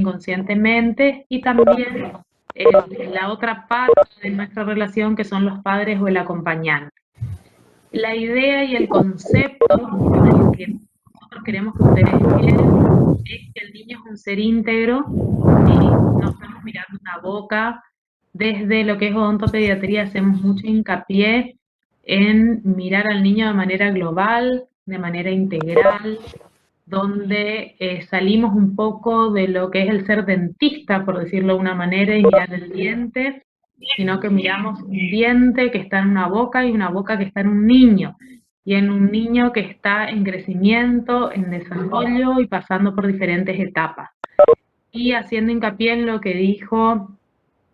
inconscientemente, y también la otra parte de nuestra relación, que son los padres o el acompañante. La idea y el concepto que nosotros queremos que ustedes queden es que el niño es un ser íntegro, no estamos mirando una boca. Desde lo que es odontopediatría hacemos mucho hincapié en mirar al niño de manera global, de manera integral, donde salimos un poco de lo que es el ser dentista, por decirlo de una manera, y mirar el diente, sino que miramos un diente que está en una boca y una boca que está en un niño, y en un niño que está en crecimiento, en desarrollo y pasando por diferentes etapas. Y haciendo hincapié en lo que dijo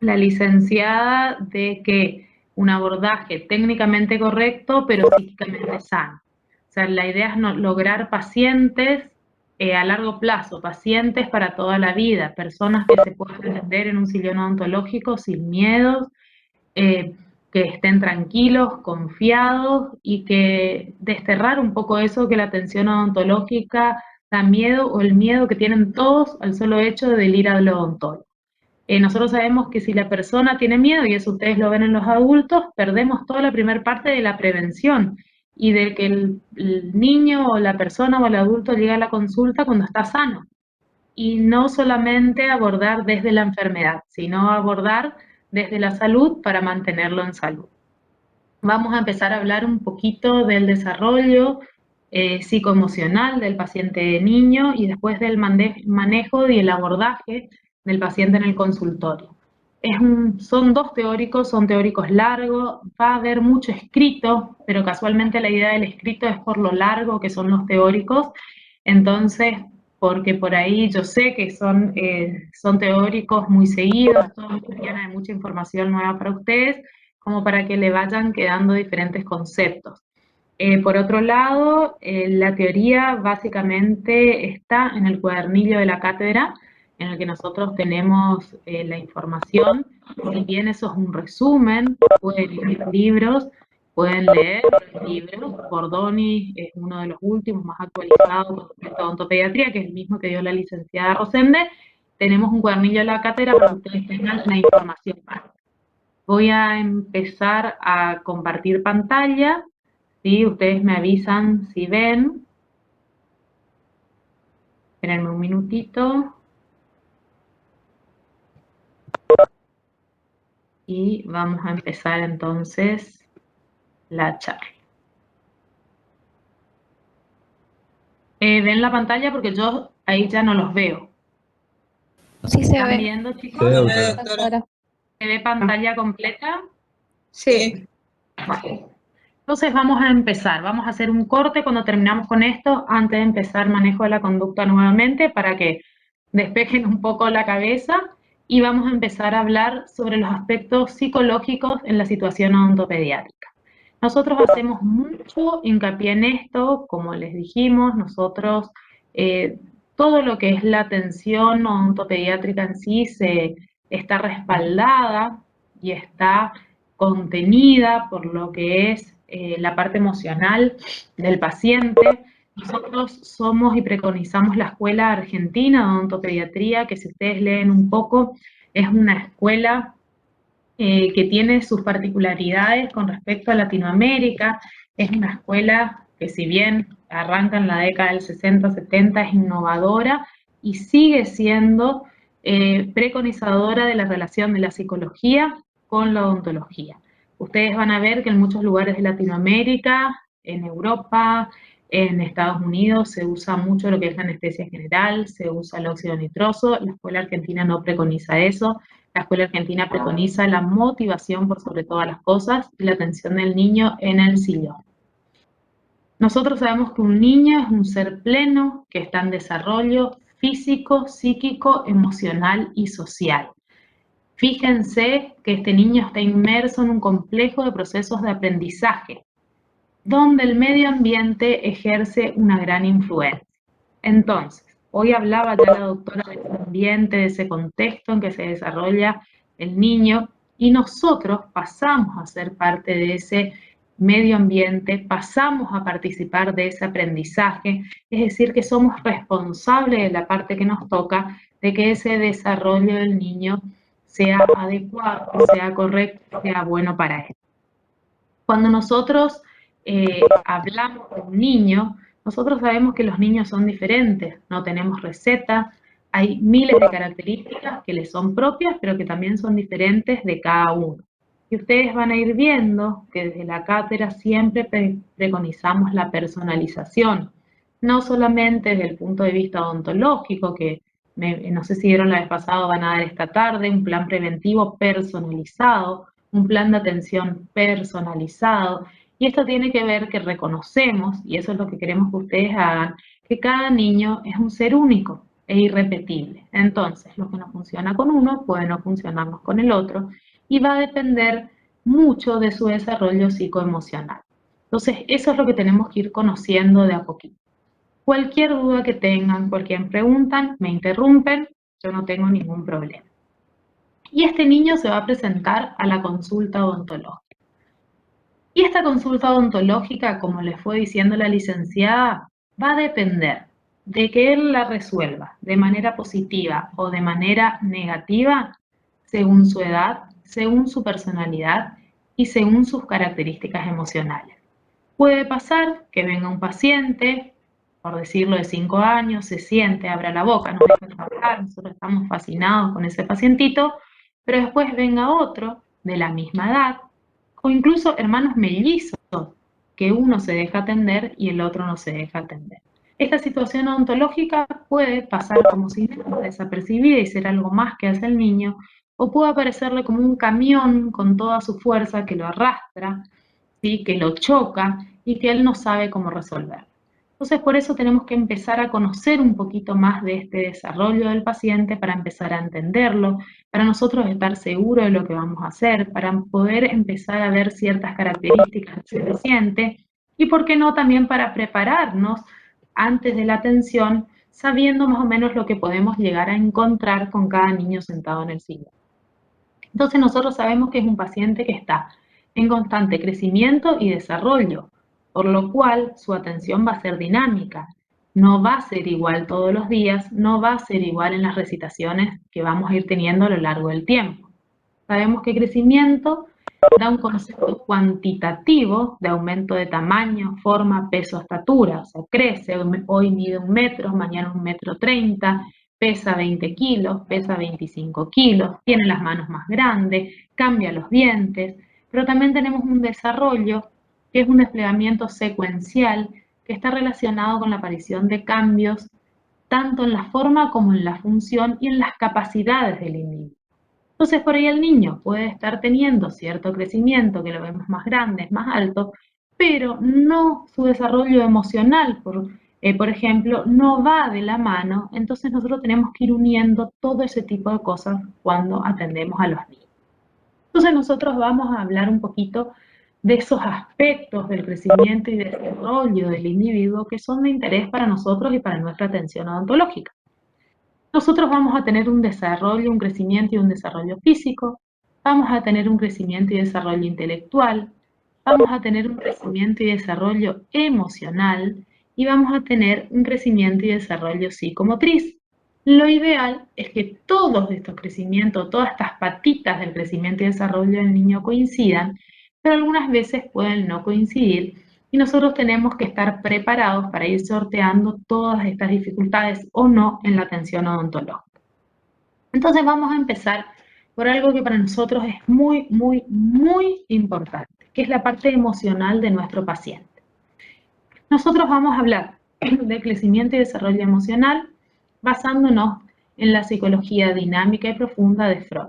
la licenciada, de que un abordaje técnicamente correcto, pero psíquicamente sano. O sea, la idea es lograr pacientes a largo plazo, pacientes para toda la vida, personas que se puedan atender en un sillón odontológico sin miedos, que estén tranquilos, confiados, y que desterrar un poco eso que la atención odontológica da miedo, o el miedo que tienen todos al solo hecho de ir al odontólogo. Nosotros sabemos que si la persona tiene miedo, y eso ustedes lo ven en los adultos, perdemos toda la primera parte de la prevención y de que el niño o la persona o el adulto llegue a la consulta cuando está sano. Y no solamente abordar desde la enfermedad, sino abordar desde la salud para mantenerlo en salud. Vamos a empezar a hablar un poquito del desarrollo psicoemocional del paciente niño, y después del manejo y el abordaje del paciente en el consultorio. Son dos teóricos, son teóricos largos, va a haber mucho escrito, pero casualmente la idea del escrito es por lo largo que son los teóricos. Entonces, porque por ahí yo sé que son teóricos muy seguidos, todos llenan de mucha información nueva para ustedes, como para que le vayan quedando diferentes conceptos. Por otro lado, la teoría básicamente está en el cuadernillo de la cátedra, en el que nosotros tenemos la información. Si bien eso es un resumen, pueden ir libros, pueden leer los libros. Bordoni es uno de los últimos, más actualizados con respecto a odontopediatría, que es el mismo que dio la licenciada Rosende. Tenemos un cuadernillo de la cátedra para que ustedes tengan la información básica. Voy a empezar a compartir pantalla. ¿Sí? Ustedes me avisan si ven. Espérenme un minutito. Y vamos a empezar entonces la charla. ¿Ven la pantalla? Porque yo ahí ya no los veo. Sí se ¿Están ve. viendo, chicos? Se ve, doctora. ¿Se ve pantalla completa? Sí. Bueno. Entonces vamos a empezar. Vamos a hacer un corte cuando terminamos con esto, antes de empezar manejo de la conducta nuevamente, para que despejen un poco la cabeza, y vamos a empezar a hablar sobre los aspectos psicológicos en la situación odontopediátrica. Nosotros hacemos mucho hincapié en esto, como les dijimos, nosotros todo lo que es la atención odontopediátrica en sí está respaldada y está contenida por lo que es la parte emocional del paciente. Nosotros somos y preconizamos la Escuela Argentina de Odontopediatría, que si ustedes leen un poco, es una escuela que tiene sus particularidades con respecto a Latinoamérica. Es una escuela que, si bien arranca en la década del 60-70, es innovadora y sigue siendo preconizadora de la relación de la psicología con la odontología. Ustedes van a ver que en muchos lugares de Latinoamérica, en Europa, en Estados Unidos, se usa mucho lo que es la anestesia general, se usa el óxido nitroso. La escuela argentina no preconiza eso. La escuela argentina preconiza la motivación por sobre todas las cosas y la atención del niño en el sillón. Nosotros sabemos que un niño es un ser pleno que está en desarrollo físico, psíquico, emocional y social. Fíjense que este niño está inmerso en un complejo de procesos de aprendizaje, donde el medio ambiente ejerce una gran influencia. Entonces, hoy hablaba ya la doctora de ese ambiente, de ese contexto en que se desarrolla el niño, y nosotros pasamos a ser parte de ese medio ambiente, pasamos a participar de ese aprendizaje, es decir, que somos responsables de la parte que nos toca, de que ese desarrollo del niño sea adecuado, sea correcto, sea bueno para él. Cuando nosotros hablamos de un niño, nosotros sabemos que los niños son diferentes, no tenemos receta, hay miles de características que les son propias, pero que también son diferentes de cada uno. Y ustedes van a ir viendo que desde la cátedra siempre preconizamos la personalización, no solamente desde el punto de vista odontológico, que no sé si vieron la vez pasada, van a dar esta tarde, un plan preventivo personalizado, un plan de atención personalizado. Y esto tiene que ver que reconocemos, y eso es lo que queremos que ustedes hagan, que cada niño es un ser único e irrepetible. Entonces, lo que no funciona con uno puede no funcionarnos con el otro y va a depender mucho de su desarrollo psicoemocional. Entonces, eso es lo que tenemos que ir conociendo de a poquito. Cualquier duda que tengan, cualquier pregunta, me interrumpen, yo no tengo ningún problema. Y este niño se va a presentar a la consulta odontológica. Y esta consulta odontológica, como les fue diciendo la licenciada, va a depender de que él la resuelva de manera positiva o de manera negativa, según su edad, según su personalidad y según sus características emocionales. Puede pasar que venga un paciente, por decirlo, de 5 años, se siente, abra la boca, nos deja trabajar, nosotros estamos fascinados con ese pacientito, pero después venga otro de la misma edad, o incluso hermanos mellizos, que uno se deja atender y el otro no se deja atender. Esta situación odontológica puede pasar como si nada, desapercibida y ser algo más que hace el niño, o puede aparecerle como un camión con toda su fuerza que lo arrastra, ¿sí?, que lo choca y que él no sabe cómo resolver. Entonces, por eso tenemos que empezar a conocer un poquito más de este desarrollo del paciente para empezar a entenderlo, para nosotros estar seguros de lo que vamos a hacer, para poder empezar a ver ciertas características del paciente y, por qué no, también para prepararnos antes de la atención, sabiendo más o menos lo que podemos llegar a encontrar con cada niño sentado en el sillón. Entonces, nosotros sabemos que es un paciente que está en constante crecimiento y desarrollo, por lo cual su atención va a ser dinámica. No va a ser igual todos los días, no va a ser igual en las recitaciones que vamos a ir teniendo a lo largo del tiempo. Sabemos que crecimiento da un concepto cuantitativo de aumento de tamaño, forma, peso, estatura. O sea, crece, hoy mide 1 metro, mañana 1,30 m, pesa 20 kilos, pesa 25 kilos, tiene las manos más grandes, cambia los dientes, pero también tenemos un desarrollo que es un desplegamiento secuencial que está relacionado con la aparición de cambios tanto en la forma como en la función y en las capacidades del individuo. Entonces, por ahí el niño puede estar teniendo cierto crecimiento, que lo vemos más grande, más alto, pero no su desarrollo emocional, por ejemplo, no va de la mano. Entonces nosotros tenemos que ir uniendo todo ese tipo de cosas cuando atendemos a los niños. Entonces nosotros vamos a hablar un poquito de esos aspectos del crecimiento y desarrollo del individuo que son de interés para nosotros y para nuestra atención odontológica. Nosotros vamos a tener un desarrollo, un crecimiento y un desarrollo físico, vamos a tener un crecimiento y desarrollo intelectual, vamos a tener un crecimiento y desarrollo emocional y vamos a tener un crecimiento y desarrollo psicomotriz. Lo ideal es que todos estos crecimientos, todas estas patitas del crecimiento y desarrollo del niño coincidan, pero algunas veces pueden no coincidir y nosotros tenemos que estar preparados para ir sorteando todas estas dificultades o no en la atención odontológica. Entonces vamos a empezar por algo que para nosotros es muy, muy, muy importante, que es la parte emocional de nuestro paciente. Nosotros vamos a hablar de crecimiento y desarrollo emocional basándonos en la psicología dinámica y profunda de Freud.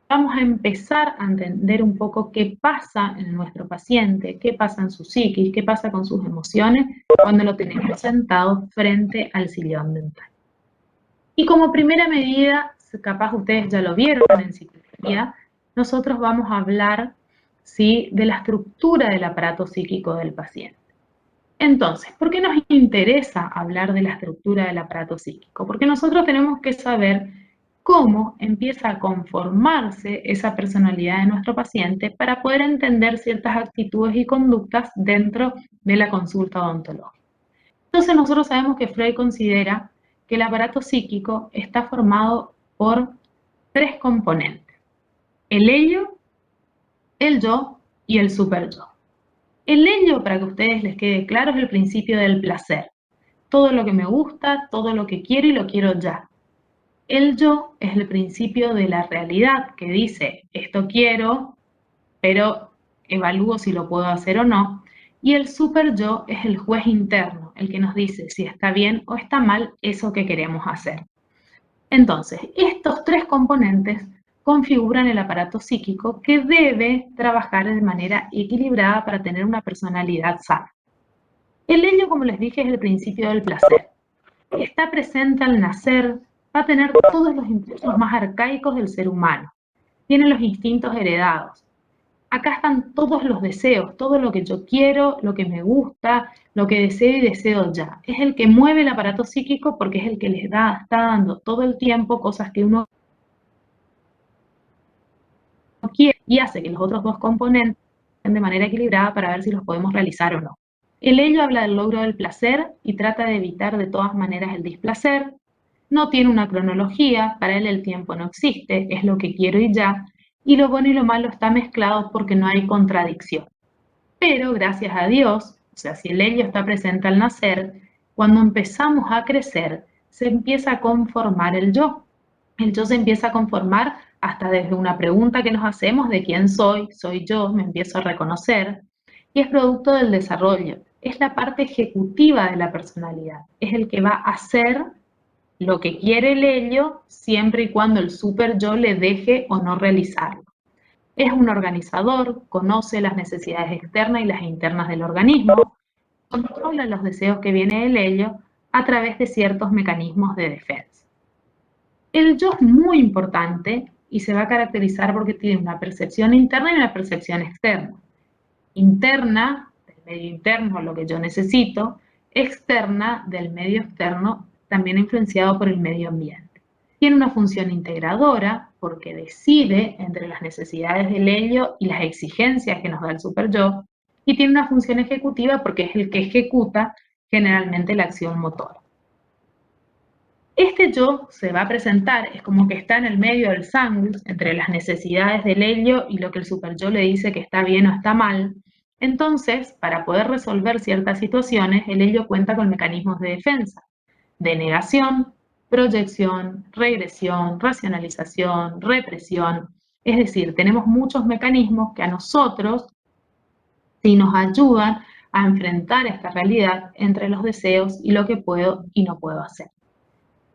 Vamos a empezar a entender un poco qué pasa en nuestro paciente, qué pasa en su psiquis, qué pasa con sus emociones cuando lo tenemos sentado frente al sillón dental. Y como primera medida, capaz ustedes ya lo vieron en psicología, nosotros vamos a hablar, ¿sí?, de la estructura del aparato psíquico del paciente. Entonces, ¿por qué nos interesa hablar de la estructura del aparato psíquico? Porque nosotros tenemos que saber cómo empieza a conformarse esa personalidad de nuestro paciente para poder entender ciertas actitudes y conductas dentro de la consulta odontológica. Entonces nosotros sabemos que Freud considera que el aparato psíquico está formado por 3 componentes: el ello, el yo y el superyo. El ello, para que a ustedes les quede claro, es el principio del placer. Todo lo que me gusta, todo lo que quiero y lo quiero ya. El yo es el principio de la realidad, que dice, esto quiero, pero evalúo si lo puedo hacer o no. Y el super yo es el juez interno, el que nos dice si está bien o está mal eso que queremos hacer. Entonces, estos 3 componentes configuran el aparato psíquico que debe trabajar de manera equilibrada para tener una personalidad sana. El ello, como les dije, es el principio del placer. Está presente al nacer, va a tener todos los impulsos más arcaicos del ser humano. Tiene los instintos heredados. Acá están todos los deseos, todo lo que yo quiero, lo que me gusta, lo que deseo y deseo ya. Es el que mueve el aparato psíquico porque es el que les está dando todo el tiempo cosas que uno quiere y hace que los otros 2 componentes estén de manera equilibrada para ver si los podemos realizar o no. El ello habla del logro del placer y trata de evitar de todas maneras el displacer. No tiene una cronología, para él el tiempo no existe, es lo que quiero y ya, y lo bueno y lo malo está mezclado porque no hay contradicción. Pero gracias a Dios, o sea, si el ello está presente al nacer, cuando empezamos a crecer, se empieza a conformar el yo. El yo se empieza a conformar hasta desde una pregunta que nos hacemos de quién soy yo, me empiezo a reconocer, y es producto del desarrollo. Es la parte ejecutiva de la personalidad, es el que va a hacer lo que quiere el ello siempre y cuando el super yo le deje o no realizarlo. Es un organizador, conoce las necesidades externas y las internas del organismo, controla los deseos que viene del ello a través de ciertos mecanismos de defensa. El yo es muy importante y se va a caracterizar porque tiene una percepción interna y una percepción externa. Interna, del medio interno, lo que yo necesito; externa, del medio externo, también influenciado por el medio ambiente. Tiene una función integradora porque decide entre las necesidades del ello y las exigencias que nos da el superyo, y tiene una función ejecutiva porque es el que ejecuta generalmente la acción motora. Este yo se va a presentar, es como que está en el medio del sándwich entre las necesidades del ello y lo que el superyo le dice que está bien o está mal. Entonces, para poder resolver ciertas situaciones, el ello cuenta con mecanismos de defensa, de negación, proyección, regresión, racionalización, represión. Es decir, tenemos muchos mecanismos que a nosotros sí nos ayudan a enfrentar esta realidad entre los deseos y lo que puedo y no puedo hacer.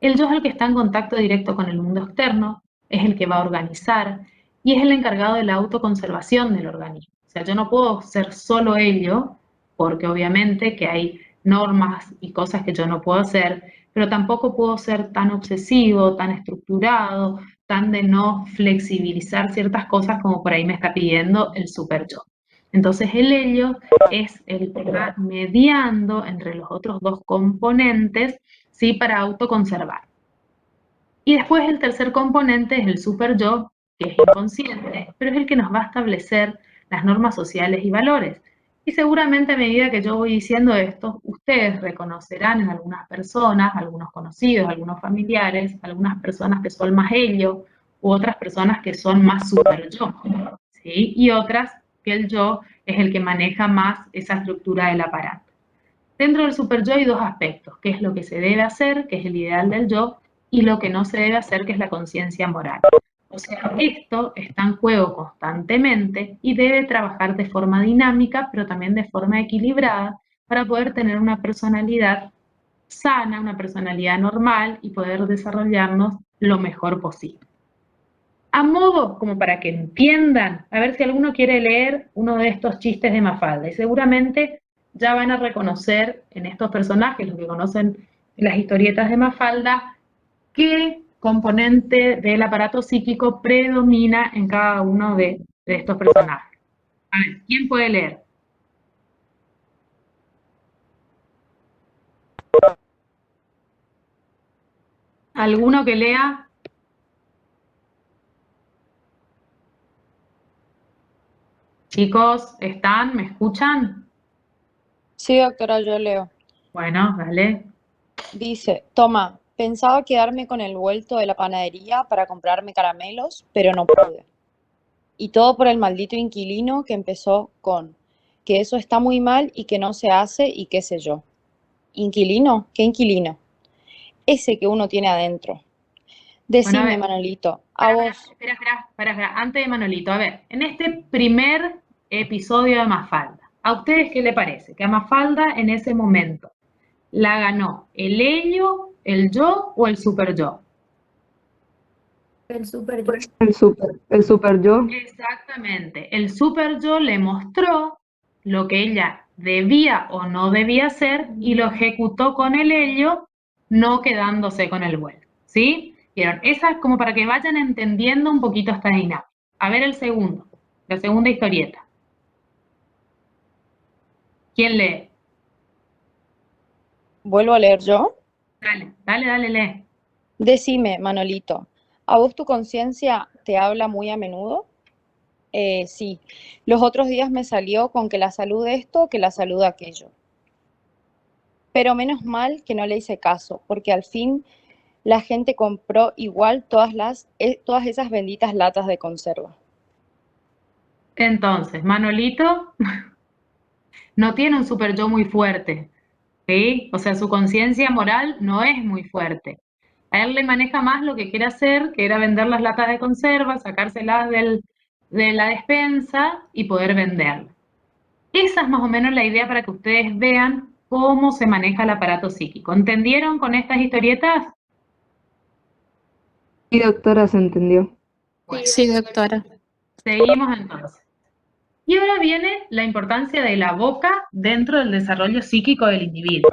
El yo es el que está en contacto directo con el mundo externo, es el que va a organizar y es el encargado de la autoconservación del organismo. O sea, yo no puedo ser solo ello, porque obviamente que hay normas y cosas que yo no puedo hacer, pero tampoco puedo ser tan obsesivo, tan estructurado, tan de no flexibilizar ciertas cosas como por ahí me está pidiendo el super yo. Entonces el ello es el que va mediando entre los otros 2 componentes, ¿sí?, para autoconservar. Y después el tercer componente es el super yo, que es inconsciente, pero es el que nos va a establecer las normas sociales y valores. Y seguramente a medida que yo voy diciendo esto, ustedes reconocerán en algunas personas, algunos conocidos, algunos familiares, algunas personas que son más ello, u otras personas que son más super yo, ¿sí? Y otras que el yo es el que maneja más esa estructura del aparato. Dentro del super yo hay 2 aspectos, que es lo que se debe hacer, que es el ideal del yo, y lo que no se debe hacer, que es la conciencia moral. O sea, esto está en juego constantemente y debe trabajar de forma dinámica, pero también de forma equilibrada, para poder tener una personalidad sana, una personalidad normal y poder desarrollarnos lo mejor posible. A modo como para que entiendan, a ver si alguno quiere leer uno de estos chistes de Mafalda, y seguramente ya van a reconocer en estos personajes, los que conocen las historietas de Mafalda, qué componente del aparato psíquico predomina en cada uno de estos personajes. A ver, ¿quién puede leer? ¿Alguno que lea? Chicos, ¿están? ¿Me escuchan? Sí, doctora, yo leo. Bueno, dale. Dice, toma, pensaba quedarme con el vuelto de la panadería para comprarme caramelos, pero no pude. Y todo por el maldito inquilino que empezó con que eso está muy mal y que no se hace y qué sé yo. ¿Inquilino? ¿Qué inquilino? Ese que uno tiene adentro. Bueno, a Decime, ver, Manolito, a vos, espera, antes de Manolito, a ver, en este primer episodio de Mafalda, ¿a ustedes qué le parece? Que a Mafalda en ese momento la ganó el ello, el yo o el super yo. El super yo. El super yo. Exactamente, el super yo le mostró lo que ella debía o no debía hacer y lo ejecutó con el ello, no quedándose con el vuelo, ¿sí? Vieron, esa es como para que vayan entendiendo un poquito esta dinámica. A ver el segundo, la segunda historieta. ¿Quién lee? vuelvo a leer yo. Dale, lee. Decime, Manolito, ¿a vos tu conciencia te habla muy a menudo? Sí, los otros días me salió con que la salud esto, que la salud aquello. Pero menos mal que no le hice caso, porque al fin la gente compró igual todas esas benditas latas de conserva. Entonces, Manolito no tiene un super yo muy fuerte, ¿sí? O sea, su conciencia moral no es muy fuerte. A él le maneja más lo que quiere hacer, que era vender las latas de conserva, sacárselas de la despensa y poder venderlas. Esa es más o menos la idea para que ustedes vean cómo se maneja el aparato psíquico. ¿Entendieron con estas historietas? Sí, doctora, se entendió. Bueno, Sí, doctora. seguimos entonces. Y ahora viene la importancia de la boca dentro del desarrollo psíquico del individuo.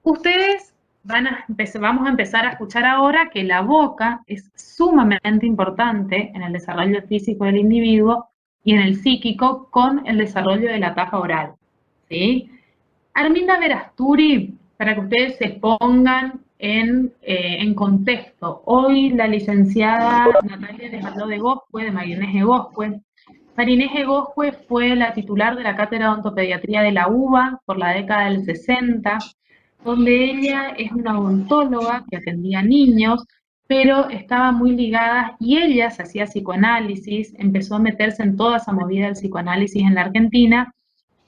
Ustedes vamos a empezar a escuchar ahora que la boca es sumamente importante en el desarrollo físico del individuo y en el psíquico con el desarrollo de la etapa oral, ¿sí? Arminda Verasturi, para que ustedes se pongan en contexto, hoy la licenciada Natalia les habló de Goscue, de María Inés Egoscue. María Inés Egoscue fue la titular de la Cátedra de Odontopediatría de la UBA por la década del 60, donde ella es una odontóloga que atendía niños, pero estaba muy ligada y ella se hacía psicoanálisis, empezó a meterse en toda esa movida del psicoanálisis en la Argentina,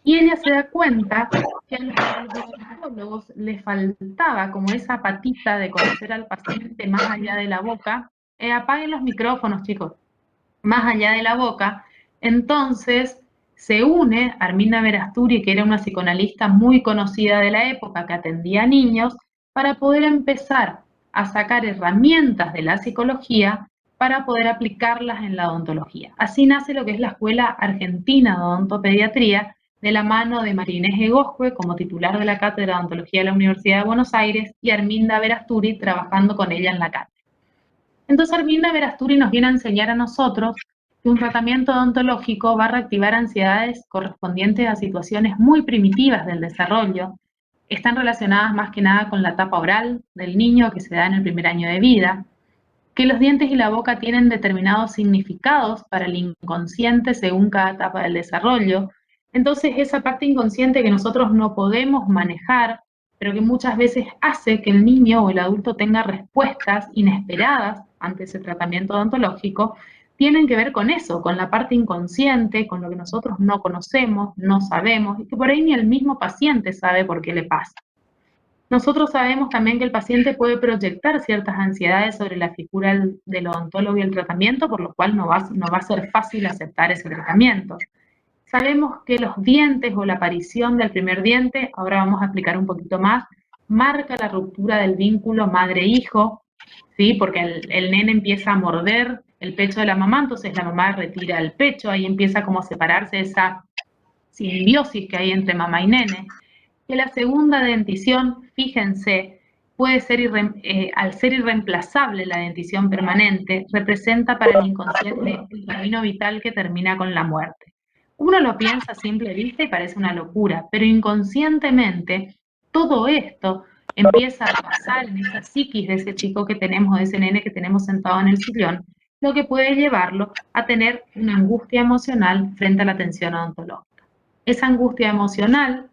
y ella se da cuenta que a los odontólogos les faltaba como esa patita de conocer al paciente más allá de la boca. Apaguen los micrófonos, chicos, más allá de la boca. Entonces se une Arminda Verasturi, que era una psicoanalista muy conocida de la época, que atendía a niños, para poder empezar a sacar herramientas de la psicología para poder aplicarlas en la odontología. Así nace lo que es la Escuela Argentina de Odontopediatría, de la mano de María Inés Egoscue como titular de la Cátedra de Odontología de la Universidad de Buenos Aires y Arminda Verasturi trabajando con ella en la cátedra. Entonces Arminda Verasturi nos viene a enseñar a nosotros que un tratamiento odontológico va a reactivar ansiedades correspondientes a situaciones muy primitivas del desarrollo. Están relacionadas más que nada con la etapa oral del niño que se da en el primer año de vida, que los dientes y la boca tienen determinados significados para el inconsciente según cada etapa del desarrollo. Entonces esa parte inconsciente que nosotros no podemos manejar, pero que muchas veces hace que el niño o el adulto tenga respuestas inesperadas ante ese tratamiento odontológico, tienen que ver con eso, con la parte inconsciente, con lo que nosotros no conocemos, no sabemos, y que por ahí ni el mismo paciente sabe por qué le pasa. Nosotros sabemos también que el paciente puede proyectar ciertas ansiedades sobre la figura del odontólogo y el tratamiento, por lo cual no va a ser fácil aceptar ese tratamiento. Sabemos que los dientes o la aparición del primer diente, ahora vamos a explicar un poquito más, marca la ruptura del vínculo madre-hijo, ¿sí? Porque el nene empieza a morder el pecho de la mamá, entonces la mamá retira el pecho, ahí empieza como a separarse esa simbiosis que hay entre mamá y nene. Que la segunda dentición, fíjense, puede ser al ser irreemplazable la dentición permanente, representa para el inconsciente el camino vital que termina con la muerte. Uno lo piensa a simple vista y parece una locura, pero inconscientemente todo esto empieza a pasar en esa psiquis de ese chico que tenemos, de ese nene que tenemos sentado en el sillón, lo que puede llevarlo a tener una angustia emocional frente a la atención odontológica. Esa angustia emocional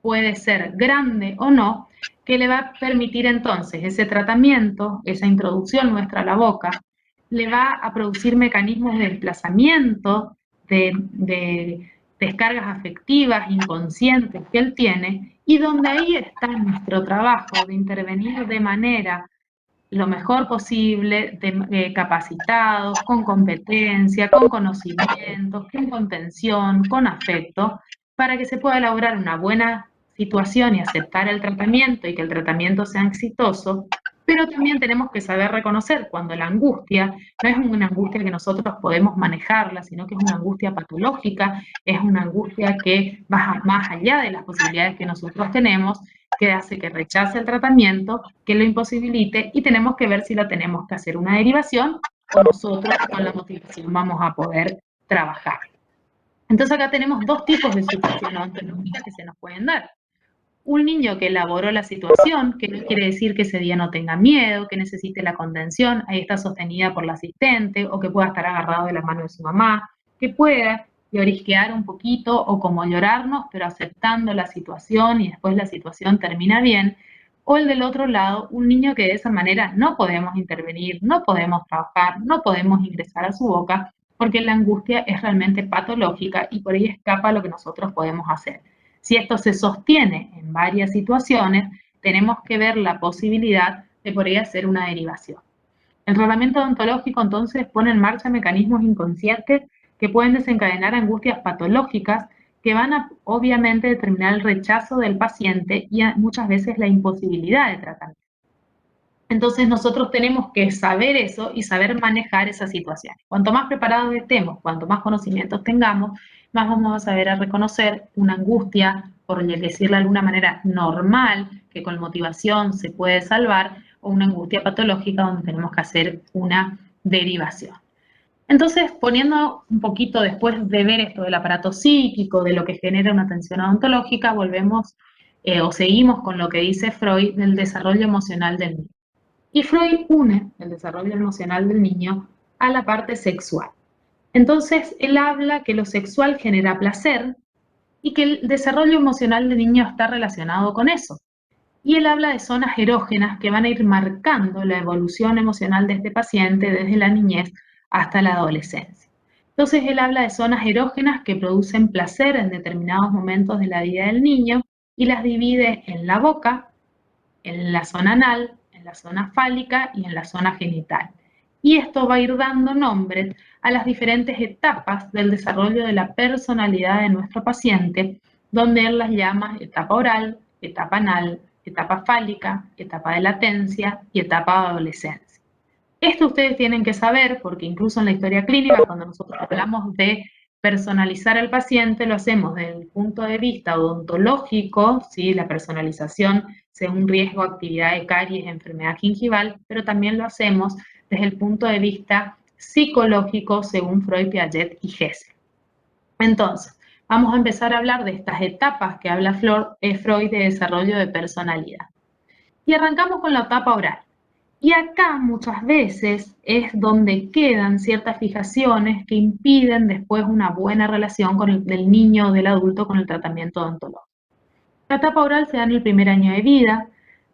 puede ser grande o no, que le va a permitir entonces ese tratamiento, esa introducción nuestra a la boca, le va a producir mecanismos de desplazamiento, de descargas afectivas inconscientes que él tiene, y donde ahí está nuestro trabajo de intervenir de manera lo mejor posible, capacitados, con competencia, con conocimientos, con contención, con afecto, para que se pueda lograr una buena situación y aceptar el tratamiento y que el tratamiento sea exitoso. Pero también tenemos que saber reconocer cuando la angustia no es una angustia que nosotros podemos manejarla, sino que es una angustia patológica, es una angustia que va más allá de las posibilidades que nosotros tenemos, que hace que rechace el tratamiento, que lo imposibilite, y tenemos que ver si lo tenemos que hacer una derivación o nosotros con la motivación vamos a poder trabajar. Entonces acá tenemos dos tipos de situación odontológica que se nos pueden dar. Un niño que elaboró la situación, que no quiere decir que ese día no tenga miedo, que necesite la contención, ahí está sostenida por la asistente, o que pueda estar agarrado de la mano de su mamá, que pueda llorisquear un poquito o como llorarnos, pero aceptando la situación y después la situación termina bien. O el del otro lado, un niño que de esa manera no podemos intervenir, no podemos trabajar, no podemos ingresar a su boca, porque la angustia es realmente patológica y por ahí escapa lo que nosotros podemos hacer. Si esto se sostiene en varias situaciones, tenemos que ver la posibilidad de por ahí hacer una derivación. El tratamiento odontológico entonces pone en marcha mecanismos inconscientes que pueden desencadenar angustias patológicas que van a obviamente determinar el rechazo del paciente y muchas veces la imposibilidad de tratamiento. Entonces nosotros tenemos que saber eso y saber manejar esas situaciones. Cuanto más preparados estemos, cuanto más conocimientos tengamos, más vamos a saber a reconocer una angustia, por decirlo de alguna manera, normal, que con motivación se puede salvar, o una angustia patológica donde tenemos que hacer una derivación. Entonces, poniendo un poquito después de ver esto del aparato psíquico, de lo que genera una tensión odontológica, volvemos o seguimos con lo que dice Freud del desarrollo emocional del niño. Y Freud une el desarrollo emocional del niño a la parte sexual. Entonces, él habla que lo sexual genera placer y que el desarrollo emocional del niño está relacionado con eso. Y él habla de zonas erógenas que van a ir marcando la evolución emocional de este paciente desde la niñez hasta la adolescencia. Entonces, él habla de zonas erógenas que producen placer en determinados momentos de la vida del niño y las divide en la boca, en la zona anal, en la zona fálica y en la zona genital. Y esto va a ir dando nombre a las diferentes etapas del desarrollo de la personalidad de nuestro paciente, donde él las llama etapa oral, etapa anal, etapa fálica, etapa de latencia y etapa de adolescencia. Esto ustedes tienen que saber porque incluso en la historia clínica, cuando nosotros hablamos de personalizar al paciente, lo hacemos desde el punto de vista odontológico, ¿sí? La personalización según riesgo, actividad de caries, enfermedad gingival, pero también lo hacemos desde el punto de vista psicológico según Freud, Piaget y Hessel. Entonces, vamos a empezar a hablar de estas etapas que habla Freud de desarrollo de personalidad. Y arrancamos con la etapa oral. Y acá muchas veces es donde quedan ciertas fijaciones que impiden después una buena relación con del niño o del adulto con el tratamiento odontológico. La etapa oral se da en el primer año de vida.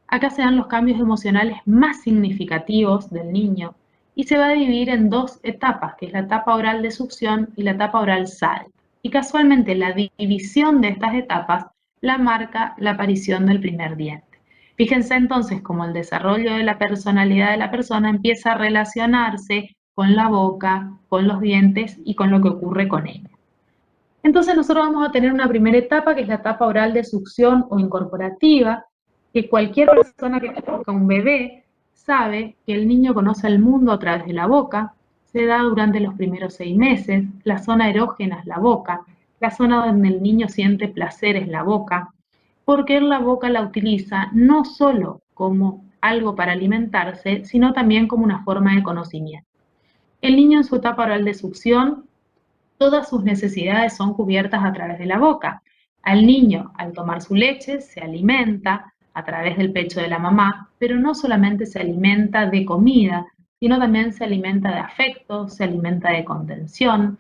Acá se dan los cambios emocionales más significativos del niño y se va a dividir en dos etapas, que es la etapa oral de succión y la etapa oral salto. Y casualmente la división de estas etapas la marca la aparición del primer diente. Fíjense entonces cómo el desarrollo de la personalidad de la persona empieza a relacionarse con la boca, con los dientes y con lo que ocurre con ella. Entonces nosotros vamos a tener una primera etapa que es la etapa oral de succión o incorporativa, que cualquier persona que conozca a un bebé sabe que el niño conoce el mundo a través de la boca, se da durante los primeros 6 meses, la zona erógena es la boca, la zona donde el niño siente placer es la boca, porque él la boca la utiliza no solo como algo para alimentarse, sino también como una forma de conocimiento. El niño en su etapa oral de succión, todas sus necesidades son cubiertas a través de la boca. Al niño, al tomar su leche, se alimenta a través del pecho de la mamá, pero no solamente se alimenta de comida, sino también se alimenta de afecto, se alimenta de contención,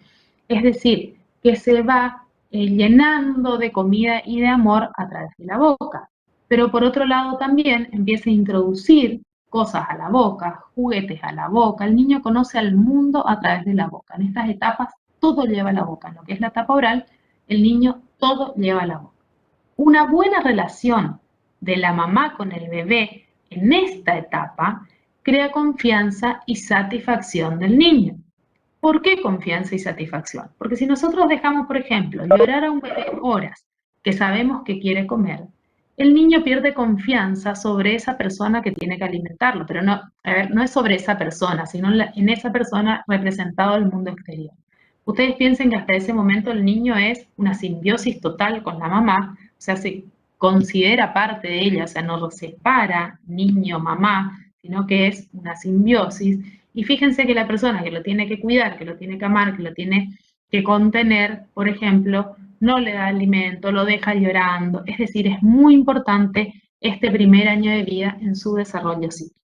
es decir, que se va llenando de comida y de amor a través de la boca. Pero por otro lado también empieza a introducir cosas a la boca, juguetes a la boca. El niño conoce al mundo a través de la boca. En estas etapas todo lleva a la boca. En lo que es la etapa oral, el niño todo lleva a la boca. Una buena relación de la mamá con el bebé en esta etapa crea confianza y satisfacción del niño. ¿Por qué confianza y satisfacción? Porque si nosotros dejamos, por ejemplo, llorar a un bebé horas que sabemos que quiere comer, el niño pierde confianza sobre esa persona que tiene que alimentarlo, pero no, a ver, no es sobre esa persona, sino en esa persona representado el mundo exterior. Ustedes piensen que hasta ese momento el niño es una simbiosis total con la mamá, o sea, se considera parte de ella, o sea, no lo separa niño-mamá, sino que es una simbiosis. Y fíjense que la persona que lo tiene que cuidar, que lo tiene que amar, que lo tiene que contener, por ejemplo, no le da alimento, lo deja llorando. Es decir, es muy importante este primer año de vida en su desarrollo psíquico.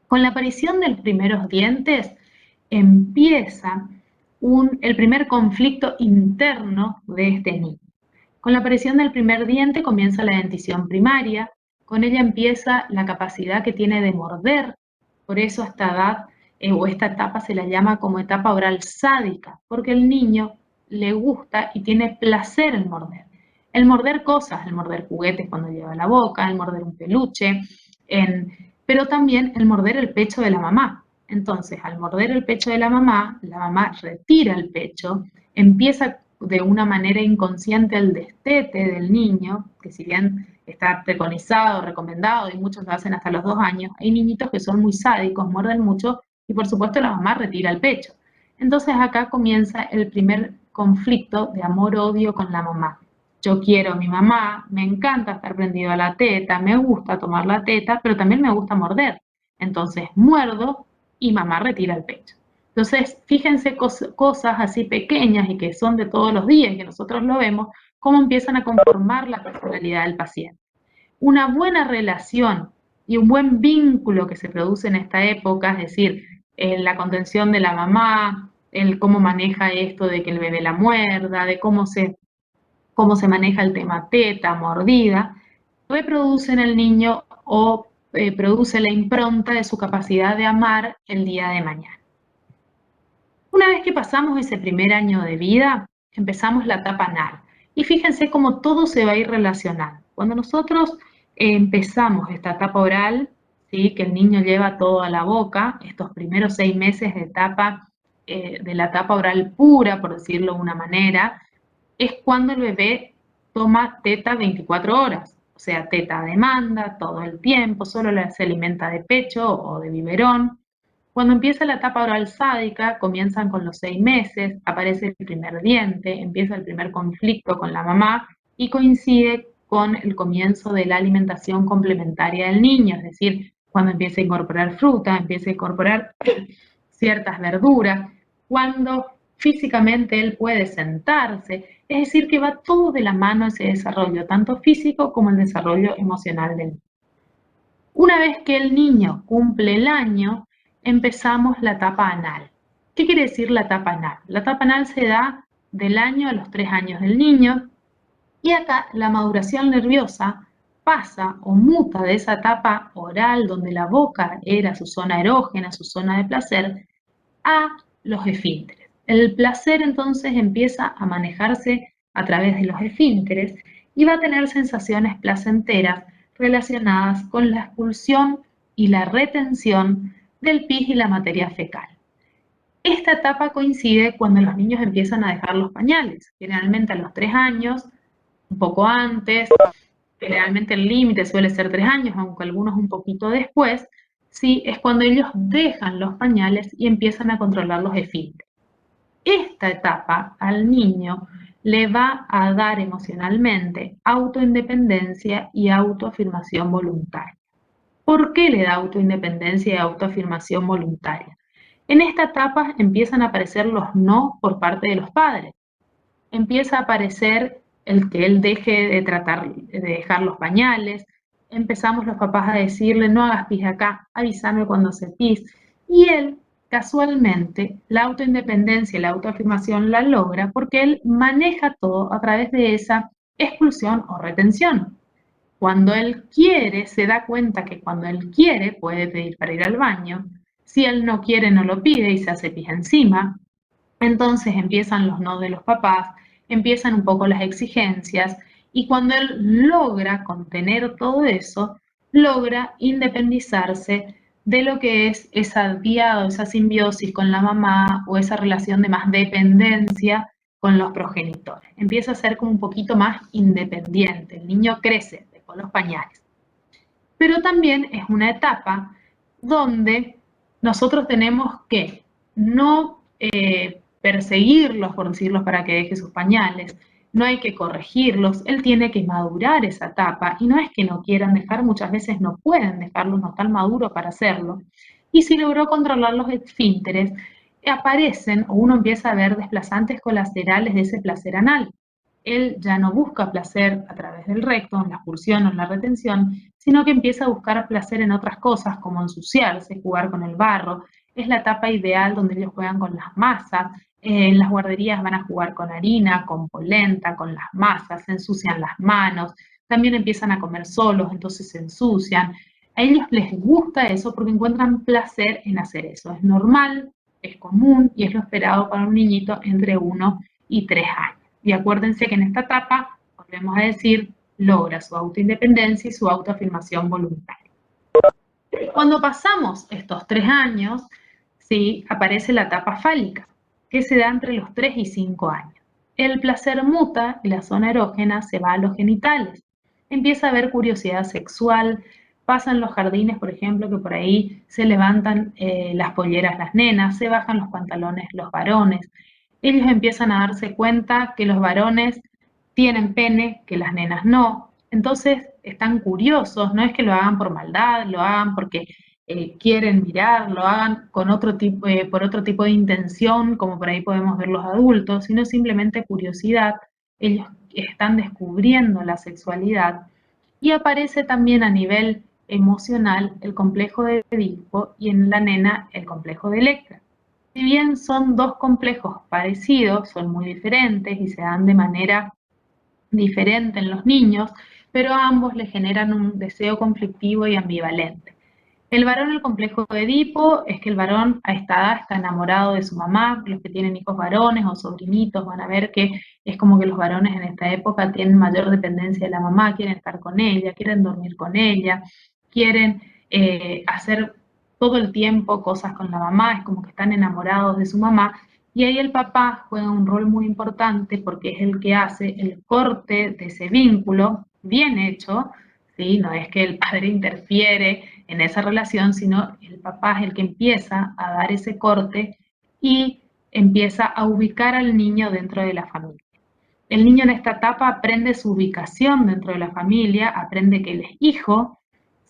Con la aparición de los primeros dientes empieza el primer conflicto interno de este niño. Con la aparición del primer diente comienza la dentición primaria, con ella empieza la capacidad que tiene de morder, por eso esta edad o esta etapa se la llama como etapa oral sádica, porque el niño le gusta y tiene placer en morder. El morder cosas, el morder juguetes cuando lleva a la boca, el morder un peluche, pero también el morder el pecho de la mamá. Entonces, al morder el pecho de la mamá retira el pecho, empieza de una manera inconsciente el destete del niño, que si bien está preconizado, recomendado, y muchos lo hacen hasta los 2 años, hay niñitos que son muy sádicos, muerden mucho, y por supuesto la mamá retira el pecho. Entonces acá comienza el primer conflicto de amor-odio con la mamá. Yo quiero a mi mamá, me encanta estar prendido a la teta, me gusta tomar la teta, pero también me gusta morder. Entonces muerdo y mamá retira el pecho. Entonces, fíjense cosas así pequeñas y que son de todos los días, que nosotros lo vemos, cómo empiezan a conformar la personalidad del paciente. Una buena relación y un buen vínculo que se produce en esta época, es decir, la contención de la mamá, el cómo maneja esto de que el bebé la muerda, de cómo se maneja el tema teta, mordida, reproduce en el niño o produce la impronta de su capacidad de amar el día de mañana. Una vez que pasamos ese primer año de vida, empezamos la etapa anal. Y fíjense cómo todo se va a ir relacionando. Cuando nosotros empezamos esta etapa oral, ¿sí?, que el niño lleva todo a la boca, estos primeros 6 meses de la etapa oral pura, por decirlo de una manera, es cuando el bebé toma teta 24 horas. O sea, teta a demanda todo el tiempo, solo se alimenta de pecho o de biberón. Cuando empieza la etapa oral sádica, comienzan con los 6 meses, aparece el primer diente, empieza el primer conflicto con la mamá y coincide con el comienzo de la alimentación complementaria del niño, es decir, cuando empieza a incorporar fruta, empieza a incorporar ciertas verduras, cuando físicamente él puede sentarse, es decir, que va todo de la mano ese desarrollo, tanto físico como el desarrollo emocional del niño. Una vez que el niño cumple el año, empezamos la etapa anal. ¿Qué quiere decir la etapa anal? La etapa anal se da del año a los 3 años del niño y acá la maduración nerviosa pasa o muta de esa etapa oral donde la boca era su zona erógena, su zona de placer, a los esfínteres. El placer entonces empieza a manejarse a través de los esfínteres y va a tener sensaciones placenteras relacionadas con la expulsión y la retención del pis y la materia fecal. Esta etapa coincide cuando los niños empiezan a dejar los pañales, generalmente a los 3 años, un poco antes, generalmente el límite suele ser 3 años, aunque algunos un poquito después, ¿sí?, es cuando ellos dejan los pañales y empiezan a controlar los esfínteres. Esta etapa al niño le va a dar emocionalmente autoindependencia y autoafirmación voluntaria. ¿Por qué le da autoindependencia y autoafirmación voluntaria? En esta etapa empiezan a aparecer los no por parte de los padres. Empieza a aparecer el que él deje de dejar los pañales. Empezamos los papás a decirle, no hagas pis acá, avísame cuando haces pis. Y él, casualmente, la autoindependencia y la autoafirmación la logra porque él maneja todo a través de esa expulsión o retención. Cuando él quiere, se da cuenta que cuando él quiere puede pedir para ir al baño. Si él no quiere, no lo pide y se hace pis encima. Entonces empiezan los no de los papás, empiezan un poco las exigencias y cuando él logra contener todo eso, logra independizarse de lo que es esa diada o esa simbiosis con la mamá o esa relación de más dependencia con los progenitores. Empieza a ser como un poquito más independiente, el niño crece, dejó los pañales. Pero también es una etapa donde nosotros tenemos que no perseguirlos, por decirlos, para que deje sus pañales, no hay que corregirlos, él tiene que madurar esa etapa y no es que no quieran dejar, muchas veces no pueden dejarlos, no están maduros para hacerlo. Y si logró controlar los esfínteres, aparecen o uno empieza a ver desplazantes colaterales de ese placer anal. Él ya no busca placer a través del recto, en la expulsión o en la retención, sino que empieza a buscar placer en otras cosas, como ensuciarse, jugar con el barro. Es la etapa ideal donde ellos juegan con las masas. En las guarderías van a jugar con harina, con polenta, con las masas, se ensucian las manos. También empiezan a comer solos, entonces se ensucian. A ellos les gusta eso porque encuentran placer en hacer eso. Es normal, es común y es lo esperado para un niñito entre 1 y 3 años. Y acuérdense que en esta etapa, volvemos a decir, logra su autoindependencia y su autoafirmación voluntaria. Cuando pasamos estos 3 años, ¿sí?, aparece la etapa fálica, que se da entre los 3 y 5 años. El placer muta y la zona erógena se va a los genitales. Empieza a haber curiosidad sexual, pasan los jardines, por ejemplo, que por ahí se levantan las polleras las nenas, se bajan los pantalones los varones. Ellos empiezan a darse cuenta que los varones tienen pene, que las nenas no. Entonces están curiosos, no es que lo hagan por maldad, lo hagan porque quieren mirar, lo hagan con por otro tipo de intención, como por ahí podemos ver los adultos, sino simplemente curiosidad. Ellos están descubriendo la sexualidad y aparece también a nivel emocional el complejo de Edipo y en la nena el complejo de Electra. Si bien son dos complejos parecidos, son muy diferentes y se dan de manera diferente en los niños, pero a ambos les generan un deseo conflictivo y ambivalente. El varón, el complejo de Edipo, es que el varón a esta edad está enamorado de su mamá. Los que tienen hijos varones o sobrinitos van a ver que es como que los varones en esta época tienen mayor dependencia de la mamá, quieren estar con ella, quieren dormir con ella, quieren hacer todo el tiempo cosas con la mamá, es como que están enamorados de su mamá. Y ahí el papá juega un rol muy importante porque es el que hace el corte de ese vínculo bien hecho, ¿sí? No es que el padre interfiere en esa relación, sino el papá es el que empieza a dar ese corte y empieza a ubicar al niño dentro de la familia. El niño en esta etapa aprende su ubicación dentro de la familia, aprende que él es hijo,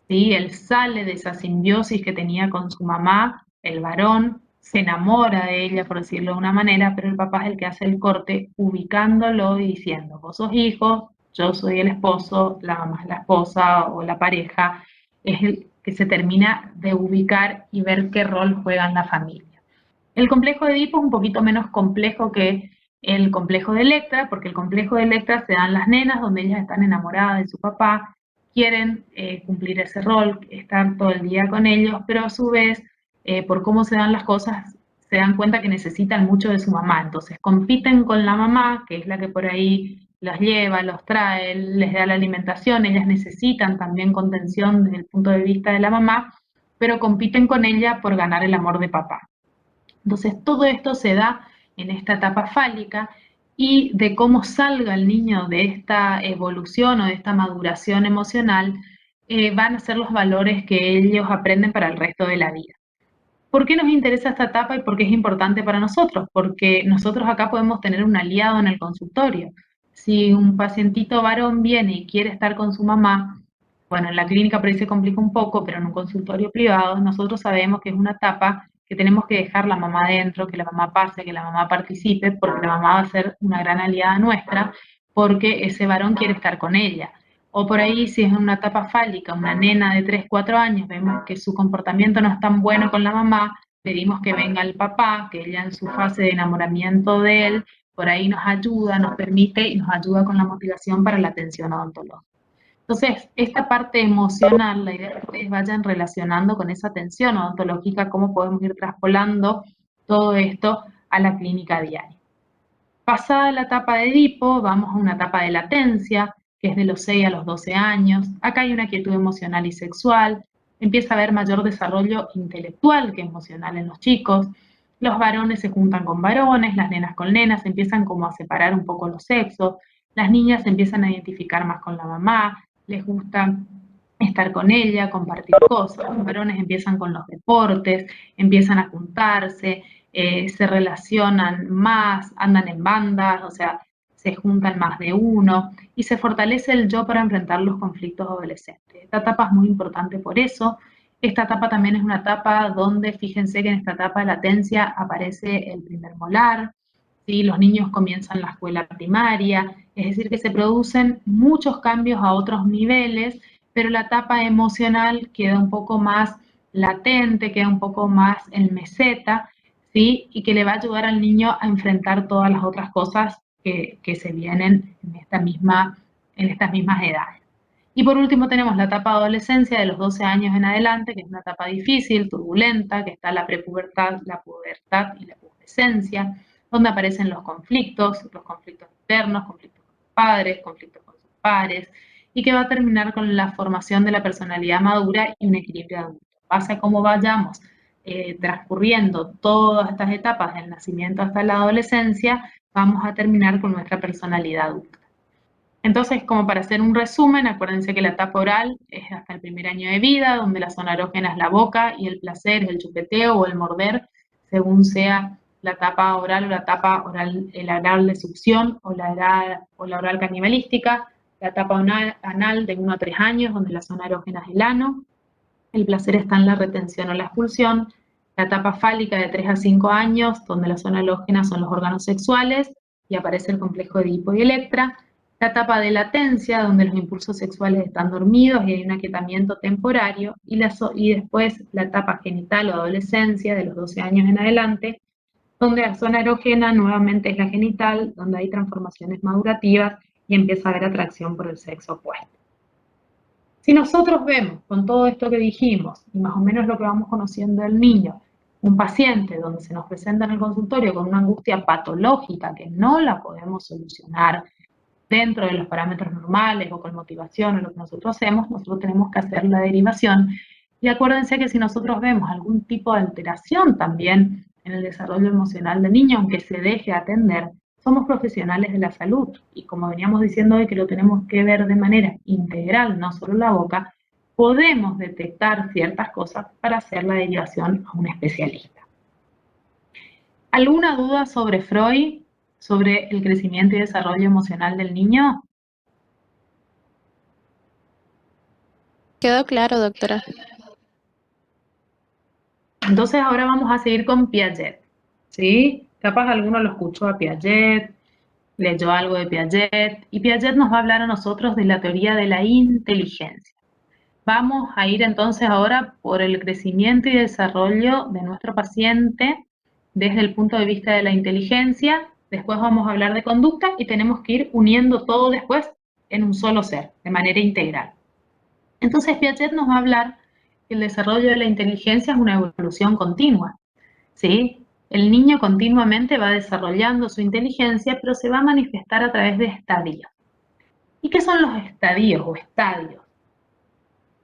¿sí? Él sale de esa simbiosis que tenía con su mamá, el varón, se enamora de ella, por decirlo de una manera, pero el papá es el que hace el corte, ubicándolo y diciendo, vos sos hijo, yo soy el esposo, la mamá es la esposa o la pareja, es el que se termina de ubicar y ver qué rol juega en la familia. El complejo de Edipo es un poquito menos complejo que el complejo de Electra, porque el complejo de Electra se dan las nenas, donde ellas están enamoradas de su papá, quieren cumplir ese rol, estar todo el día con ellos, pero a su vez, por cómo se dan las cosas, se dan cuenta que necesitan mucho de su mamá. Entonces compiten con la mamá, que es la que por ahí los lleva, los trae, les da la alimentación, ellas necesitan también contención desde el punto de vista de la mamá, pero compiten con ella por ganar el amor de papá. Entonces todo esto se da en esta etapa fálica y de cómo salga el niño de esta evolución o de esta maduración emocional van a ser los valores que ellos aprenden para el resto de la vida. ¿Por qué nos interesa esta etapa y por qué es importante para nosotros? Porque nosotros acá podemos tener un aliado en el consultorio. Si un pacientito varón viene y quiere estar con su mamá, bueno, en la clínica por ahí se complica un poco, pero en un consultorio privado nosotros sabemos que es una etapa que tenemos que dejar la mamá adentro, que la mamá pase, que la mamá participe, porque la mamá va a ser una gran aliada nuestra, porque ese varón quiere estar con ella. O por ahí, si es una etapa fálica, una nena de 3, 4 años, vemos que su comportamiento no es tan bueno con la mamá, pedimos que venga el papá, que ella en su fase de enamoramiento de él, por ahí nos ayuda, nos permite y nos ayuda con la motivación para la atención odontológica. Entonces, esta parte emocional, la idea es que ustedes vayan relacionando con esa atención odontológica, cómo podemos ir traspolando todo esto a la clínica diaria. Pasada la etapa de Edipo, vamos a una etapa de latencia, que es de los 6 a los 12 años. Acá hay una quietud emocional y sexual, empieza a haber mayor desarrollo intelectual que emocional en los chicos. Los varones se juntan con varones, las nenas con nenas, empiezan como a separar un poco los sexos. Las niñas se empiezan a identificar más con la mamá, les gusta estar con ella, compartir cosas. Los varones empiezan con los deportes, empiezan a juntarse, se relacionan más, andan en bandas, o sea, se juntan más de uno y se fortalece el yo para enfrentar los conflictos adolescentes. Esta etapa es muy importante por eso. Esta etapa también es una etapa donde, fíjense que en esta etapa de latencia aparece el primer molar, ¿sí? Los niños comienzan la escuela primaria, es decir, que se producen muchos cambios a otros niveles, pero la etapa emocional queda un poco más latente, queda un poco más en meseta, ¿sí? Y que le va a ayudar al niño a enfrentar todas las otras cosas que se vienen en estas mismas edades. Y por último tenemos la etapa de adolescencia de los 12 años en adelante, que es una etapa difícil, turbulenta, que está la prepubertad, la pubertad y la pubescencia, donde aparecen los conflictos internos, conflictos con sus padres, conflictos con sus pares, y que va a terminar con la formación de la personalidad madura y un equilibrio adulto. Pasa a cómo vayamos transcurriendo todas estas etapas del nacimiento hasta la adolescencia, vamos a terminar con nuestra personalidad adulta. Entonces, como para hacer un resumen, acuérdense que la etapa oral es hasta el primer año de vida, donde la zona erógena es la boca y el placer es el chupeteo o el morder, según sea la etapa oral o la etapa oral, el oral de succión o la oral canibalística, la etapa anal de 1 a 3 años, donde la zona erógena es el ano, el placer está en la retención o la expulsión, la etapa fálica de 3 a 5 años, donde la zona erógena son los órganos sexuales y aparece el complejo de Edipo y Electra, la etapa de latencia, donde los impulsos sexuales están dormidos y hay un aquietamiento temporario, y después la etapa genital o adolescencia, de los 12 años en adelante, donde la zona erógena nuevamente es la genital, donde hay transformaciones madurativas y empieza a haber atracción por el sexo opuesto. Si nosotros vemos con todo esto que dijimos, y más o menos lo que vamos conociendo del niño, un paciente donde se nos presenta en el consultorio con una angustia patológica que no la podemos solucionar dentro de los parámetros normales o con motivación o lo que nosotros hacemos, nosotros tenemos que hacer la derivación. Y acuérdense que si nosotros vemos algún tipo de alteración también en el desarrollo emocional del niño, aunque se deje atender, somos profesionales de la salud y como veníamos diciendo hoy que lo tenemos que ver de manera integral, no solo la boca, podemos detectar ciertas cosas para hacer la derivación a un especialista. ¿Alguna duda sobre Freud, sobre el crecimiento y desarrollo emocional del niño? Quedó claro, doctora. Entonces ahora vamos a seguir con Piaget, ¿sí? Capaz alguno lo escuchó a Piaget, leyó algo de Piaget, y Piaget nos va a hablar a nosotros de la teoría de la inteligencia. Vamos a ir entonces ahora por el crecimiento y desarrollo de nuestro paciente desde el punto de vista de la inteligencia, después vamos a hablar de conducta y tenemos que ir uniendo todo después en un solo ser, de manera integral. Entonces Piaget nos va a hablar que el desarrollo de la inteligencia es una evolución continua, ¿sí? El niño continuamente va desarrollando su inteligencia, pero se va a manifestar a través de estadios. ¿Y qué son los estadios o estadios?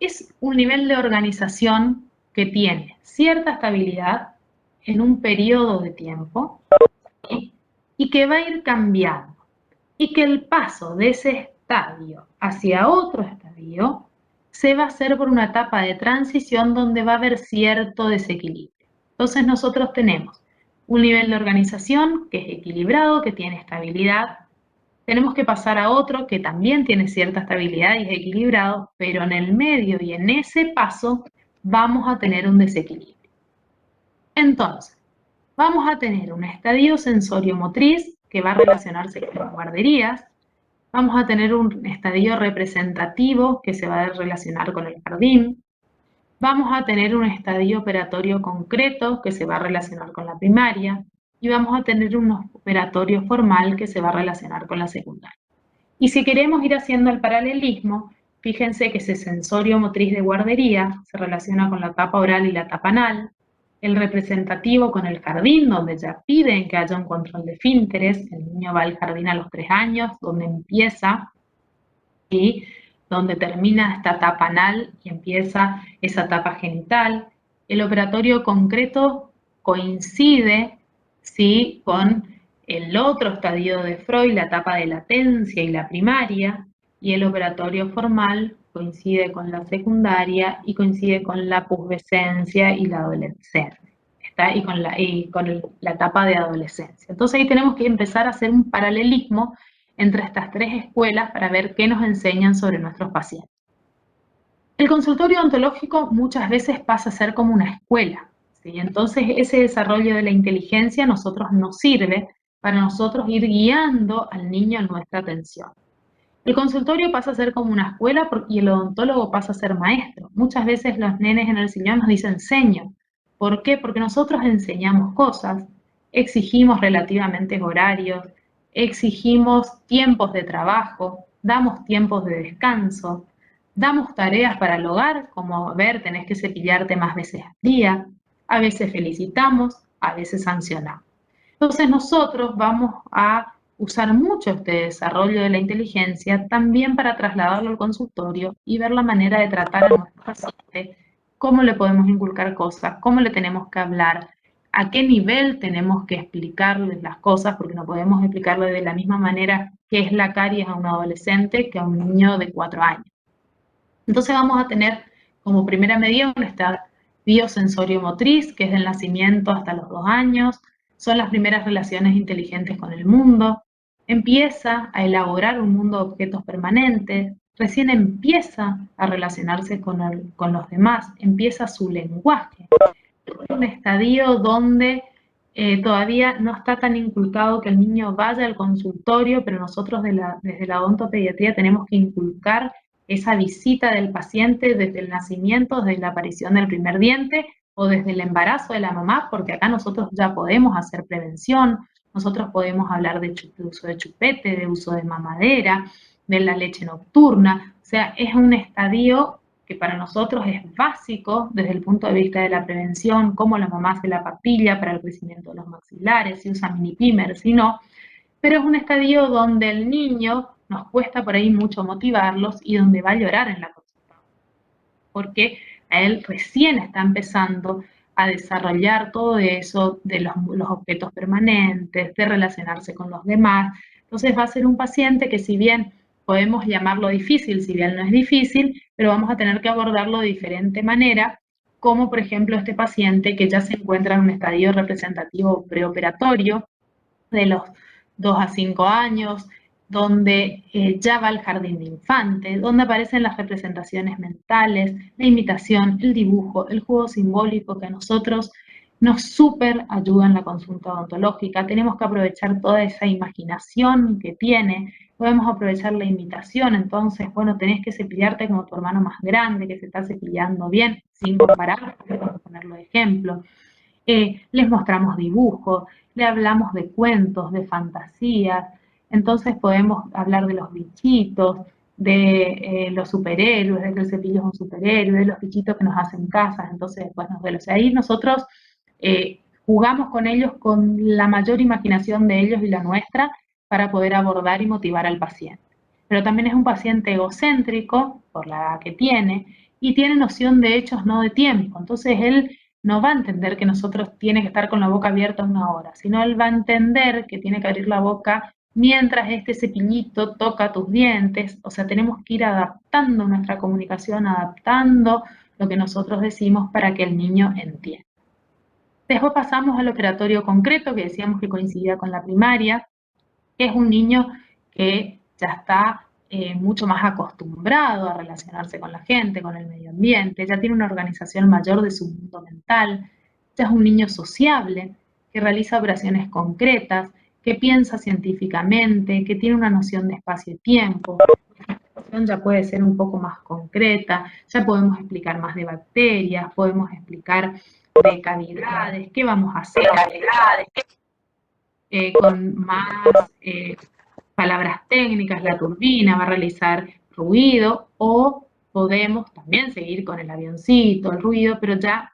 Es un nivel de organización que tiene cierta estabilidad en un periodo de tiempo, ¿sí? Y que va a ir cambiando. Y que el paso de ese estadio hacia otro estadio se va a hacer por una etapa de transición donde va a haber cierto desequilibrio. Entonces nosotros tenemos un nivel de organización que es equilibrado, que tiene estabilidad. Tenemos que pasar a otro que también tiene cierta estabilidad y es equilibrado, pero en el medio y en ese paso vamos a tener un desequilibrio. Entonces, vamos a tener un estadio sensorio-motriz que va a relacionarse con las guarderías. Vamos a tener un estadio representativo que se va a relacionar con el jardín. Vamos a tener un estadio operatorio concreto que se va a relacionar con la primaria y vamos a tener un operatorio formal que se va a relacionar con la secundaria. Y si queremos ir haciendo el paralelismo, fíjense que ese sensorio motriz de guardería se relaciona con la etapa oral y la etapa anal, el representativo con el jardín, donde ya piden que haya un control de esfínteres, el niño va al jardín a los 3 años, donde empieza y donde termina esta etapa anal y empieza esa etapa genital. El operatorio concreto coincide, ¿sí?, con el otro estadio de Freud, la etapa de latencia y la primaria, y el operatorio formal coincide con la secundaria y coincide con la pubescencia y la adolescencia. ¿Está? Y con la etapa de adolescencia. Entonces ahí tenemos que empezar a hacer un paralelismo entre estas tres escuelas para ver qué nos enseñan sobre nuestros pacientes. El consultorio odontológico muchas veces pasa a ser como una escuela, ¿sí? Entonces ese desarrollo de la inteligencia a nosotros nos sirve para nosotros ir guiando al niño en nuestra atención. El consultorio pasa a ser como una escuela y el odontólogo pasa a ser maestro. Muchas veces los nenes en el sillón nos dicen seño. ¿Por qué? Porque nosotros enseñamos cosas, exigimos relativamente horarios, exigimos tiempos de trabajo, damos tiempos de descanso, damos tareas para el hogar, como ver, tenés que cepillarte más veces al día, a veces felicitamos, a veces sancionamos. Entonces nosotros vamos a usar mucho este desarrollo de la inteligencia también para trasladarlo al consultorio y ver la manera de tratar a nuestro paciente, cómo le podemos inculcar cosas, cómo le tenemos que hablar, a qué nivel tenemos que explicarles las cosas, porque no podemos explicarle de la misma manera qué es la caries a un adolescente que a un niño de 4 años. Entonces vamos a tener como primera medida un estadio sensorio-motriz, que es del nacimiento hasta los 2 años, son las primeras relaciones inteligentes con el mundo, empieza a elaborar un mundo de objetos permanentes, recién empieza a relacionarse con los demás, empieza su lenguaje. Es un estadio donde todavía no está tan inculcado que el niño vaya al consultorio, pero nosotros desde la odontopediatría tenemos que inculcar esa visita del paciente desde el nacimiento, desde la aparición del primer diente o desde el embarazo de la mamá, porque acá nosotros ya podemos hacer prevención, nosotros podemos hablar de uso de chupete, de uso de mamadera, de la leche nocturna, o sea, es un estadio que para nosotros es básico desde el punto de vista de la prevención, cómo la mamá hace la papilla para el crecimiento de los maxilares, si usa mini pimer, si no, pero es un estadio donde el niño nos cuesta por ahí mucho motivarlos y donde va a llorar en la consulta, porque a él recién está empezando a desarrollar todo eso de los objetos permanentes, de relacionarse con los demás. Entonces va a ser un paciente que, si bien podemos llamarlo difícil, si bien no es difícil, pero vamos a tener que abordarlo de diferente manera, como por ejemplo este paciente que ya se encuentra en un estadio representativo preoperatorio de los 2 a 5 años, donde ya va al jardín de infantes, donde aparecen las representaciones mentales, la imitación, el dibujo, el juego simbólico que a nosotros nos súper ayuda en la consulta odontológica. Tenemos que aprovechar toda esa imaginación que tiene, podemos aprovechar la imitación. Entonces, bueno, tenés que cepillarte como tu hermano más grande, que se está cepillando bien, sin comparar, vamos a ponerlo de ejemplo. Les mostramos dibujos, le hablamos de cuentos, de fantasías, entonces podemos hablar de los bichitos, de los superhéroes, de que el cepillo es un superhéroe, de los bichitos que nos hacen casas, entonces después nos duele. O sea, ahí nosotros jugamos con ellos con la mayor imaginación de ellos y la nuestra para poder abordar y motivar al paciente. Pero también es un paciente egocéntrico, por la edad que tiene, y tiene noción de hechos, no de tiempo. Entonces él no va a entender que nosotros tiene que estar con la boca abierta 1 hora, sino él va a entender que tiene que abrir la boca mientras este cepillito toca tus dientes. O sea, tenemos que ir adaptando nuestra comunicación, adaptando lo que nosotros decimos para que el niño entienda. Después pasamos al operatorio concreto, que decíamos que coincidía con la primaria, que es un niño que ya está mucho más acostumbrado a relacionarse con la gente, con el medio ambiente, ya tiene una organización mayor de su mundo mental, ya es un niño sociable, que realiza operaciones concretas, que piensa científicamente, que tiene una noción de espacio y tiempo. ya puede ser un poco más concreta, ya podemos explicar más de bacterias, podemos explicar de cavidades, qué vamos a hacer, con más palabras técnicas, la turbina va a realizar ruido, o podemos también seguir con el avioncito, el ruido, pero ya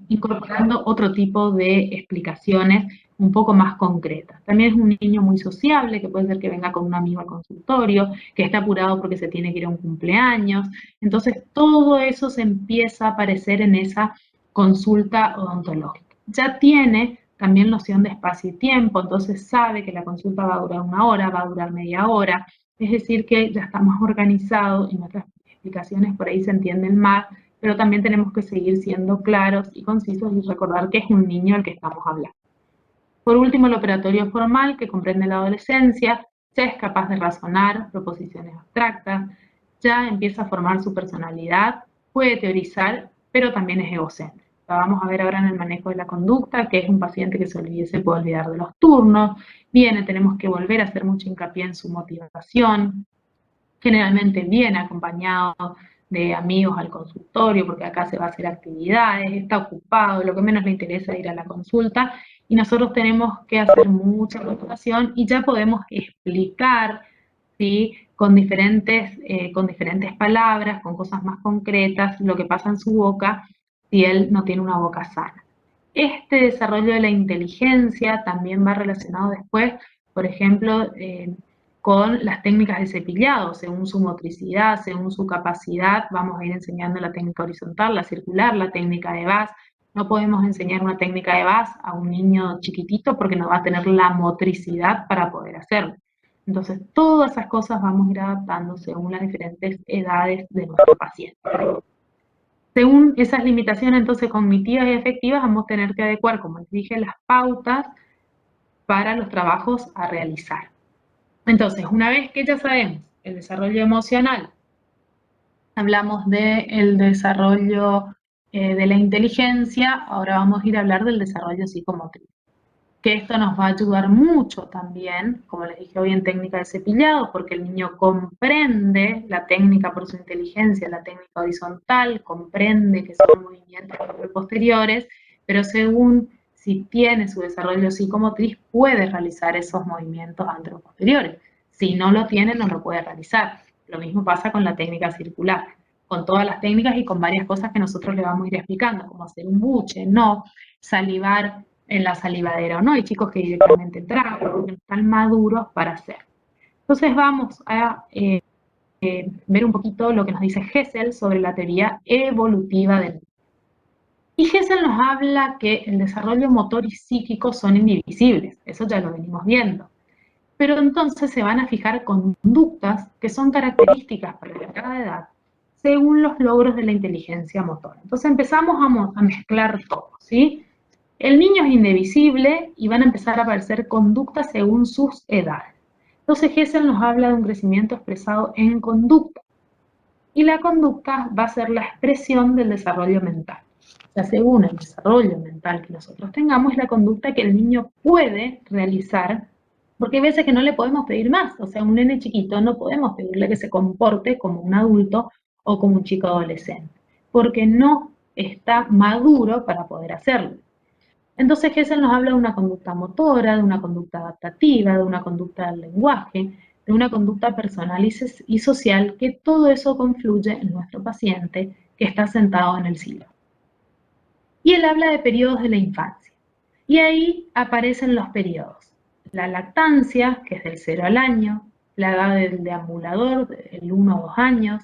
incorporando otro tipo de explicaciones un poco más concretas. También es un niño muy sociable, que puede ser que venga con un amigo al consultorio, que está apurado porque se tiene que ir a un cumpleaños. Entonces, todo eso se empieza a aparecer en esa consulta odontológica. Ya tiene también noción de espacio y tiempo, entonces sabe que la consulta va a durar 1 hora, va a durar media hora, es decir que ya está más organizado y nuestras explicaciones por ahí se entienden más, pero también tenemos que seguir siendo claros y concisos y recordar que es un niño al que estamos hablando. Por último, el operatorio formal, que comprende la adolescencia, ya es capaz de razonar proposiciones abstractas, ya empieza a formar su personalidad, puede teorizar, pero también es egocéntrico. La vamos a ver ahora en el manejo de la conducta, que es un paciente que se puede olvidar de los turnos, tenemos que volver a hacer mucho hincapié en su motivación, generalmente viene acompañado de amigos al consultorio, porque acá se va a hacer actividades, está ocupado, lo que menos le interesa es ir a la consulta, y nosotros tenemos que hacer mucha motivación y ya podemos explicar, ¿sí?, con diferentes palabras, con cosas más concretas, lo que pasa en su boca si él no tiene una boca sana. Este desarrollo de la inteligencia también va relacionado después, por ejemplo, con las técnicas de cepillado, según su motricidad, según su capacidad, vamos a ir enseñando la técnica horizontal, la circular, la técnica de Bass. No podemos enseñar una técnica de Bass a un niño chiquitito porque no va a tener la motricidad para poder hacerlo. Entonces, todas esas cosas vamos a ir adaptando según las diferentes edades de nuestro paciente. Según esas limitaciones entonces cognitivas y afectivas, vamos a tener que adecuar, como les dije, las pautas para los trabajos a realizar. Entonces, una vez que ya sabemos el desarrollo emocional, hablamos del desarrollo de la inteligencia, ahora vamos a ir a hablar del desarrollo psicomotriz, que esto nos va a ayudar mucho también, como les dije hoy, en técnica de cepillado, porque el niño comprende la técnica por su inteligencia, la técnica horizontal, comprende que son movimientos posteriores, pero según si tiene su desarrollo psicomotriz, puede realizar esos movimientos anteroposteriores. Si no lo tiene, no lo puede realizar. Lo mismo pasa con la técnica circular, con todas las técnicas y con varias cosas que nosotros le vamos a ir explicando, como hacer un buche, no, salivar en la salivadera o no. Hay chicos que directamente tragan porque no están maduros para hacer. Entonces vamos a ver un poquito lo que nos dice Gesell sobre la teoría evolutiva del niño. Y Gesell nos habla que el desarrollo motor y psíquico son indivisibles, eso ya lo venimos viendo. Pero entonces se van a fijar conductas que son características para cada edad según los logros de la inteligencia motora. Entonces empezamos a mezclar todo, ¿sí? El niño es indivisible y van a empezar a aparecer conductas según sus edades. Entonces Gesell nos habla de un crecimiento expresado en conducta. Y la conducta va a ser la expresión del desarrollo mental. O sea, según el desarrollo mental que nosotros tengamos, es la conducta que el niño puede realizar, porque hay veces que no le podemos pedir más. O sea, a un nene chiquito no podemos pedirle que se comporte como un adulto o como un chico adolescente, porque no está maduro para poder hacerlo. Entonces Gesell nos habla de una conducta motora, de una conducta adaptativa, de una conducta del lenguaje, de una conducta personal y social, que todo eso confluye en nuestro paciente que está sentado en el sillón. Y él habla de periodos de la infancia. Y ahí aparecen los periodos. La lactancia, que es del 0 al año, la edad del deambulador, del 1 a 2 años,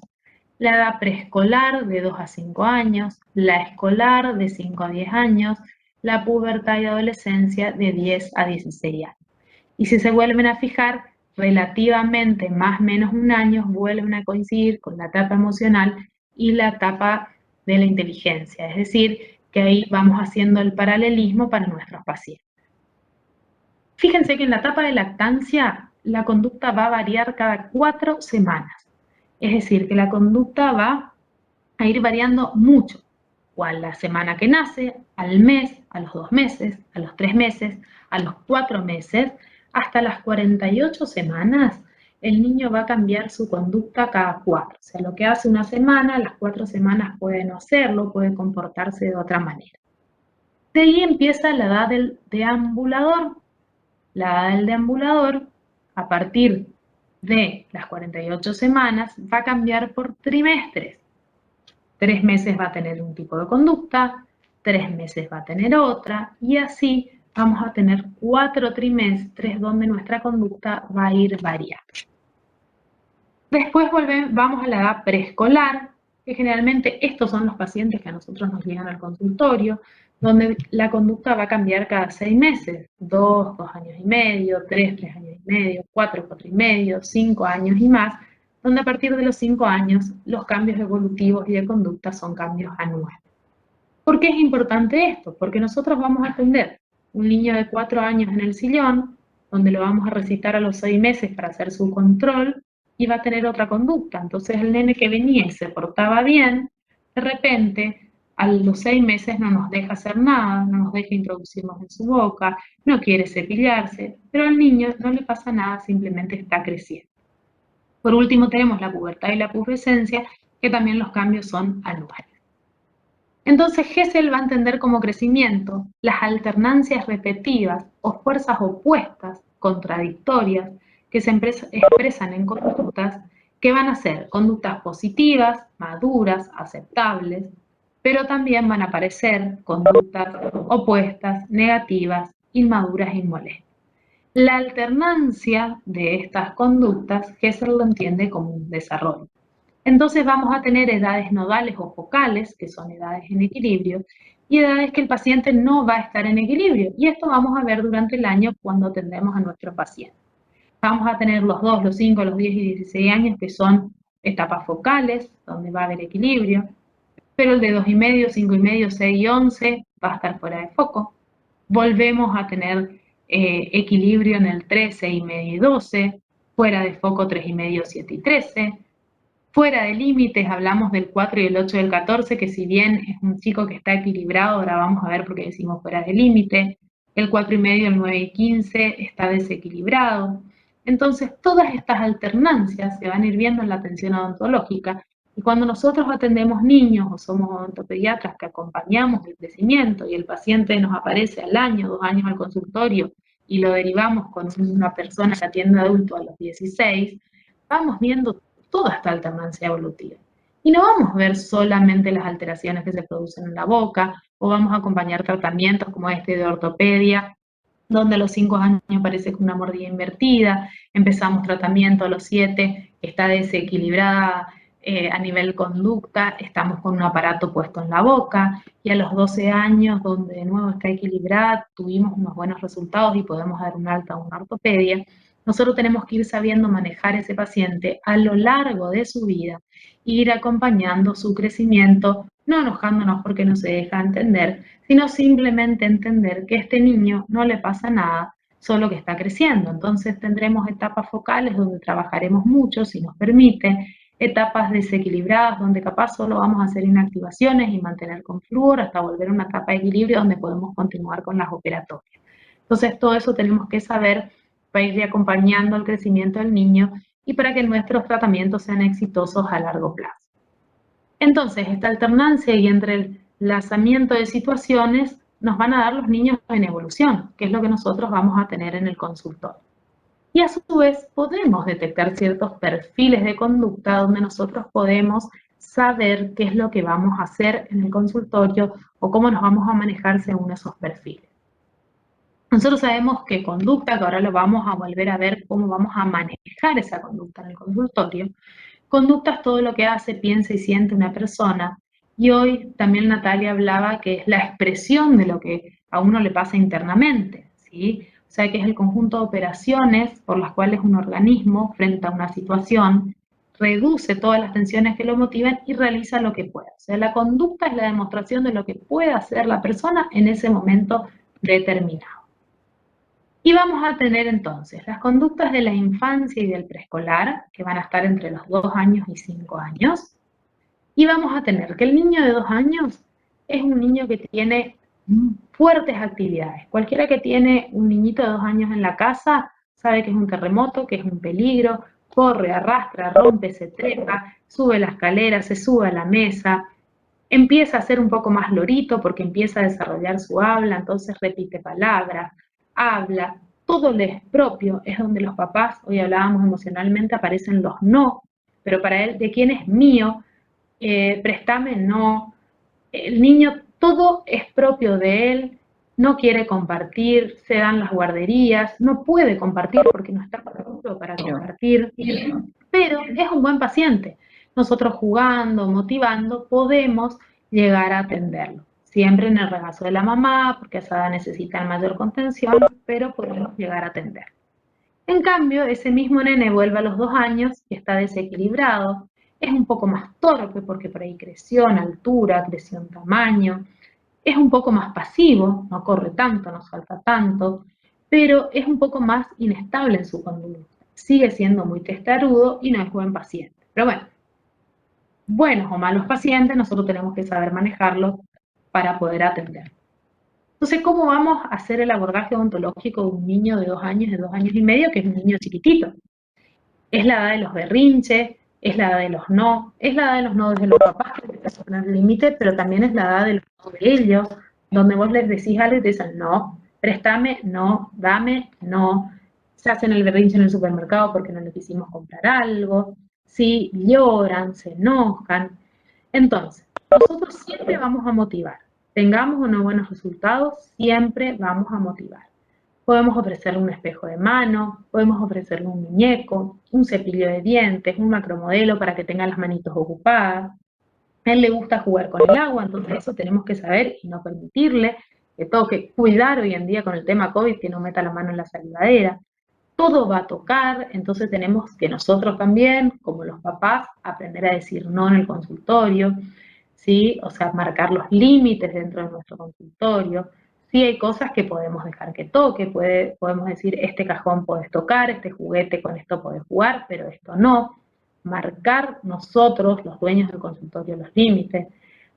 la edad preescolar de 2 a 5 años, la escolar de 5 a 10 años, la pubertad y adolescencia de 10 a 16 años. Y si se vuelven a fijar, relativamente más o menos 1 año, vuelven a coincidir con la etapa emocional y la etapa de la inteligencia. Es decir, que ahí vamos haciendo el paralelismo para nuestros pacientes. Fíjense que en la etapa de lactancia, la conducta va a variar cada 4 semanas. Es decir, que la conducta va a ir variando mucho, o a la semana que nace, al mes, a los 2 meses, a los 3 meses, a los 4 meses, hasta las 48 semanas, el niño va a cambiar su conducta cada 4. O sea, lo que hace una semana, las 4 semanas puede no hacerlo, puede comportarse de otra manera. De ahí empieza la edad del deambulador. La edad del deambulador, a partir de las 48 semanas, va a cambiar por trimestres. 3 meses va a tener un tipo de conducta, 3 meses va a tener otra, y así vamos a tener 4 trimestres donde nuestra conducta va a ir variando. Después vamos a la edad preescolar, que generalmente estos son los pacientes que a nosotros nos llegan al consultorio, donde la conducta va a cambiar cada 6 meses, 2, 2 años y medio, 3, 3 años y medio, 4, 4 y medio, 5 años y más, donde a partir de los 5 años los cambios evolutivos y de conducta son cambios anuales. ¿Por qué es importante esto? Porque nosotros vamos a atender un niño de 4 años en el sillón, donde lo vamos a recitar a los 6 meses para hacer su control, y va a tener otra conducta. Entonces el nene que venía y se portaba bien, de repente a los 6 meses no nos deja hacer nada, no nos deja introducirnos en su boca, no quiere cepillarse, pero al niño no le pasa nada, simplemente está creciendo. Por último tenemos la pubertad y la pubescencia, que también los cambios son anuales. Entonces Gesell va a entender como crecimiento las alternancias repetitivas o fuerzas opuestas, contradictorias, que se expresan en conductas que van a ser conductas positivas, maduras, aceptables, pero también van a aparecer conductas opuestas, negativas, inmaduras e molestas. La alternancia de estas conductas Gesell lo entiende como un desarrollo. Entonces vamos a tener edades nodales o focales, que son edades en equilibrio, y edades que el paciente no va a estar en equilibrio. Y esto vamos a ver durante el año cuando atendemos a nuestro paciente. Vamos a tener los 2, los 5, los 10 y 16 años, que son etapas focales, donde va a haber equilibrio, pero el de 2,5, 5,5, 6 y 11 va a estar fuera de foco. Volvemos a tener equilibrio en el 3, 6,5 y 12, fuera de foco 3,5, 7 y 13. Fuera de límites hablamos del 4 y el 8 del 14, que si bien es un chico que está equilibrado, ahora vamos a ver por qué decimos fuera de límite. El 4,5, el 9 y 15 está desequilibrado. Entonces, todas estas alternancias se van a ir viendo en la atención odontológica, y cuando nosotros atendemos niños o somos odontopediatras que acompañamos el crecimiento y el paciente nos aparece al año, 2 años al consultorio y lo derivamos con una persona que atiende adulto a los 16, vamos viendo toda esta alternancia evolutiva. Y no vamos a ver solamente las alteraciones que se producen en la boca, o vamos a acompañar tratamientos como este de ortopedia, donde a los 5 años aparece con una mordida invertida, empezamos tratamiento a los 7, está desequilibrada a nivel conducta, estamos con un aparato puesto en la boca, y a los 12 años, donde de nuevo está equilibrada, tuvimos unos buenos resultados y podemos dar un alta a una ortopedia. Nosotros tenemos que ir sabiendo manejar ese paciente a lo largo de su vida, ir acompañando su crecimiento, no enojándonos porque no se deja entender, sino simplemente entender que a este niño no le pasa nada, solo que está creciendo. Entonces tendremos etapas focales donde trabajaremos mucho, si nos permite, etapas desequilibradas donde capaz solo vamos a hacer inactivaciones y mantener con flúor hasta volver a una etapa de equilibrio donde podemos continuar con las operatorias. Entonces todo eso tenemos que saber para ir acompañando el crecimiento del niño y para que nuestros tratamientos sean exitosos a largo plazo. Entonces, esta alternancia y entre el lanzamiento de situaciones nos van a dar los niños en evolución, que es lo que nosotros vamos a tener en el consultorio. Y a su vez podemos detectar ciertos perfiles de conducta donde nosotros podemos saber qué es lo que vamos a hacer en el consultorio o cómo nos vamos a manejar según esos perfiles. Nosotros sabemos que conducta, que ahora lo vamos a volver a ver cómo vamos a manejar esa conducta en el consultorio. Conducta es todo lo que hace, piensa y siente una persona. Y hoy también Natalia hablaba que es la expresión de lo que a uno le pasa internamente, ¿sí? O sea, que es el conjunto de operaciones por las cuales un organismo, frente a una situación, reduce todas las tensiones que lo motivan y realiza lo que pueda. O sea, la conducta es la demostración de lo que puede hacer la persona en ese momento determinado. Y vamos a tener entonces las conductas de la infancia y del preescolar, que van a estar entre los 2 años y 5 años. Y vamos a tener que el niño de 2 años es un niño que tiene fuertes actividades. Cualquiera que tiene un niñito de 2 años en la casa sabe que es un terremoto, que es un peligro, corre, arrastra, rompe, se trepa, sube la escalera, se sube a la mesa, empieza a ser un poco más lorito porque empieza a desarrollar su habla, entonces repite palabras, habla, todo le es propio, es donde los papás, hoy hablábamos emocionalmente, aparecen los no, pero para él, ¿de quién es mío? Préstame, no. El niño, todo es propio de él, no quiere compartir, se dan las guarderías, no puede compartir porque no está maduro para compartir, pero es un buen paciente. Nosotros jugando, motivando, podemos llegar a atenderlo. Siempre en el regazo de la mamá, porque esa edad necesita mayor contención, pero podemos llegar a atenderlo. En cambio, ese mismo nene vuelve a los 2 años y está desequilibrado, es un poco más torpe porque por ahí creció en altura, creció en tamaño, es un poco más pasivo, no corre tanto, no salta tanto, pero es un poco más inestable en su conducta. Sigue siendo muy testarudo y no es buen paciente. Pero bueno, buenos o malos pacientes, nosotros tenemos que saber manejarlos para poder atender. Entonces, ¿cómo vamos a hacer el abordaje odontológico de un niño de 2 años, de 2 años y medio, que es un niño chiquitito? Es la edad de los berrinches, es la edad de los no, es la edad de los no desde los papás, que les empiezan a poner límites, pero también es la edad de los no de ellos, donde vos les decís algo y te dicen no, préstame, no, dame, no. Se hacen el berrinche en el supermercado porque no les quisimos comprar algo, ¿sí? Lloran, se enojan. Entonces, nosotros siempre vamos a motivar. Tengamos o no buenos resultados, siempre vamos a motivar. Podemos ofrecerle un espejo de mano, podemos ofrecerle un muñeco, un cepillo de dientes, un macromodelo para que tenga las manitos ocupadas. A él le gusta jugar con el agua, entonces eso tenemos que saber y no permitirle que toque. Cuidar hoy en día con el tema COVID que no meta la mano en la salivadera. Todo va a tocar, entonces tenemos que nosotros también, como los papás, aprender a decir no en el consultorio, ¿sí? O sea, marcar los límites dentro de nuestro consultorio. Sí hay cosas que podemos dejar que toque, podemos decir, este cajón podés tocar, este juguete con esto podés jugar, pero esto no. Marcar nosotros, los dueños del consultorio, los límites.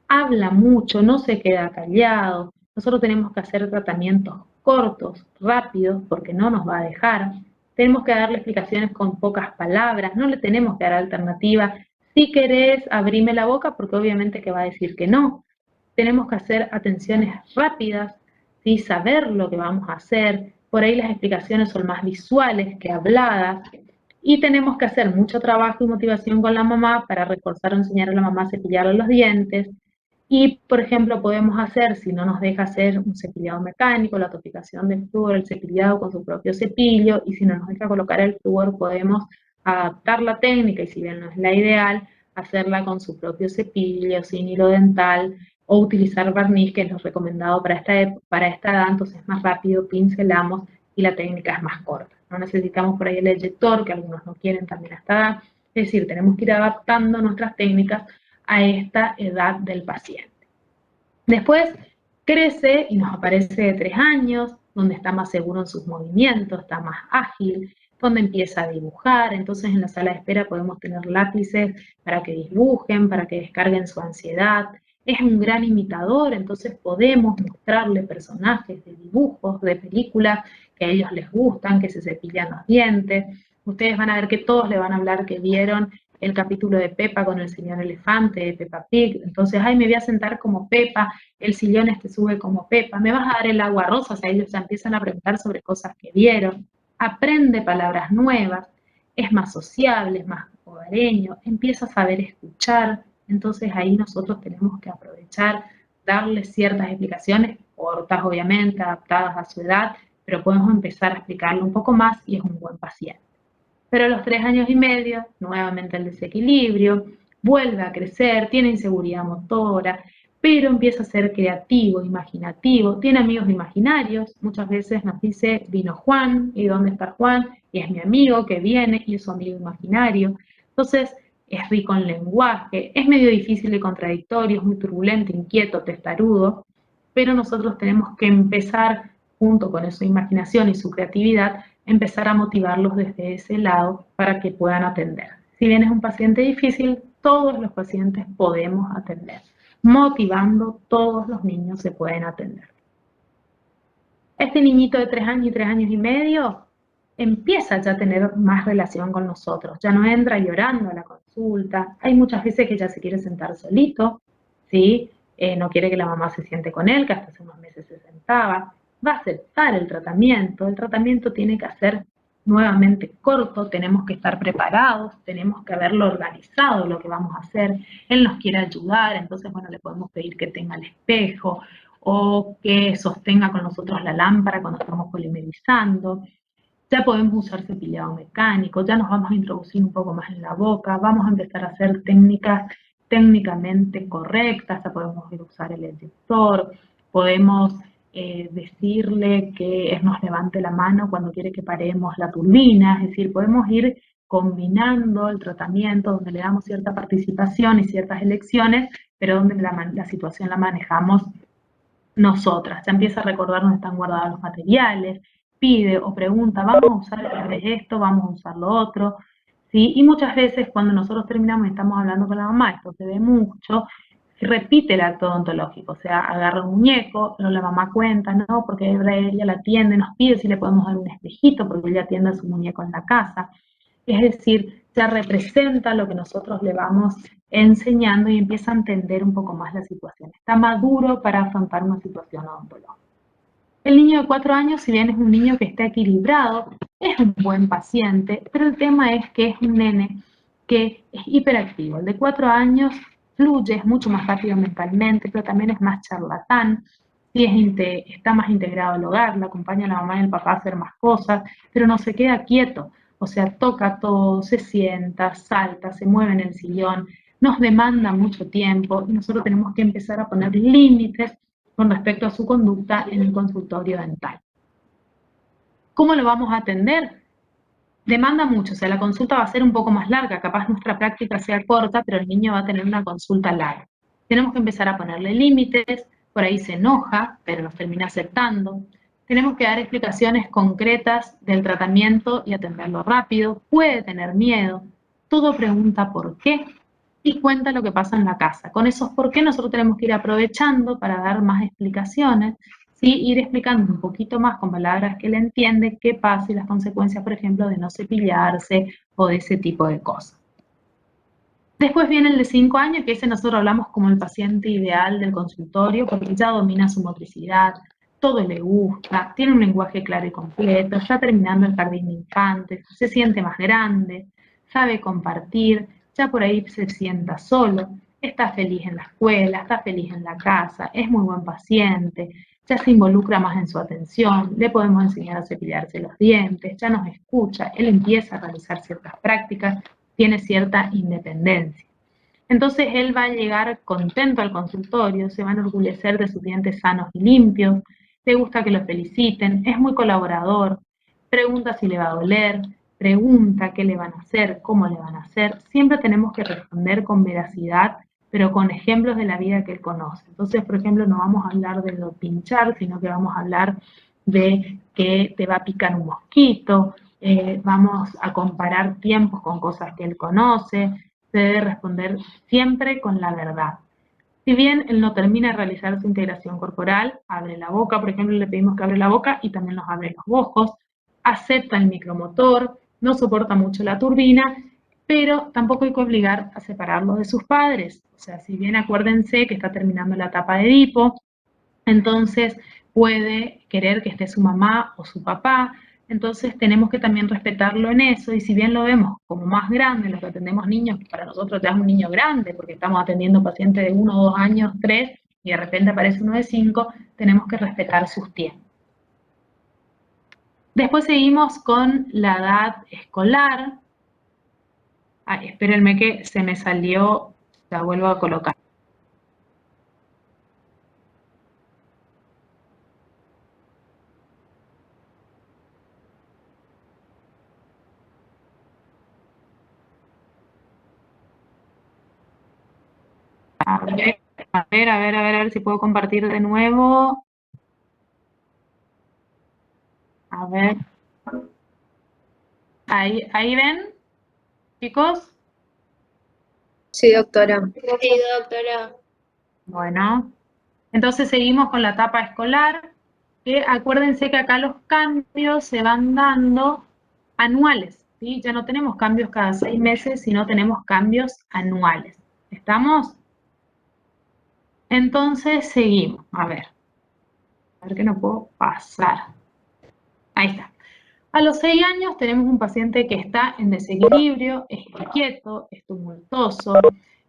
Habla mucho, no se queda callado. Nosotros tenemos que hacer tratamientos cortos, rápidos, porque no nos va a dejar. Tenemos que darle explicaciones con pocas palabras, no le tenemos que dar alternativa. Si querés, abrime la boca, porque obviamente que va a decir que no. Tenemos que hacer atenciones rápidas, ¿sí? Saber lo que vamos a hacer. Por ahí las explicaciones son más visuales que habladas. Y tenemos que hacer mucho trabajo y motivación con la mamá para reforzar o enseñar a la mamá a cepillarle los dientes. Y, por ejemplo, podemos hacer, si no nos deja hacer un cepillado mecánico, la topicación del flúor, el cepillado con su propio cepillo, y si no nos deja colocar el flúor, podemos adaptar la técnica, y si bien no es la ideal, hacerla con su propio cepillo, sin hilo dental, o utilizar barniz, que es lo recomendado para esta edad, entonces es más rápido, pincelamos, y la técnica es más corta. No necesitamos por ahí el eyector, que algunos no quieren también a esta edad. Es decir, tenemos que ir adaptando nuestras técnicas a esta edad del paciente. Después crece y nos aparece de 3 años, donde está más seguro en sus movimientos, está más ágil, donde empieza a dibujar. Entonces en la sala de espera podemos tener lápices para que dibujen, para que descarguen su ansiedad. Es un gran imitador, entonces podemos mostrarle personajes de dibujos, de películas que a ellos les gustan, que se cepillan los dientes. Ustedes van a ver que todos le van a hablar que vieron el capítulo de Pepa con el señor elefante, de Peppa Pig. Entonces, ay, me voy a sentar como Pepa, el sillón este sube como Pepa, me vas a dar el agua rosa, o sea, ellos ya empiezan a preguntar sobre cosas que vieron. Aprende palabras nuevas, es más sociable, es más hogareño, empieza a saber escuchar. Entonces ahí nosotros tenemos que aprovechar, darle ciertas explicaciones, cortas obviamente, adaptadas a su edad, pero podemos empezar a explicarle un poco más y es un buen paciente. Pero a los 3 años y medio, nuevamente el desequilibrio, vuelve a crecer, tiene inseguridad motora, pero empieza a ser creativo, imaginativo, tiene amigos imaginarios, muchas veces nos dice, vino Juan, ¿y dónde está Juan? Y es mi amigo que viene y es su amigo imaginario. Entonces, es rico en lenguaje, es medio difícil y contradictorio, es muy turbulento, inquieto, testarudo, pero nosotros tenemos que empezar, junto con su imaginación y su creatividad, empezar a motivarlos desde ese lado para que puedan atender. Si bien es un paciente difícil, todos los pacientes podemos atender. Motivando, todos los niños se pueden atender. Este niñito de 3 años y 3 años y medio empieza ya a tener más relación con nosotros, ya no entra llorando a la consulta, hay muchas veces que ya se quiere sentar solito, ¿sí? No quiere que la mamá se siente con él, que hasta hace unos meses se sentaba, va a aceptar el tratamiento tiene que ser nuevamente corto, tenemos que estar preparados, tenemos que haberlo organizado lo que vamos a hacer, él nos quiere ayudar, entonces bueno, le podemos pedir que tenga el espejo o que sostenga con nosotros la lámpara cuando estamos polimerizando. Ya podemos usar cepillado mecánico, ya nos vamos a introducir un poco más en la boca, vamos a empezar a hacer técnicas técnicamente correctas, ya podemos usar el eyector, podemos decirle que nos levante la mano cuando quiere que paremos la turbina, es decir, podemos ir combinando el tratamiento donde le damos cierta participación y ciertas elecciones, pero donde la situación la manejamos nosotras. Ya empieza a recordar dónde están guardados los materiales, pide o pregunta, vamos a usar esto, vamos a usar lo otro, ¿sí? Y muchas veces cuando nosotros terminamos y estamos hablando con la mamá, esto se ve mucho, repite el acto odontológico, o sea, agarra un muñeco, pero la mamá cuenta, ¿no? Porque ella la atiende, nos pide si le podemos dar un espejito, porque ella atiende a su muñeco en la casa. Es decir, ya representa lo que nosotros le vamos enseñando y empieza a entender un poco más la situación. Está maduro para afrontar una situación odontológica. El niño de 4 años, si bien es un niño que está equilibrado, es un buen paciente, pero el tema es que es un nene que es hiperactivo. El de 4 años fluye, es mucho más rápido mentalmente, pero también es más charlatán, sí está más integrado al hogar, le acompaña a la mamá y el papá a hacer más cosas, pero no se queda quieto, o sea, toca todo, se sienta, salta, se mueve en el sillón, nos demanda mucho tiempo y nosotros tenemos que empezar a poner límites con respecto a su conducta en el consultorio dental. ¿Cómo lo vamos a atender? Demanda mucho, o sea, la consulta va a ser un poco más larga, capaz nuestra práctica sea corta, pero el niño va a tener una consulta larga. Tenemos que empezar a ponerle límites, por ahí se enoja, pero nos termina aceptando. Tenemos que dar explicaciones concretas del tratamiento y atenderlo rápido. Puede tener miedo, todo pregunta por qué y cuenta lo que pasa en la casa. Con esos por qué nosotros tenemos que ir aprovechando para dar más explicaciones, ¿sí? Ir explicando un poquito más con palabras que él entiende qué pasa y las consecuencias, por ejemplo, de no cepillarse o de ese tipo de cosas. Después viene el de 5 años, que ese nosotros hablamos como el paciente ideal del consultorio, porque ya domina su motricidad, todo le gusta, tiene un lenguaje claro y completo, está terminando el jardín de infantes, se siente más grande, sabe compartir, ya por ahí se sienta solo, está feliz en la escuela, está feliz en la casa, es muy buen paciente, ya se involucra más en su atención, le podemos enseñar a cepillarse los dientes, ya nos escucha, él empieza a realizar ciertas prácticas, tiene cierta independencia. Entonces él va a llegar contento al consultorio, se va a enorgullecer de sus dientes sanos y limpios, le gusta que lo feliciten, es muy colaborador, pregunta si le va a doler, pregunta qué le van a hacer, cómo le van a hacer. Siempre tenemos que responder con veracidad, pero con ejemplos de la vida que él conoce. Entonces, por ejemplo, no vamos a hablar de lo pinchar, sino que vamos a hablar de que te va a picar un mosquito, vamos a comparar tiempos con cosas que él conoce, se debe responder siempre con la verdad. Si bien él no termina de realizar su integración corporal, abre la boca, por ejemplo, le pedimos que abre la boca y también nos abre los ojos, acepta el micromotor, no soporta mucho la turbina, pero tampoco hay que obligar a separarlo de sus padres. O sea, si bien acuérdense que está terminando la etapa de Edipo, entonces puede querer que esté su mamá o su papá, entonces tenemos que también respetarlo en eso, y si bien lo vemos como más grande, los que atendemos niños, que para nosotros ya es un niño grande, porque estamos atendiendo pacientes de 1 o 2 años, 3, y de repente aparece uno de 5, tenemos que respetar sus tiempos. Después seguimos con la edad escolar. Ay, espérenme que se me salió, la vuelvo a colocar. A ver si puedo compartir de nuevo. A ver. Ahí ven, chicos. Sí, doctora. Sí, doctora. Bueno, entonces seguimos con la etapa escolar, que acuérdense que acá los cambios se van dando anuales, ¿sí? Ya no tenemos cambios cada 6 meses, sino tenemos cambios anuales. ¿Estamos? Entonces seguimos, a ver que no puedo pasar. Ahí está. A los 6 años tenemos un paciente que está en desequilibrio, es inquieto, es tumultuoso,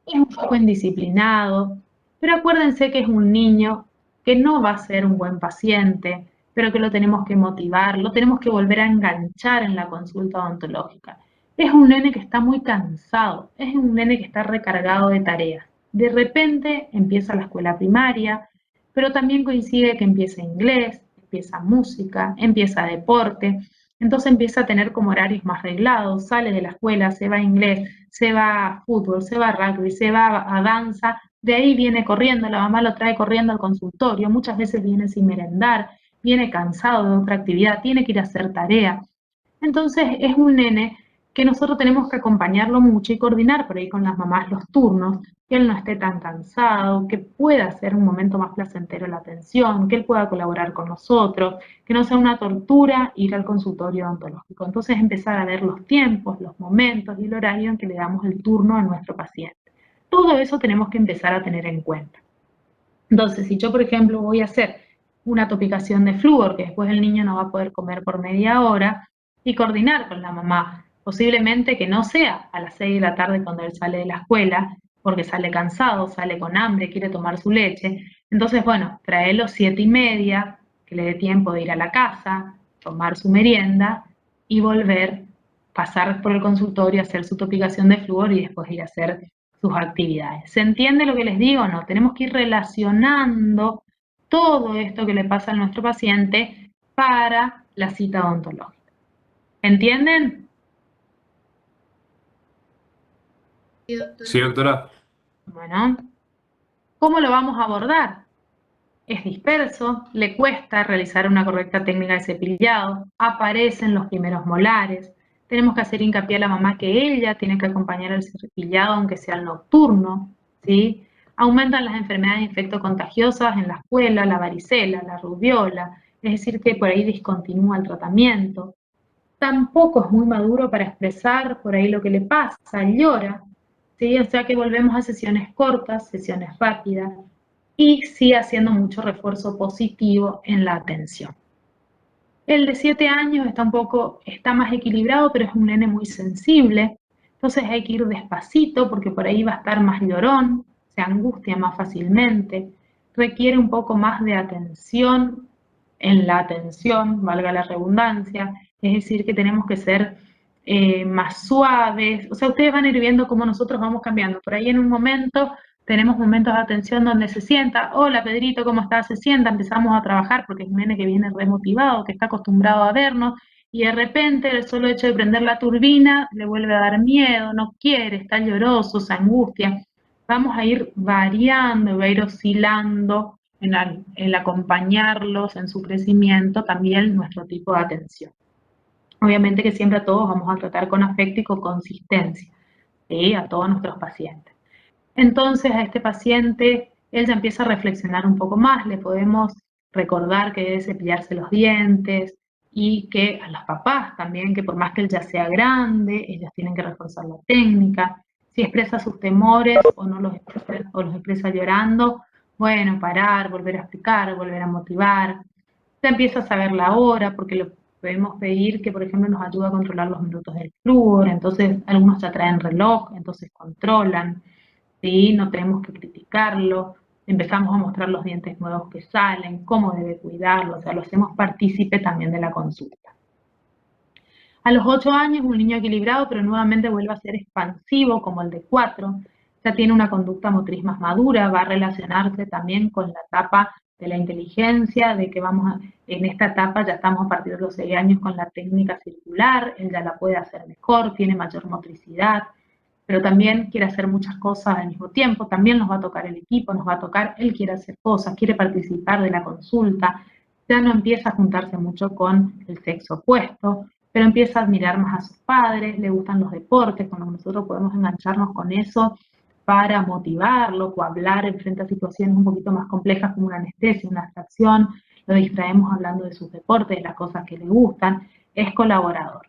es un poco indisciplinado, pero acuérdense que es un niño que no va a ser un buen paciente, pero que lo tenemos que motivar, lo tenemos que volver a enganchar en la consulta odontológica. Es un nene que está muy cansado, es un nene que está recargado de tareas. De repente empieza la escuela primaria, pero también coincide que empieza inglés, empieza música, empieza deporte, entonces empieza a tener como horarios más reglados, sale de la escuela, se va a inglés, se va a fútbol, se va a rugby, se va a danza, de ahí viene corriendo, la mamá lo trae corriendo al consultorio, muchas veces viene sin merendar, viene cansado de otra actividad, tiene que ir a hacer tarea. Entonces es un nene que nosotros tenemos que acompañarlo mucho y coordinar por ahí con las mamás los turnos, que él no esté tan cansado, que pueda ser un momento más placentero la atención, que él pueda colaborar con nosotros, que no sea una tortura ir al consultorio odontológico. Entonces empezar a ver los tiempos, los momentos y el horario en que le damos el turno a nuestro paciente. Todo eso tenemos que empezar a tener en cuenta. Entonces, si yo, por ejemplo, voy a hacer una topicación de flúor, que después el niño no va a poder comer por media hora, y coordinar con la mamá, posiblemente que no sea a las 6 de la tarde cuando él sale de la escuela, porque sale cansado, sale con hambre, quiere tomar su leche. Entonces, bueno, traerlo 7:30, que le dé tiempo de ir a la casa, tomar su merienda y volver, pasar por el consultorio, hacer su topicación de flúor y después ir a hacer sus actividades. ¿Se entiende lo que les digo o no? Tenemos que ir relacionando todo esto que le pasa a nuestro paciente para la cita odontológica. ¿Entienden? Sí, doctora. Bueno, ¿cómo lo vamos a abordar? Es disperso, le cuesta realizar una correcta técnica de cepillado, aparecen los primeros molares, tenemos que hacer hincapié a la mamá que ella tiene que acompañar el cepillado aunque sea el nocturno, ¿sí? Aumentan las enfermedades infectocontagiosas en la escuela, la varicela, la rubiola, es decir que por ahí discontinúa el tratamiento. Tampoco es muy maduro para expresar por ahí lo que le pasa, llora, ¿sí? O sea que volvemos a sesiones cortas, sesiones rápidas, y sí haciendo mucho refuerzo positivo en la atención. El de 7 años está más equilibrado, pero es un nene muy sensible, entonces hay que ir despacito porque por ahí va a estar más llorón, se angustia más fácilmente, requiere un poco más de atención en la atención, valga la redundancia, es decir que tenemos que ser más suaves, o sea, ustedes van a ir viendo cómo nosotros vamos cambiando, por ahí en un momento tenemos momentos de atención donde se sienta, hola Pedrito, ¿cómo estás? Se sienta, empezamos a trabajar porque es un nene que viene remotivado, que está acostumbrado a vernos, y de repente el solo hecho de prender la turbina le vuelve a dar miedo, no quiere, está lloroso, se angustia. Vamos a ir variando, va a ir oscilando en el acompañarlos en su crecimiento, también nuestro tipo de atención. Obviamente que siempre a todos vamos a tratar con afecto y con consistencia, ¿sí? A todos nuestros pacientes. Entonces a este paciente, él ya empieza a reflexionar un poco más, le podemos recordar que debe cepillarse los dientes y que a los papás también, que por más que él ya sea grande, ellos tienen que reforzar la técnica. Si expresa sus temores o no los expresa llorando, bueno, parar, volver a explicar, volver a motivar. Ya empieza a saber la hora porque le podemos pedir que, por ejemplo, nos ayude a controlar los minutos del flúor, entonces algunos ya traen reloj, entonces controlan. ¿Sí? No tenemos que criticarlo, empezamos a mostrar los dientes nuevos que salen, cómo debe cuidarlo, o sea, lo hacemos partícipe también de la consulta. A los 8 años, un niño equilibrado, pero nuevamente vuelve a ser expansivo, como el de 4, ya tiene una conducta motriz más madura, va a relacionarse también con la etapa de la inteligencia, de que en esta etapa ya estamos a partir de los 6 años con la técnica circular, él ya la puede hacer mejor, tiene mayor motricidad, pero también quiere hacer muchas cosas al mismo tiempo, también nos va a tocar el equipo, nos va a tocar, él quiere hacer cosas, quiere participar de la consulta, ya no empieza a juntarse mucho con el sexo opuesto, pero empieza a admirar más a sus padres, le gustan los deportes, cuando nosotros podemos engancharnos con eso para motivarlo o hablar en frente a situaciones un poquito más complejas como una anestesia, una abstracción, lo distraemos hablando de sus deportes, de las cosas que le gustan, es colaborador.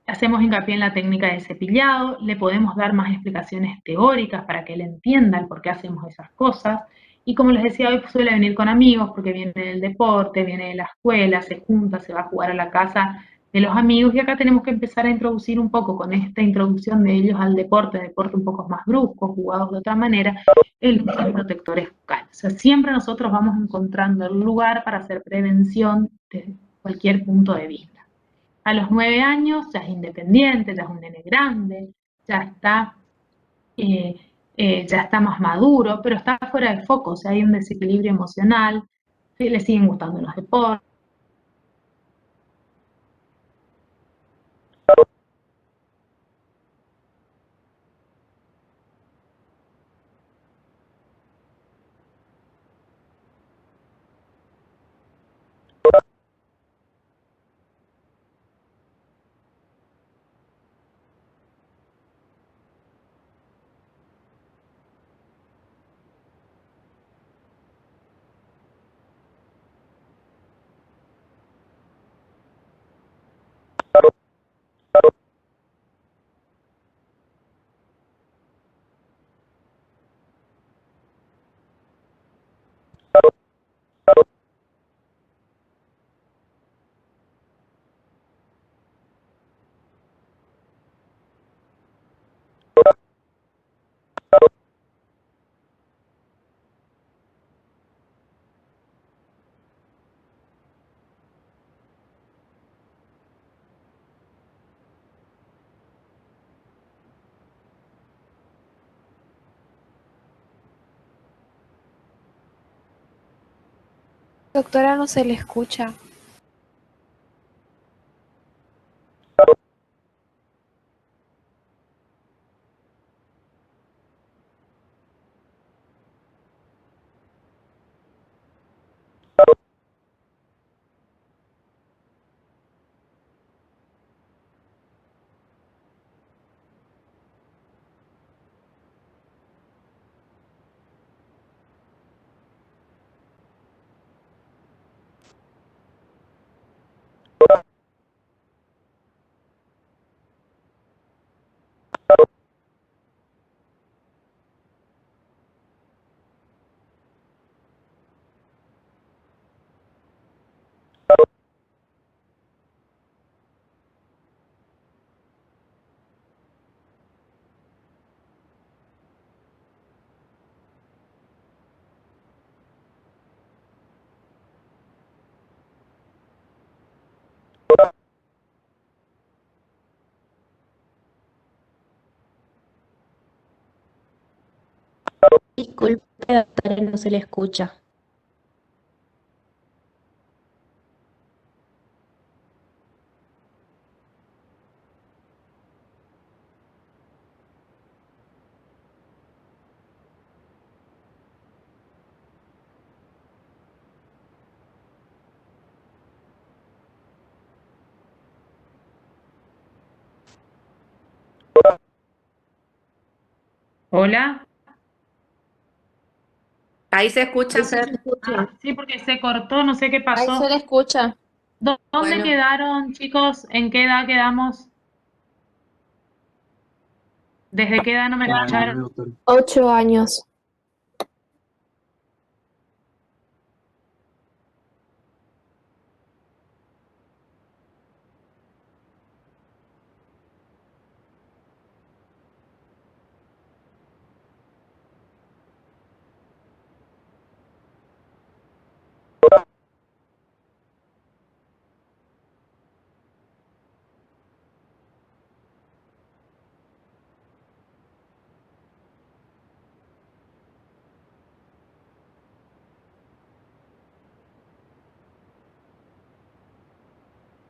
Hacemos hincapié en la técnica de cepillado, le podemos dar más explicaciones teóricas para que él entienda el por qué hacemos esas cosas. Y como les decía, hoy suele venir con amigos porque viene del deporte, viene de la escuela, se junta, se va a jugar a la casa de los amigos y acá tenemos que empezar a introducir un poco con esta introducción de ellos al deporte un poco más brusco, jugados de otra manera, el uso de protectores bucales. O sea, siempre nosotros vamos encontrando el lugar para hacer prevención desde cualquier punto de vista. A los 9 años ya es independiente, ya es un nene grande, eh, ya está más maduro, pero está fuera de foco, o sea, hay un desequilibrio emocional, ¿sí? Le siguen gustando los deportes. Doctora, no se le escucha. Disculpe, doctora, no se le escucha. Hola. Ahí se escucha. Sí, se escucha. Sí, porque se cortó, no sé qué Ahí pasó. se le escucha. ¿Dónde Bueno. quedaron, chicos? ¿En qué edad quedamos? ¿Desde qué edad no me escucharon? 8 años.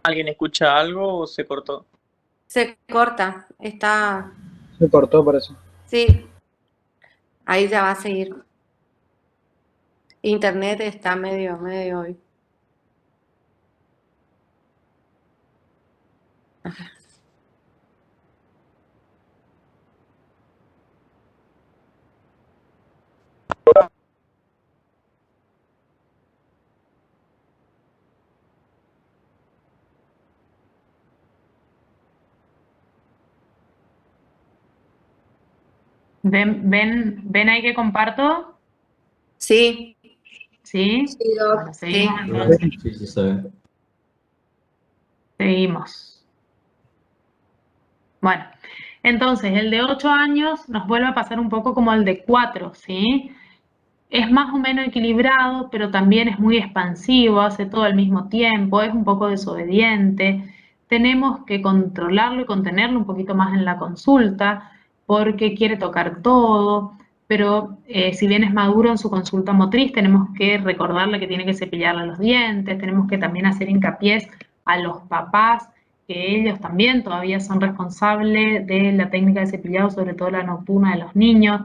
¿Alguien escucha algo o se cortó? Se corta. Está. Se cortó, parece. Sí. Ahí ya va a seguir. Internet está medio hoy. ¿Ven ahí que comparto? Sí, ¿Sí? Sí, Doc. Bueno, seguimos sí. entonces. Sí, se ve. Seguimos. Bueno, entonces el de 8 años nos vuelve a pasar un poco como el de 4, ¿sí? Es más o menos equilibrado, pero también es muy expansivo, hace todo al mismo tiempo, es un poco desobediente. Tenemos que controlarlo y contenerlo un poquito más en la consulta, porque quiere tocar todo, pero si bien es maduro en su consulta motriz, tenemos que recordarle que tiene que cepillarle los dientes, tenemos que también hacer hincapié a los papás, que ellos también todavía son responsables de la técnica de cepillado, sobre todo la nocturna de los niños.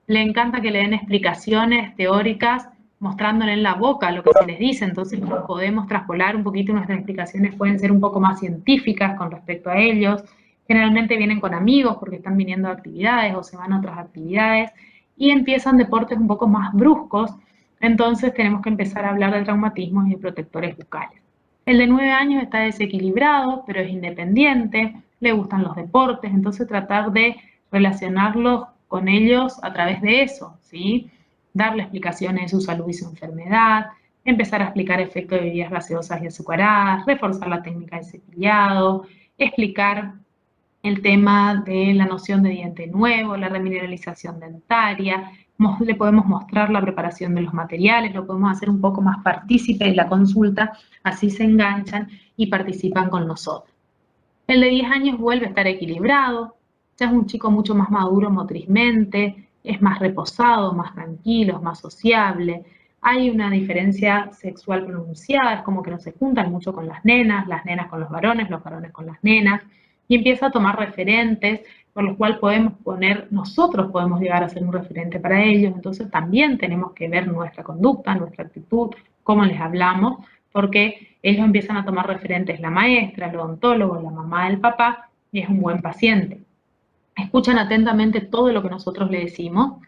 Le encanta que le den explicaciones teóricas mostrándole en la boca lo que se les dice, entonces podemos traspolar un poquito, nuestras explicaciones pueden ser un poco más científicas con respecto a ellos. Generalmente vienen con amigos porque están viniendo a actividades o se van a otras actividades y empiezan deportes un poco más bruscos, entonces tenemos que empezar a hablar de traumatismos y de protectores bucales. El de 9 años está desequilibrado, pero es independiente, le gustan los deportes, entonces tratar de relacionarlos con ellos a través de eso, ¿sí? Darle explicaciones de su salud y su enfermedad, empezar a explicar efectos de bebidas gaseosas y azucaradas, reforzar la técnica de cepillado, explicar el tema de la noción de diente nuevo, la remineralización dentaria, le podemos mostrar la preparación de los materiales, lo podemos hacer un poco más partícipe de la consulta, así se enganchan y participan con nosotros. El de 10 años vuelve a estar equilibrado, ya es un chico mucho más maduro motrizmente, es más reposado, más tranquilo, más sociable. Hay una diferencia sexual pronunciada, es como que no se juntan mucho con las nenas con los varones con las nenas, y empieza a tomar referentes por los cuales nosotros podemos llegar a ser un referente para ellos, entonces también tenemos que ver nuestra conducta, nuestra actitud, cómo les hablamos, porque ellos empiezan a tomar referentes la maestra, el odontólogo, la mamá, el papá, y es un buen paciente. Escuchan atentamente todo lo que nosotros le decimos,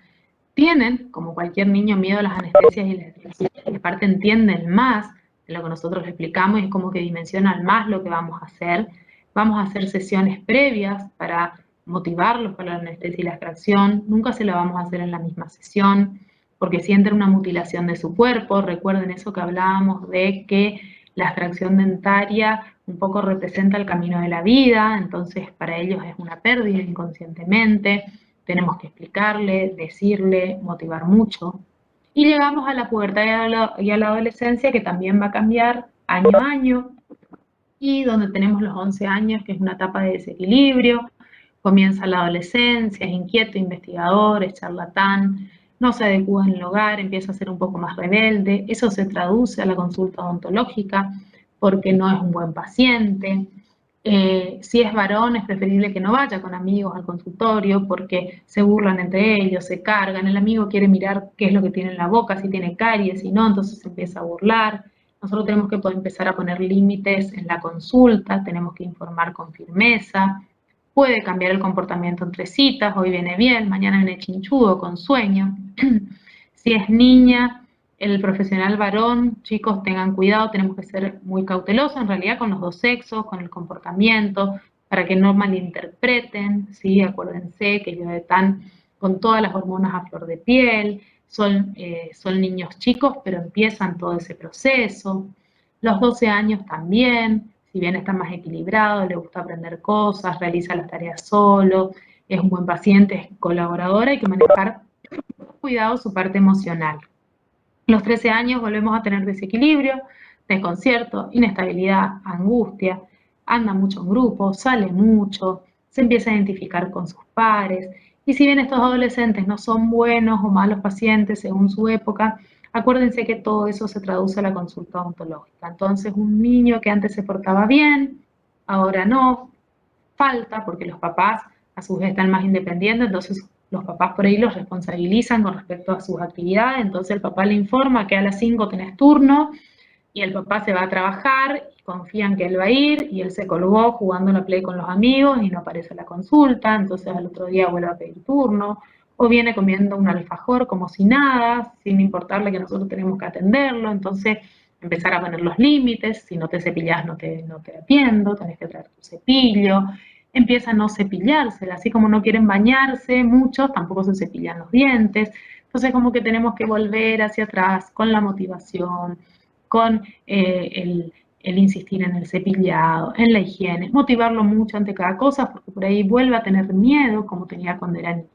tienen, como cualquier niño, miedo a las anestesias y las cirugías, y aparte entienden más de lo que nosotros les explicamos y es como que dimensionan más lo que vamos a hacer. Vamos a hacer sesiones previas para motivarlos para la anestesia y la extracción, nunca se la vamos a hacer en la misma sesión, porque sienten una mutilación de su cuerpo. Recuerden eso que hablábamos de que la extracción dentaria un poco representa el camino de la vida, entonces para ellos es una pérdida inconscientemente. Tenemos que explicarle, decirle, motivar mucho. Y llegamos a la pubertad y a la adolescencia, que también va a cambiar año a año, y donde tenemos los 11 años, que es una etapa de desequilibrio. Comienza la adolescencia, es inquieto, investigador, es charlatán, no se adecua en el hogar, empieza a ser un poco más rebelde. Eso se traduce a la consulta odontológica porque no es un buen paciente. Si es varón, es preferible que no vaya con amigos al consultorio porque se burlan entre ellos, se cargan. El amigo quiere mirar qué es lo que tiene en la boca, si tiene caries, si no, entonces se empieza a burlar. Nosotros tenemos que empezar a poner límites en la consulta, tenemos que informar con firmeza. Puede cambiar el comportamiento entre citas, hoy viene bien, mañana viene chinchudo, con sueño. Si es niña, el profesional varón, chicos, tengan cuidado, tenemos que ser muy cautelosos en realidad con los dos sexos, con el comportamiento, para que no malinterpreten, ¿sí? Acuérdense que ellos están con todas las hormonas a flor de piel, son niños chicos, pero empiezan todo ese proceso. Los 12 años también, si bien está más equilibrado, le gusta aprender cosas, realiza las tareas solo, es un buen paciente, es colaborador, hay que manejar con cuidado su parte emocional. Los 13 años volvemos a tener desequilibrio, desconcierto, inestabilidad, angustia, anda mucho en grupo, sale mucho, se empieza a identificar con sus pares, y si bien estos adolescentes no son buenos o malos pacientes según su época, acuérdense que todo eso se traduce a la consulta odontológica. Entonces, un niño que antes se portaba bien, ahora no, falta porque los papás a su vez están más independientes, entonces los papás por ahí los responsabilizan con respecto a sus actividades, entonces el papá le informa que a las 5 tenés turno y el papá se va a trabajar y confían que él va a ir y él se colgó jugando la play con los amigos y no aparece a la consulta, entonces al otro día vuelve a pedir turno, o viene comiendo un alfajor como si nada, sin importarle que nosotros tenemos que atenderlo, entonces empezar a poner los límites, si no te cepillas no te atiendo, tenés que traer tu cepillo, empieza a no cepillarse, así como no quieren bañarse, muchos tampoco se cepillan los dientes. Entonces como que tenemos que volver hacia atrás con la motivación, con el insistir en el cepillado, en la higiene, motivarlo mucho ante cada cosa, porque por ahí vuelve a tener miedo como tenía cuando era niño.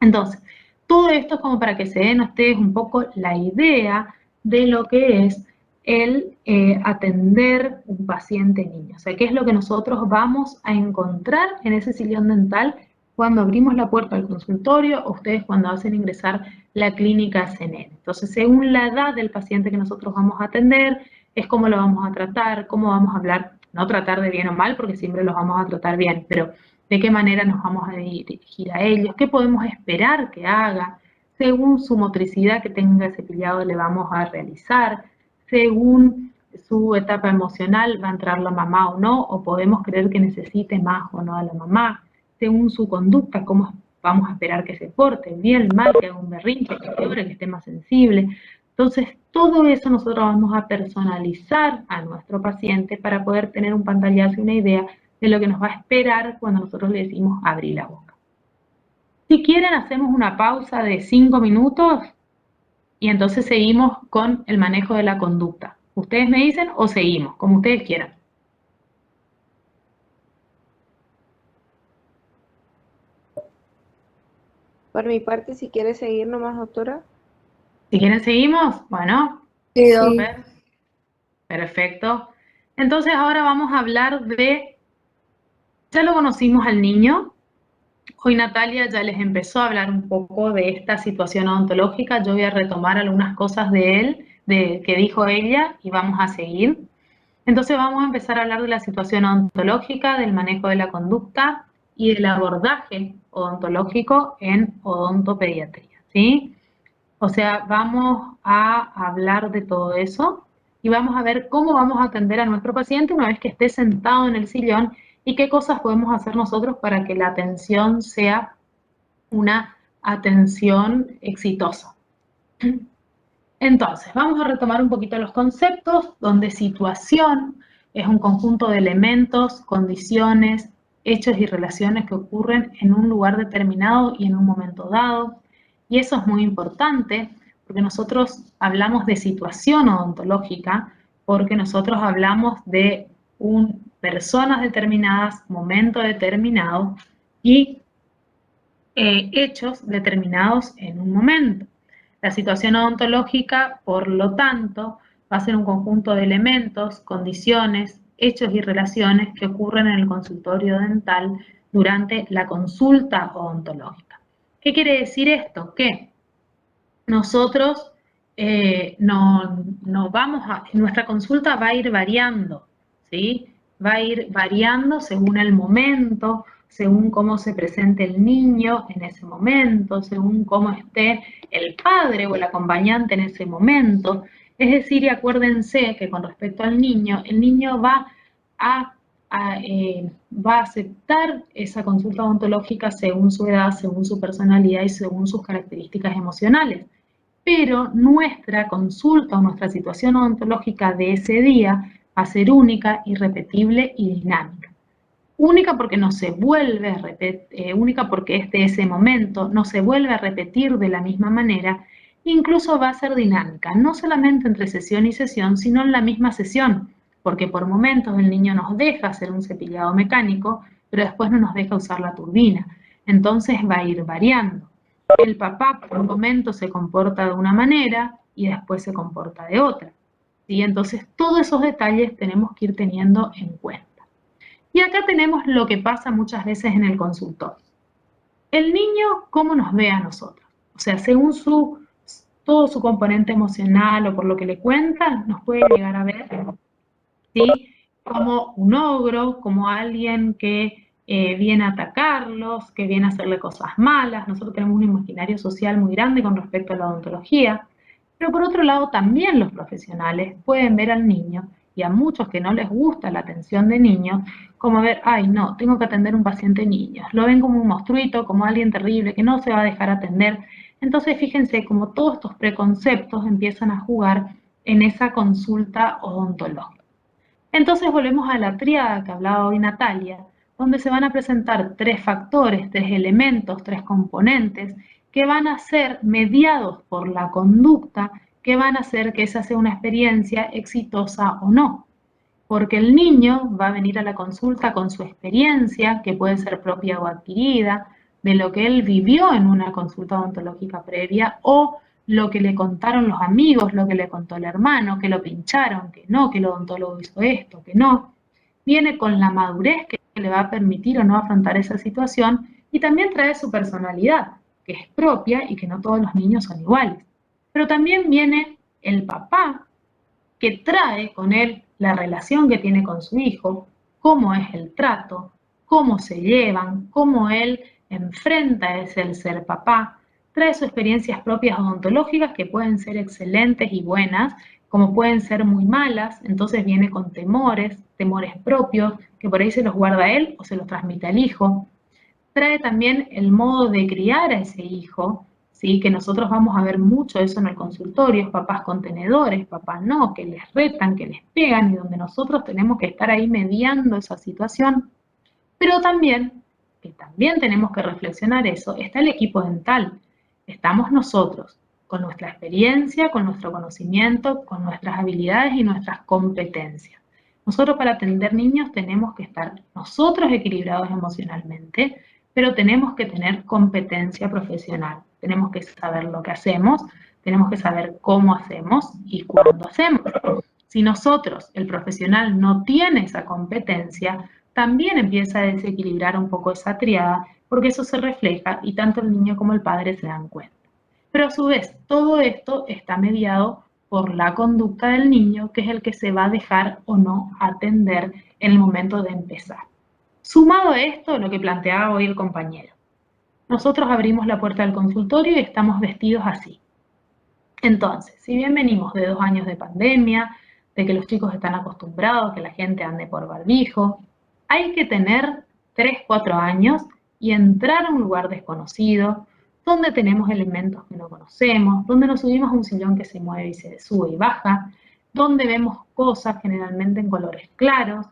Entonces, todo esto es como para que se den ustedes un poco la idea de lo que es el atender un paciente niño. O sea, qué es lo que nosotros vamos a encontrar en ese sillón dental cuando abrimos la puerta del consultorio o ustedes cuando hacen ingresar la clínica CNN. Entonces, según la edad del paciente que nosotros vamos a atender, es cómo lo vamos a tratar, cómo vamos a hablar, no tratar de bien o mal, porque siempre los vamos a tratar bien, pero de qué manera nos vamos a dirigir a ellos, qué podemos esperar que haga, según su motricidad que tenga cepillado le vamos a realizar, según su etapa emocional va a entrar la mamá o no, o podemos creer que necesite más o no a la mamá, según su conducta, cómo vamos a esperar que se porte, bien, mal, que haga un berrinche, que llore, que esté más sensible. Entonces, todo eso nosotros vamos a personalizar a nuestro paciente para poder tener un pantallazo y una idea de lo que nos va a esperar cuando nosotros le decimos abrir la boca. Si quieren, hacemos una pausa de 5 minutos y entonces seguimos con el manejo de la conducta. Ustedes me dicen o seguimos, como ustedes quieran. Por mi parte, si quiere seguir nomás, doctora. Si quieren, seguimos. Bueno, Sí. súper. Perfecto. Entonces ahora vamos a hablar de, ya lo conocimos al niño. Hoy Natalia ya les empezó a hablar un poco de esta situación odontológica. Yo voy a retomar algunas cosas de él, que dijo ella, y vamos a seguir. Entonces vamos a empezar a hablar de la situación odontológica, del manejo de la conducta y del abordaje odontológico en odontopediatría, ¿sí? O sea, vamos a hablar de todo eso y vamos a ver cómo vamos a atender a nuestro paciente una vez que esté sentado en el sillón y qué cosas podemos hacer nosotros para que la atención sea una atención exitosa. Entonces, vamos a retomar un poquito los conceptos, donde situación es un conjunto de elementos, condiciones, hechos y relaciones que ocurren en un lugar determinado y en un momento dado. Y eso es muy importante porque nosotros hablamos de situación odontológica, porque nosotros hablamos de personas determinadas, momento determinado y hechos determinados en un momento. La situación odontológica, por lo tanto, va a ser un conjunto de elementos, condiciones, hechos y relaciones que ocurren en el consultorio dental durante la consulta odontológica. ¿Qué quiere decir esto? Que nosotros nuestra consulta va a ir variando, ¿sí? Va a ir variando según el momento, según cómo se presente el niño en ese momento, según cómo esté el padre o el acompañante en ese momento. Es decir, y acuérdense que con respecto al niño, el niño va a aceptar esa consulta odontológica según su edad, según su personalidad y según sus características emocionales. Pero nuestra consulta o nuestra situación odontológica de ese día va a ser única, irrepetible y dinámica. Única porque no se vuelve a única porque ese momento no se vuelve a repetir de la misma manera, incluso va a ser dinámica, no solamente entre sesión y sesión, sino en la misma sesión, porque por momentos el niño nos deja hacer un cepillado mecánico, pero después no nos deja usar la turbina, entonces va a ir variando. El papá por un momento se comporta de una manera y después se comporta de otra, ¿sí? Entonces todos esos detalles tenemos que ir teniendo en cuenta. Y acá tenemos lo que pasa muchas veces en el consultorio. El niño, ¿cómo nos ve a nosotros? O sea, según todo su componente emocional o por lo que le cuentan, nos puede llegar a ver, ¿sí? Como un ogro, como alguien que viene a atacarlos, que viene a hacerle cosas malas. Nosotros tenemos un imaginario social muy grande con respecto a la odontología. Pero por otro lado, también los profesionales pueden ver al niño, y a muchos que no les gusta la atención de niños, como ver, ay no, tengo que atender un paciente niño. Lo ven como un monstruito, como alguien terrible, que no se va a dejar atender. Entonces fíjense como todos estos preconceptos empiezan a jugar en esa consulta odontológica. Entonces volvemos a la tríada que hablaba hoy Natalia, donde se van a presentar 3 factores, 3 elementos, 3 componentes que van a ser mediados por la conducta, que van a hacer que esa sea una experiencia exitosa o no. Porque el niño va a venir a la consulta con su experiencia, que puede ser propia o adquirida, de lo que él vivió en una consulta odontológica previa o lo que le contaron los amigos, lo que le contó el hermano, que lo pincharon, que no, que el odontólogo hizo esto, que no. Viene con la madurez que le va a permitir o no afrontar esa situación y también trae su personalidad, que es propia y que no todos los niños son iguales. Pero también viene el papá, que trae con él la relación que tiene con su hijo, cómo es el trato, cómo se llevan, cómo él enfrenta ese el ser papá, trae sus experiencias propias odontológicas que pueden ser excelentes y buenas, como pueden ser muy malas, entonces viene con temores, temores propios, que por ahí se los guarda él o se los transmite al hijo. Trae también el modo de criar a ese hijo, ¿sí? Que nosotros vamos a ver mucho eso en el consultorio, papás contenedores, papás no, que les retan, que les pegan y donde nosotros tenemos que estar ahí mediando esa situación. Pero también, que también tenemos que reflexionar eso, está el equipo dental. Estamos nosotros, con nuestra experiencia, con nuestro conocimiento, con nuestras habilidades y nuestras competencias. Nosotros para atender niños tenemos que estar nosotros equilibrados emocionalmente, pero tenemos que tener competencia profesional. Tenemos que saber lo que hacemos, tenemos que saber cómo hacemos y cuándo hacemos. Si nosotros, el profesional, no tiene esa competencia, también empieza a desequilibrar un poco esa triada, porque eso se refleja y tanto el niño como el padre se dan cuenta. Pero a su vez, todo esto está mediado por la conducta del niño, que es el que se va a dejar o no atender en el momento de empezar. Sumado a esto, lo que planteaba hoy el compañero. Nosotros abrimos la puerta del consultorio y estamos vestidos así. Entonces, si bien venimos de 2 años de pandemia, de que los chicos están acostumbrados a que la gente ande por barbijo, hay que tener 3, 4 años y entrar a un lugar desconocido, donde tenemos elementos que no conocemos, donde nos subimos a un sillón que se mueve y se sube y baja, donde vemos cosas generalmente en colores claros,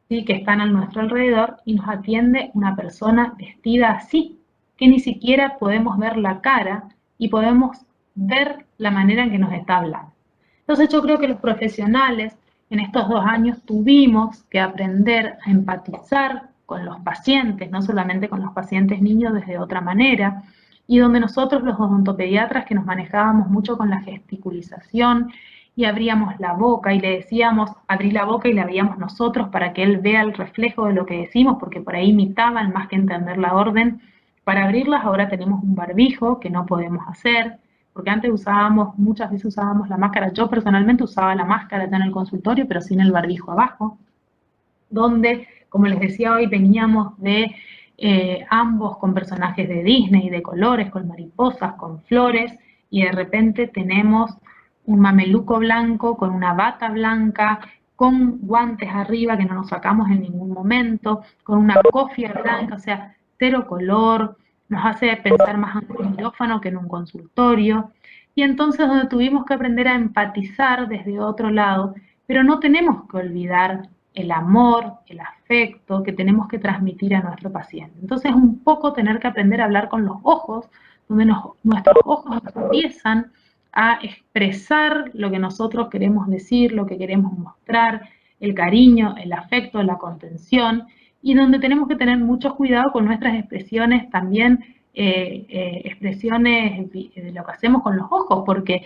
¿sí? Que están a nuestro alrededor y nos atiende una persona vestida así, que ni siquiera podemos ver la cara y podemos ver la manera en que nos está hablando. Entonces yo creo que los profesionales en estos 2 años tuvimos que aprender a empatizar con los pacientes, no solamente con los pacientes niños desde otra manera, y donde nosotros los odontopediatras que nos manejábamos mucho con la gesticulización y abríamos la boca y le decíamos, abrí la boca y la abríamos nosotros para que él vea el reflejo de lo que decimos, porque por ahí imitaban más que entender la orden. Para abrirlas ahora tenemos un barbijo que no podemos hacer, porque antes muchas veces usábamos la máscara. Yo personalmente usaba la máscara ya en el consultorio, pero sin el barbijo abajo, donde, como les decía hoy, veníamos de ambos con personajes de Disney, de colores, con mariposas, con flores, y de repente tenemos un mameluco blanco con una bata blanca, con guantes arriba que no nos sacamos en ningún momento, con una cofia blanca, o sea, cero color, nos hace pensar más en un quirófano que en un consultorio, y entonces donde tuvimos que aprender a empatizar desde otro lado, pero no tenemos que olvidar el amor, el afecto que tenemos que transmitir a nuestro paciente. Entonces un poco tener que aprender a hablar con los ojos, donde nuestros ojos empiezan a expresar lo que nosotros queremos decir, lo que queremos mostrar, el cariño, el afecto, la contención, y donde tenemos que tener mucho cuidado con nuestras expresiones también, expresiones de lo que hacemos con los ojos, porque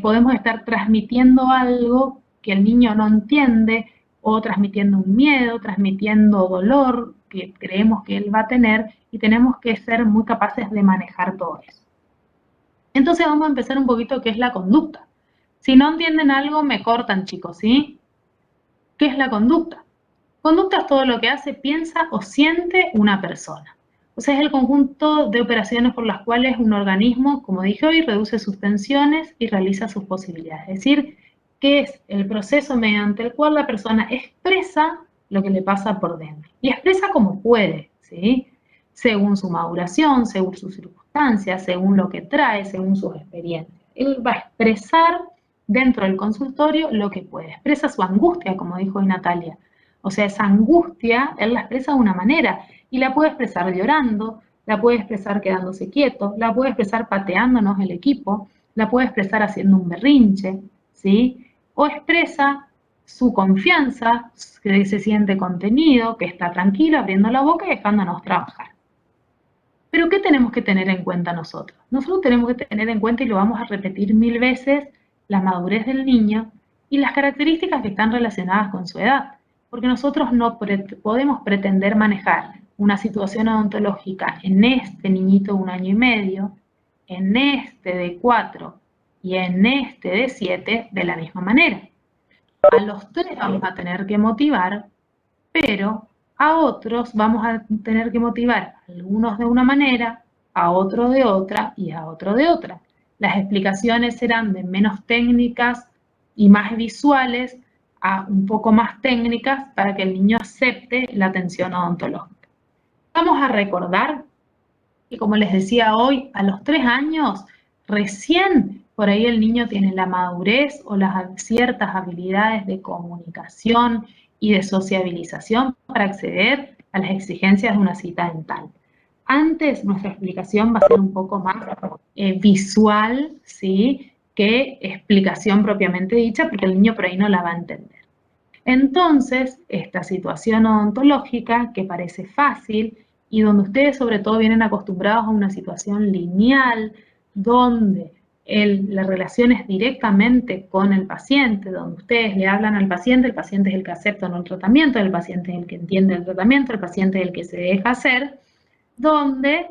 podemos estar transmitiendo algo que el niño no entiende, o transmitiendo un miedo, transmitiendo dolor que creemos que él va a tener, y tenemos que ser muy capaces de manejar todo eso. Entonces vamos a empezar un poquito qué es la conducta. Si no entienden algo, me cortan, chicos, ¿sí? ¿Qué es la conducta? Conducta es todo lo que hace, piensa o siente una persona. O sea, es el conjunto de operaciones por las cuales un organismo, como dije hoy, reduce sus tensiones y realiza sus posibilidades. Es decir, que es el proceso mediante el cual la persona expresa lo que le pasa por dentro. Y expresa como puede, ¿sí? Según su maduración, según sus circunstancias, según lo que trae, según sus experiencias. Él va a expresar dentro del consultorio lo que puede. Expresa su angustia, como dijo hoy Natalia. O sea, esa angustia, él la expresa de una manera, y la puede expresar llorando, la puede expresar quedándose quieto, la puede expresar pateándonos el equipo, la puede expresar haciendo un berrinche, ¿sí? O expresa su confianza, que se siente contenido, que está tranquilo, abriendo la boca y dejándonos trabajar. Pero ¿qué tenemos que tener en cuenta nosotros? Nosotros tenemos que tener en cuenta, y lo vamos a repetir 1000 veces, la madurez del niño y las características que están relacionadas con su edad. Porque nosotros no podemos pretender manejar una situación odontológica en este niñito de 1 año y medio, en este de 4 y en este de 7 de la misma manera. A los 3 vamos a tener que motivar, pero a otros vamos a tener que motivar, algunos de una manera, a otros de otra y a otro de otra. Las explicaciones serán de menos técnicas y más visuales a un poco más técnicas para que el niño acepte la atención odontológica. Vamos a recordar que, como les decía hoy, a los 3 años recién por ahí el niño tiene la madurez o las ciertas habilidades de comunicación y de sociabilización para acceder a las exigencias de una cita dental. Antes nuestra explicación va a ser un poco más visual, ¿sí?, que explicación propiamente dicha, porque el niño por ahí no la va a entender. Entonces, esta situación odontológica que parece fácil y donde ustedes sobre todo vienen acostumbrados a una situación lineal, donde la relación es directamente con el paciente, donde ustedes le hablan al paciente, el paciente es el que acepta o no el tratamiento, el paciente es el que entiende el tratamiento, el paciente es el que se deja hacer, donde...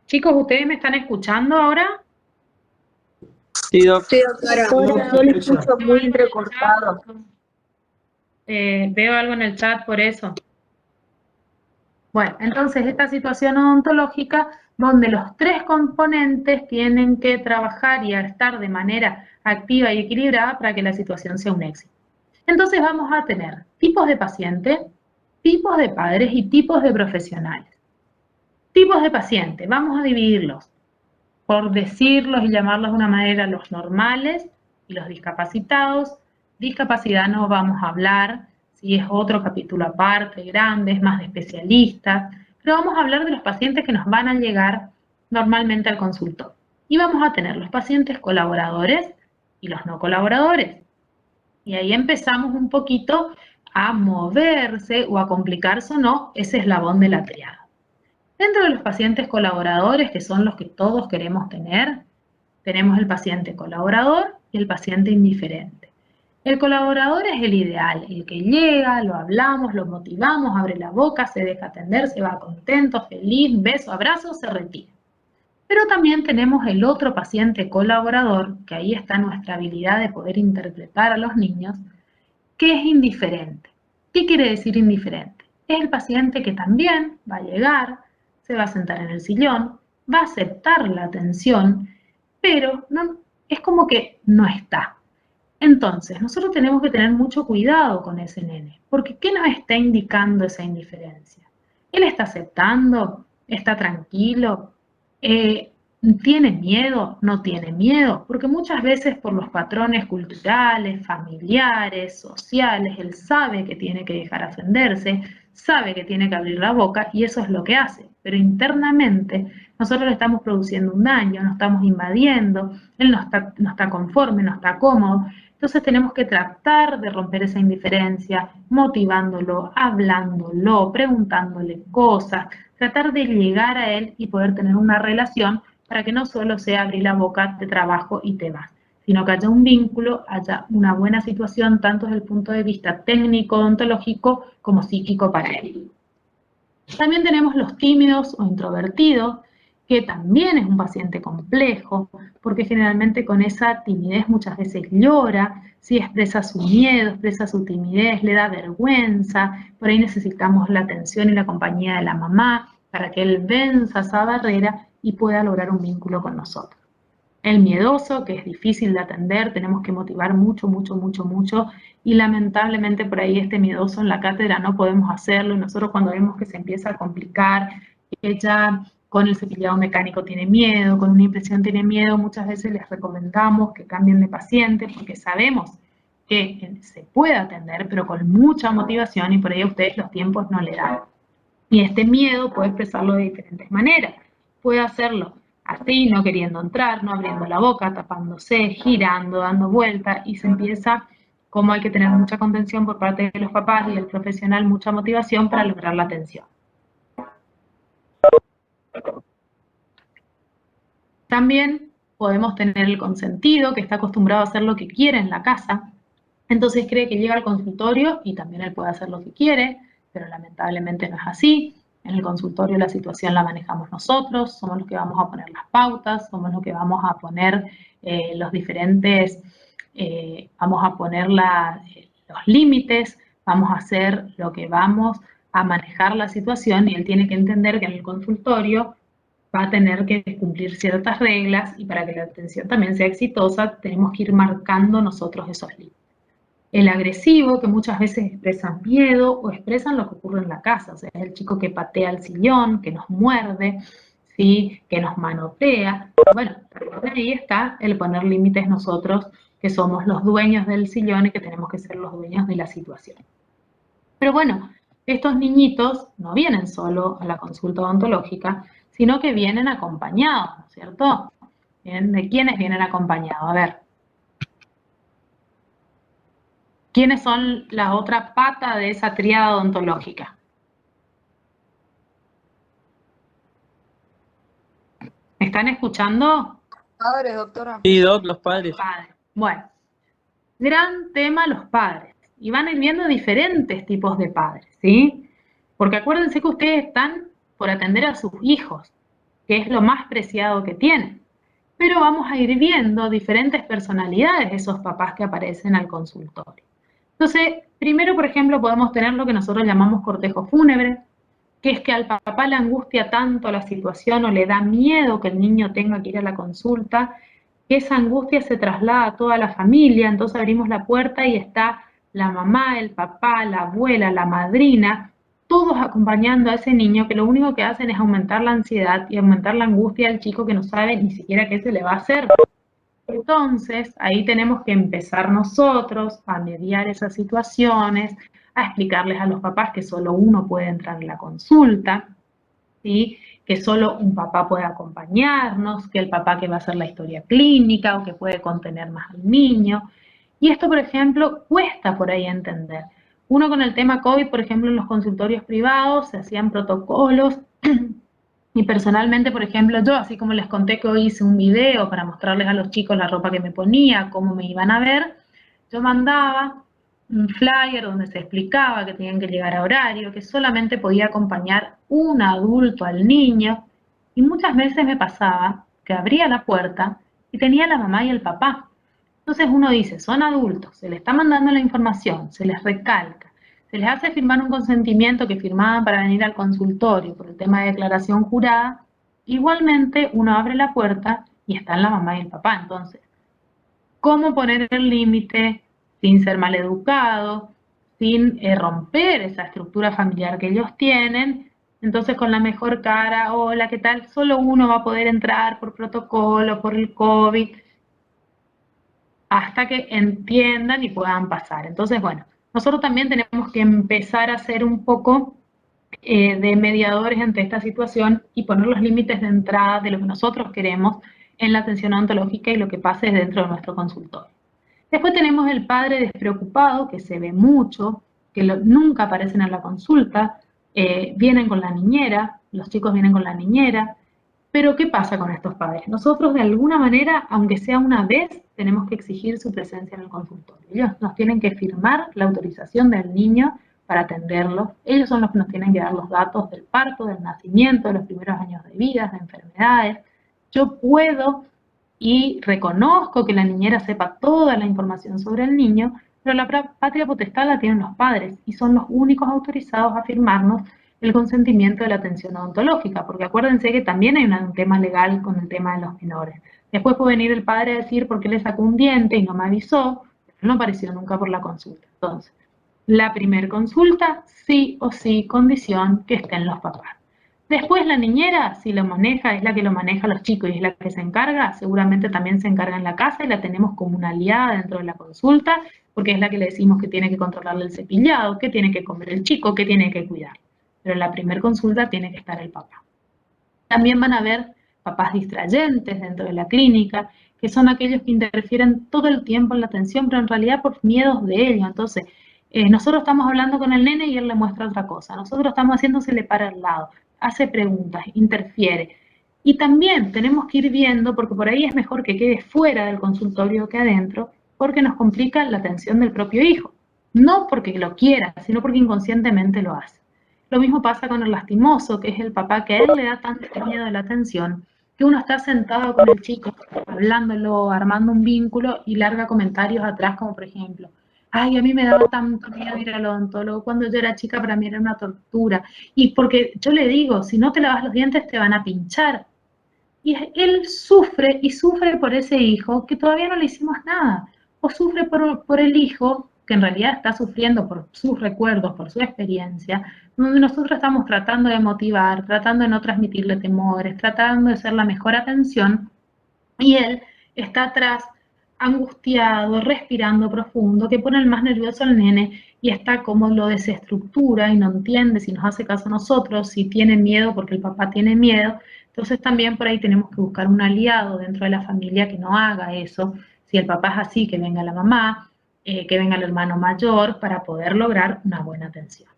Chicos, ¿ustedes me están escuchando ahora? Sí, Doc. Sí, doctora. Yo le escucho muy entrecortado. Veo algo en el chat por eso. Bueno, entonces esta situación odontológica donde los 3 componentes tienen que trabajar y estar de manera activa y equilibrada para que la situación sea un éxito. Entonces vamos a tener tipos de pacientes, tipos de padres y tipos de profesionales. Tipos de pacientes, vamos a dividirlos, por decirlos y llamarlos de una manera, los normales y los discapacitados. Discapacidad no vamos a hablar, si es otro capítulo aparte, grande, es más de especialistas, pero vamos a hablar de los pacientes que nos van a llegar normalmente al consultorio. Y vamos a tener los pacientes colaboradores y los no colaboradores. Y ahí empezamos un poquito a moverse o a complicarse o no ese eslabón de la triada. Dentro de los pacientes colaboradores, que son los que todos queremos tener, tenemos el paciente colaborador y el paciente indiferente. El colaborador es el ideal, el que llega, lo hablamos, lo motivamos, abre la boca, se deja atender, se va contento, feliz, beso, abrazo, se retira. Pero también tenemos el otro paciente colaborador, que ahí está nuestra habilidad de poder interpretar a los niños, que es indiferente. ¿Qué quiere decir indiferente? Es el paciente que también va a llegar, se va a sentar en el sillón, va a aceptar la atención, pero no, es como que no está. Entonces, nosotros tenemos que tener mucho cuidado con ese nene, porque ¿qué nos está indicando esa indiferencia? ¿Él está aceptando? ¿Está tranquilo? ¿Tiene miedo? ¿No tiene miedo? Porque muchas veces por los patrones culturales, familiares, sociales, él sabe que tiene que dejar ofenderse, sabe que tiene que abrir la boca y eso es lo que hace. Pero internamente nosotros le estamos produciendo un daño, nos estamos invadiendo, él no está conforme, no está cómodo. Entonces tenemos que tratar de romper esa indiferencia, motivándolo, hablándolo, preguntándole cosas, tratar de llegar a él y poder tener una relación para que no solo sea abrir la boca, te trabajo y te vas, sino que haya un vínculo, haya una buena situación, tanto desde el punto de vista técnico, odontológico, como psíquico para él. También tenemos los tímidos o introvertidos, que también es un paciente complejo, porque generalmente con esa timidez muchas veces llora, si expresa su miedo, expresa su timidez, le da vergüenza, por ahí necesitamos la atención y la compañía de la mamá para que él venza esa barrera y pueda lograr un vínculo con nosotros. El miedoso, que es difícil de atender, tenemos que motivar mucho, mucho, mucho, mucho, y lamentablemente por ahí este miedoso en la cátedra no podemos hacerlo, y nosotros cuando vemos que se empieza a complicar, que ya con el cepillado mecánico tiene miedo, con una impresión tiene miedo, muchas veces les recomendamos que cambien de paciente, porque sabemos que se puede atender, pero con mucha motivación, y por ahí a ustedes los tiempos no le dan. Y este miedo puede expresarlo de diferentes maneras. Puede hacerlo así, no queriendo entrar, no abriendo la boca, tapándose, girando, dando vueltas, y se empieza, como hay que tener mucha contención por parte de los papás y el profesional, mucha motivación para lograr la atención. También podemos tener el consentido, que está acostumbrado a hacer lo que quiere en la casa, entonces cree que llega al consultorio y también él puede hacer lo que quiere, pero lamentablemente no es así. En el consultorio la situación la manejamos nosotros, somos los que vamos a poner las pautas, somos los que vamos a poner los diferentes, vamos a poner los límites, vamos a hacer lo que vamos a manejar la situación, y él tiene que entender que en el consultorio va a tener que cumplir ciertas reglas, y para que la atención también sea exitosa tenemos que ir marcando nosotros esos límites. El agresivo, que muchas veces expresan miedo o expresan lo que ocurre en la casa, o sea, es el chico que patea el sillón, que nos muerde, ¿sí?, que nos manotea. Bueno, ahí está el poner límites nosotros, que somos los dueños del sillón y que tenemos que ser los dueños de la situación. Pero bueno, estos niñitos no vienen solo a la consulta odontológica, sino que vienen acompañados, ¿no es cierto? ¿De quiénes vienen acompañados? A ver. ¿Quiénes son la otra pata de esa tríada odontológica? ¿Me están escuchando? Padres, doctora. Sí, Doc, los padres. Padres. Bueno, gran tema los padres. Y van a ir viendo diferentes tipos de padres, ¿sí? Porque acuérdense que ustedes están por atender a sus hijos, que es lo más preciado que tienen. Pero vamos a ir viendo diferentes personalidades de esos papás que aparecen al consultorio. Entonces, primero, por ejemplo, podemos tener lo que nosotros llamamos cortejo fúnebre, que es que al papá le angustia tanto la situación o le da miedo que el niño tenga que ir a la consulta, que esa angustia se traslada a toda la familia. Entonces abrimos la puerta y está la mamá, el papá, la abuela, la madrina, todos acompañando a ese niño, que lo único que hacen es aumentar la ansiedad y aumentar la angustia del chico, que no sabe ni siquiera qué se le va a hacer. Entonces, ahí tenemos que empezar nosotros a mediar esas situaciones, a explicarles a los papás que solo uno puede entrar en la consulta, ¿sí?, que solo un papá puede acompañarnos, que el papá que va a hacer la historia clínica o que puede contener más al niño. Y esto, por ejemplo, cuesta por ahí entender. Uno con el tema COVID, por ejemplo, en los consultorios privados se hacían protocolos. Y personalmente, por ejemplo, yo, así como les conté que hoy hice un video para mostrarles a los chicos la ropa que me ponía, cómo me iban a ver, yo mandaba un flyer donde se explicaba que tenían que llegar a horario, que solamente podía acompañar un adulto al niño, y muchas veces me pasaba que abría la puerta y tenía la mamá y el papá. Entonces uno dice, son adultos, se les está mandando la información, se les recalca, se les hace firmar un consentimiento que firmaban para venir al consultorio por el tema de declaración jurada. Igualmente uno abre la puerta y están la mamá y el papá. Entonces, ¿cómo poner el límite sin ser maleducado, sin romper esa estructura familiar que ellos tienen? Entonces, con la mejor cara, hola, ¿qué tal? Solo uno va a poder entrar por protocolo, por el COVID, hasta que entiendan y puedan pasar. Entonces, bueno, nosotros también tenemos que empezar a ser un poco de mediadores ante esta situación y poner los límites de entrada de lo que nosotros queremos en la atención odontológica y lo que pase dentro de nuestro consultorio. Después tenemos el padre despreocupado, que se ve mucho, que nunca aparecen en la consulta, vienen con la niñera, los chicos vienen con la niñera. Pero ¿qué pasa con estos padres? Nosotros de alguna manera, aunque sea una vez, tenemos que exigir su presencia en el consultorio. Ellos nos tienen que firmar la autorización del niño para atenderlo. Ellos son los que nos tienen que dar los datos del parto, del nacimiento, de los primeros años de vida, de enfermedades. Yo puedo y reconozco que la niñera sepa toda la información sobre el niño, pero la patria potestad la tienen los padres y son los únicos autorizados a firmarnos el consentimiento de la atención odontológica, porque acuérdense que también hay un tema legal con el tema de los menores. Después puede venir el padre a decir por qué le sacó un diente y no me avisó, pero no apareció nunca por la consulta. Entonces, la primer consulta, sí o sí, condición que estén los papás. Después la niñera, si lo maneja, es la que lo maneja a los chicos y es la que se encarga, seguramente también se encarga en la casa y la tenemos como una aliada dentro de la consulta, porque es la que le decimos que tiene que controlarle el cepillado, que tiene que comer el chico, que tiene que cuidar. Pero en la primera consulta tiene que estar el papá. También van a haber papás distrayentes dentro de la clínica, que son aquellos que interfieren todo el tiempo en la atención, pero en realidad por miedos de ellos. Entonces, nosotros estamos hablando con el nene y él le muestra otra cosa. Nosotros estamos haciéndosele para el lado, hace preguntas, interfiere. Y también tenemos que ir viendo, porque por ahí es mejor que quede fuera del consultorio que adentro, porque nos complica la atención del propio hijo. No porque lo quiera, sino porque inconscientemente lo hace. Lo mismo pasa con el lastimoso, que es el papá que a él le da tanto miedo a la atención, que uno está sentado con el chico, hablándolo, armando un vínculo y larga comentarios atrás, como por ejemplo, ay, a mí me daba tanto miedo ir al odontólogo, cuando yo era chica para mí era una tortura, y porque yo le digo, si no te lavas los dientes te van a pinchar. Y él sufre y sufre por ese hijo que todavía no le hicimos nada, o sufre por el hijo que en realidad está sufriendo por sus recuerdos, por su experiencia, donde nosotros estamos tratando de motivar, tratando de no transmitirle temores, tratando de ser la mejor atención, y él está atrás, angustiado, respirando profundo, que pone el más nervioso al nene y está como lo desestructura y no entiende si nos hace caso a nosotros, si tiene miedo porque el papá tiene miedo. Entonces también por ahí tenemos que buscar un aliado dentro de la familia que no haga eso. Si el papá es así, que venga la mamá, que venga el hermano mayor para poder lograr una buena atención.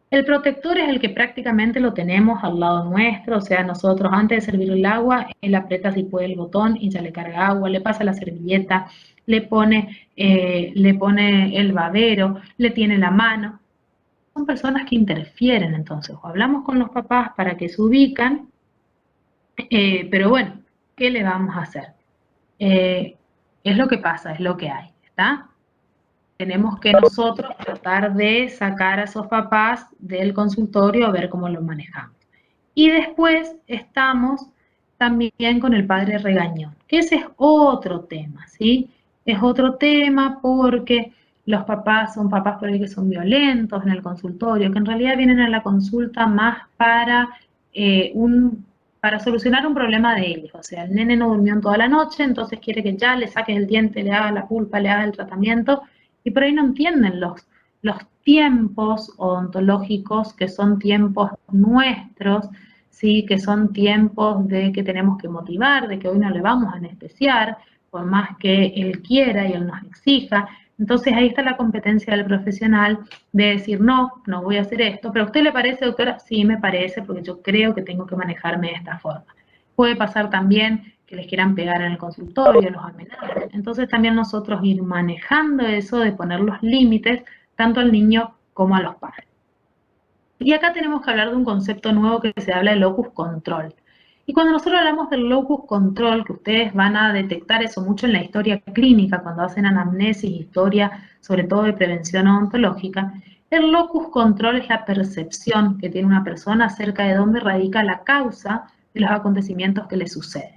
El protector es el que prácticamente lo tenemos al lado nuestro, o sea, nosotros antes de servir el agua, él aprieta si puede el botón y ya le carga agua, le pasa la servilleta, le pone el babero, le tiene la mano. Son personas que interfieren entonces, o hablamos con los papás para que se ubican, pero bueno, ¿qué le vamos a hacer? Es lo que pasa, es lo que hay, ¿está? Tenemos que nosotros tratar de sacar a esos papás del consultorio a ver cómo lo manejamos. Y después estamos también con el padre regañón, que ese es otro tema, ¿sí? Es otro tema porque los papás son papás por ahí que son violentos en el consultorio, que en realidad vienen a la consulta más para solucionar un problema de ellos. O sea, el nene no durmió en toda la noche, entonces quiere que ya le saques el diente, le hagas la pulpa, le hagas el tratamiento, y por ahí no entienden los tiempos odontológicos, que son tiempos nuestros, ¿sí? Que son tiempos de que tenemos que motivar, de que hoy no le vamos a anestesiar, por más que él quiera y él nos exija. Entonces ahí está la competencia del profesional de decir, no, no voy a hacer esto, pero ¿a usted le parece, doctora? Sí, me parece, porque yo creo que tengo que manejarme de esta forma. Puede pasar también que les quieran pegar en el consultorio, los amenacen. Entonces también nosotros ir manejando eso de poner los límites tanto al niño como a los padres. Y acá tenemos que hablar de un concepto nuevo que se habla de locus control. Y cuando nosotros hablamos del locus control, que ustedes van a detectar eso mucho en la historia clínica, cuando hacen anamnesis, historia sobre todo de prevención odontológica, el locus control es la percepción que tiene una persona acerca de dónde radica la causa de los acontecimientos que le suceden.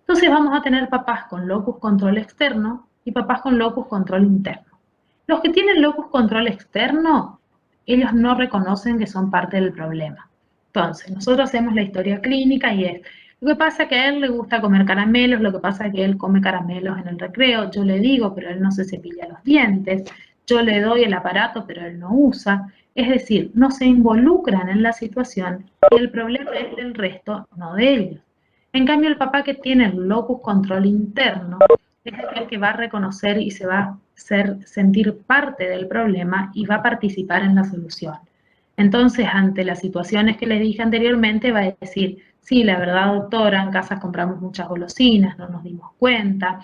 Entonces vamos a tener papás con locus control externo y papás con locus control interno. Los que tienen locus control externo, ellos no reconocen que son parte del problema. Entonces, nosotros hacemos la historia clínica y es, lo que pasa es que a él le gusta comer caramelos, lo que pasa es que él come caramelos en el recreo, yo le digo, pero él no se cepilla los dientes, yo le doy el aparato, pero él no usa. Es decir, no se involucran en la situación y el problema es del resto, no de ellos. En cambio, el papá que tiene el locus control interno es el que va a reconocer y se va a sentir parte del problema y va a participar en la solución. Entonces, ante las situaciones que les dije anteriormente, va a decir, sí, la verdad, doctora, en casa compramos muchas golosinas, no nos dimos cuenta,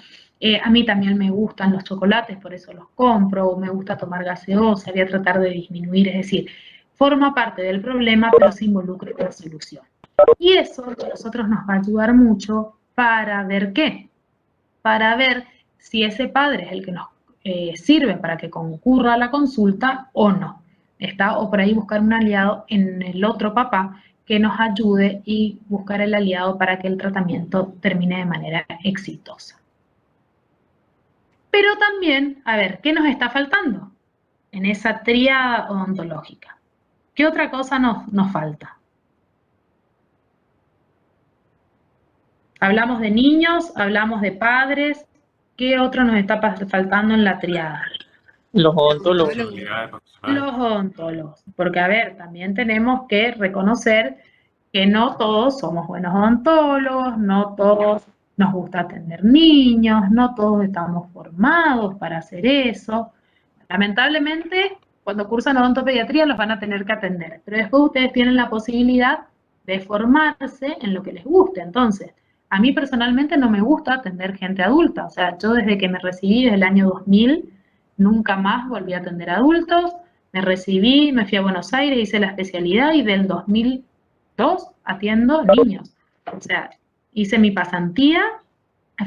a mí también me gustan los chocolates, por eso los compro, o me gusta tomar gaseosa, voy a tratar de disminuir, es decir, forma parte del problema, pero se involucra en la solución. Y eso a nosotros nos va a ayudar mucho para ver qué, para ver si ese padre es el que nos sirve para que concurra a la consulta o no. ¿Está? O por ahí buscar un aliado en el otro papá que nos ayude y buscar el aliado para que el tratamiento termine de manera exitosa. Pero también, a ver, ¿qué nos está faltando en esa tríada odontológica? ¿Qué otra cosa nos falta? Hablamos de niños, hablamos de padres, ¿qué otro nos está faltando en la triada? Los odontólogos. Habilidades profesionales. Los odontólogos, porque a ver, también tenemos que reconocer que no todos somos buenos odontólogos, no todos nos gusta atender niños, no todos estamos formados para hacer eso. Lamentablemente, cuando cursan odontopediatría los van a tener que atender, pero después ustedes tienen la posibilidad de formarse en lo que les guste. Entonces, a mí personalmente no me gusta atender gente adulta, o sea, yo desde que me recibí desde el año 2000, nunca más volví a atender adultos, me recibí, me fui a Buenos Aires, hice la especialidad y del 2002 atiendo niños. O sea, hice mi pasantía,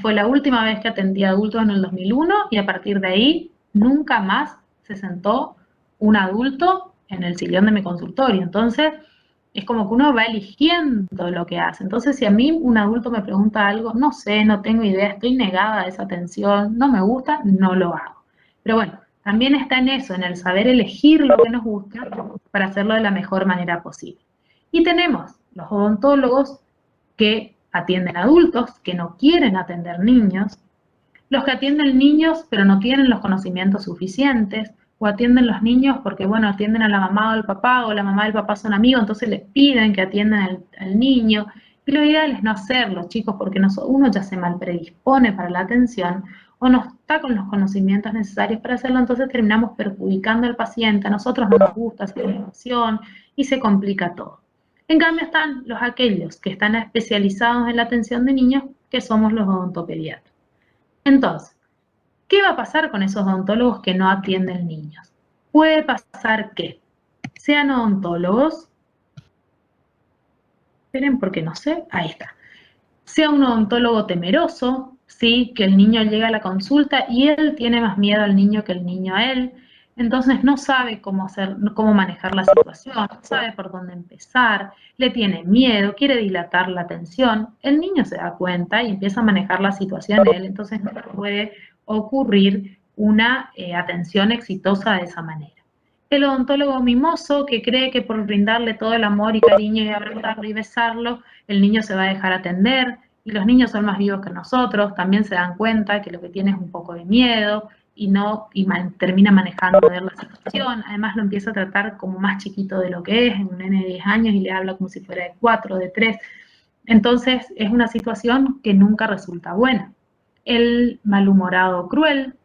fue la última vez que atendí a adultos en el 2001 y a partir de ahí nunca más se sentó un adulto en el sillón de mi consultorio. Entonces, es como que uno va eligiendo lo que hace. Entonces, si a mí un adulto me pregunta algo, no sé, no tengo idea, estoy negada a esa atención, no me gusta, no lo hago. Pero bueno, también está en eso, en el saber elegir lo que nos gusta para hacerlo de la mejor manera posible. Y tenemos los odontólogos que atienden adultos, que no quieren atender niños, los que atienden niños pero no tienen los conocimientos suficientes, o atienden los niños porque, bueno, atienden a la mamá o al papá, o la mamá y el papá son amigos, entonces les piden que atiendan al niño, y lo ideal es no hacerlo, chicos, porque uno ya se mal predispone para la atención, o no está con los conocimientos necesarios para hacerlo, entonces terminamos perjudicando al paciente, a nosotros no nos gusta hacer evaluación, y se complica todo. En cambio están aquellos que están especializados en la atención de niños, que somos los odontopediatras. Entonces, ¿qué va a pasar con esos odontólogos que no atienden niños? Puede pasar que sean odontólogos, esperen porque no sé, ahí está, sea un odontólogo temeroso, ¿sí? Que el niño llega a la consulta y él tiene más miedo al niño que el niño a él, entonces no sabe cómo manejar la situación, no sabe por dónde empezar, le tiene miedo, quiere dilatar la atención, el niño se da cuenta y empieza a manejar la situación él, entonces no puede ocurrir una atención exitosa de esa manera. El odontólogo mimoso que cree que por brindarle todo el amor y cariño y abrazarlo y besarlo, el niño se va a dejar atender, y los niños son más vivos que nosotros, también se dan cuenta que lo que tiene es un poco de miedo, termina manejando la situación, además lo empieza a tratar como más chiquito de lo que es, en un nene de 10 años, y le habla como si fuera de 4, de 3, entonces es una situación que nunca resulta buena. El malhumorado cruel,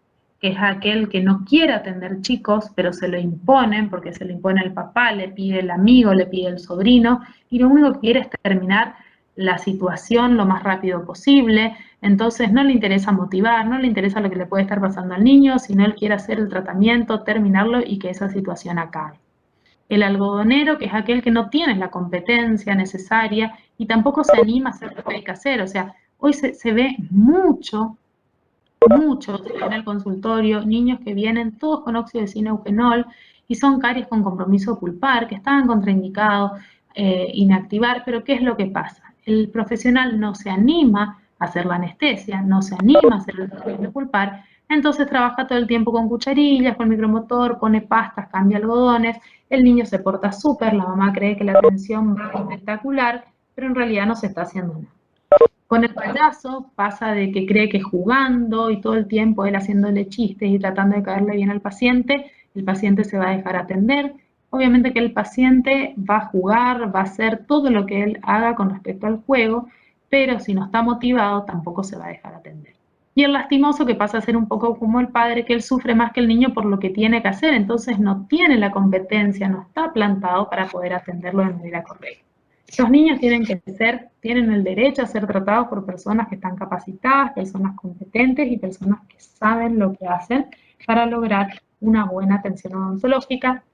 que es aquel que no quiere atender chicos, pero se lo imponen, porque se lo impone el papá, le pide el amigo, le pide el sobrino, y lo único que quiere es terminar la situación lo más rápido posible, entonces no le interesa motivar, no le interesa lo que le puede estar pasando al niño, sino él quiere hacer el tratamiento, terminarlo y que esa situación acabe. El algodonero, que es aquel que no tiene la competencia necesaria y tampoco se anima a hacer lo que hay que hacer, o sea, hoy se ve mucho en el consultorio, niños que vienen todos con óxido de zineuquenol y son caries con compromiso pulpar, que estaban contraindicados, inactivar, pero ¿qué es lo que pasa? El profesional no se anima a hacer la anestesia, no se anima a hacer el tratamiento pulpar, entonces trabaja todo el tiempo con cucharillas, con micromotor, pone pastas, cambia algodones, el niño se porta súper, la mamá cree que la atención va espectacular, pero en realidad no se está haciendo nada. Con el payaso pasa de que cree que jugando y todo el tiempo él haciéndole chistes y tratando de caerle bien al paciente, el paciente se va a dejar atender. Obviamente que el paciente va a jugar, va a hacer todo lo que él haga con respecto al juego, pero si no está motivado tampoco se va a dejar atender. Y el lastimoso que pasa a ser un poco como el padre, que él sufre más que el niño por lo que tiene que hacer, entonces no tiene la competencia, no está plantado para poder atenderlo de manera correcta. Los niños tienen el derecho a ser tratados por personas que están capacitadas, personas competentes y personas que saben lo que hacen para lograr una buena atención odontológica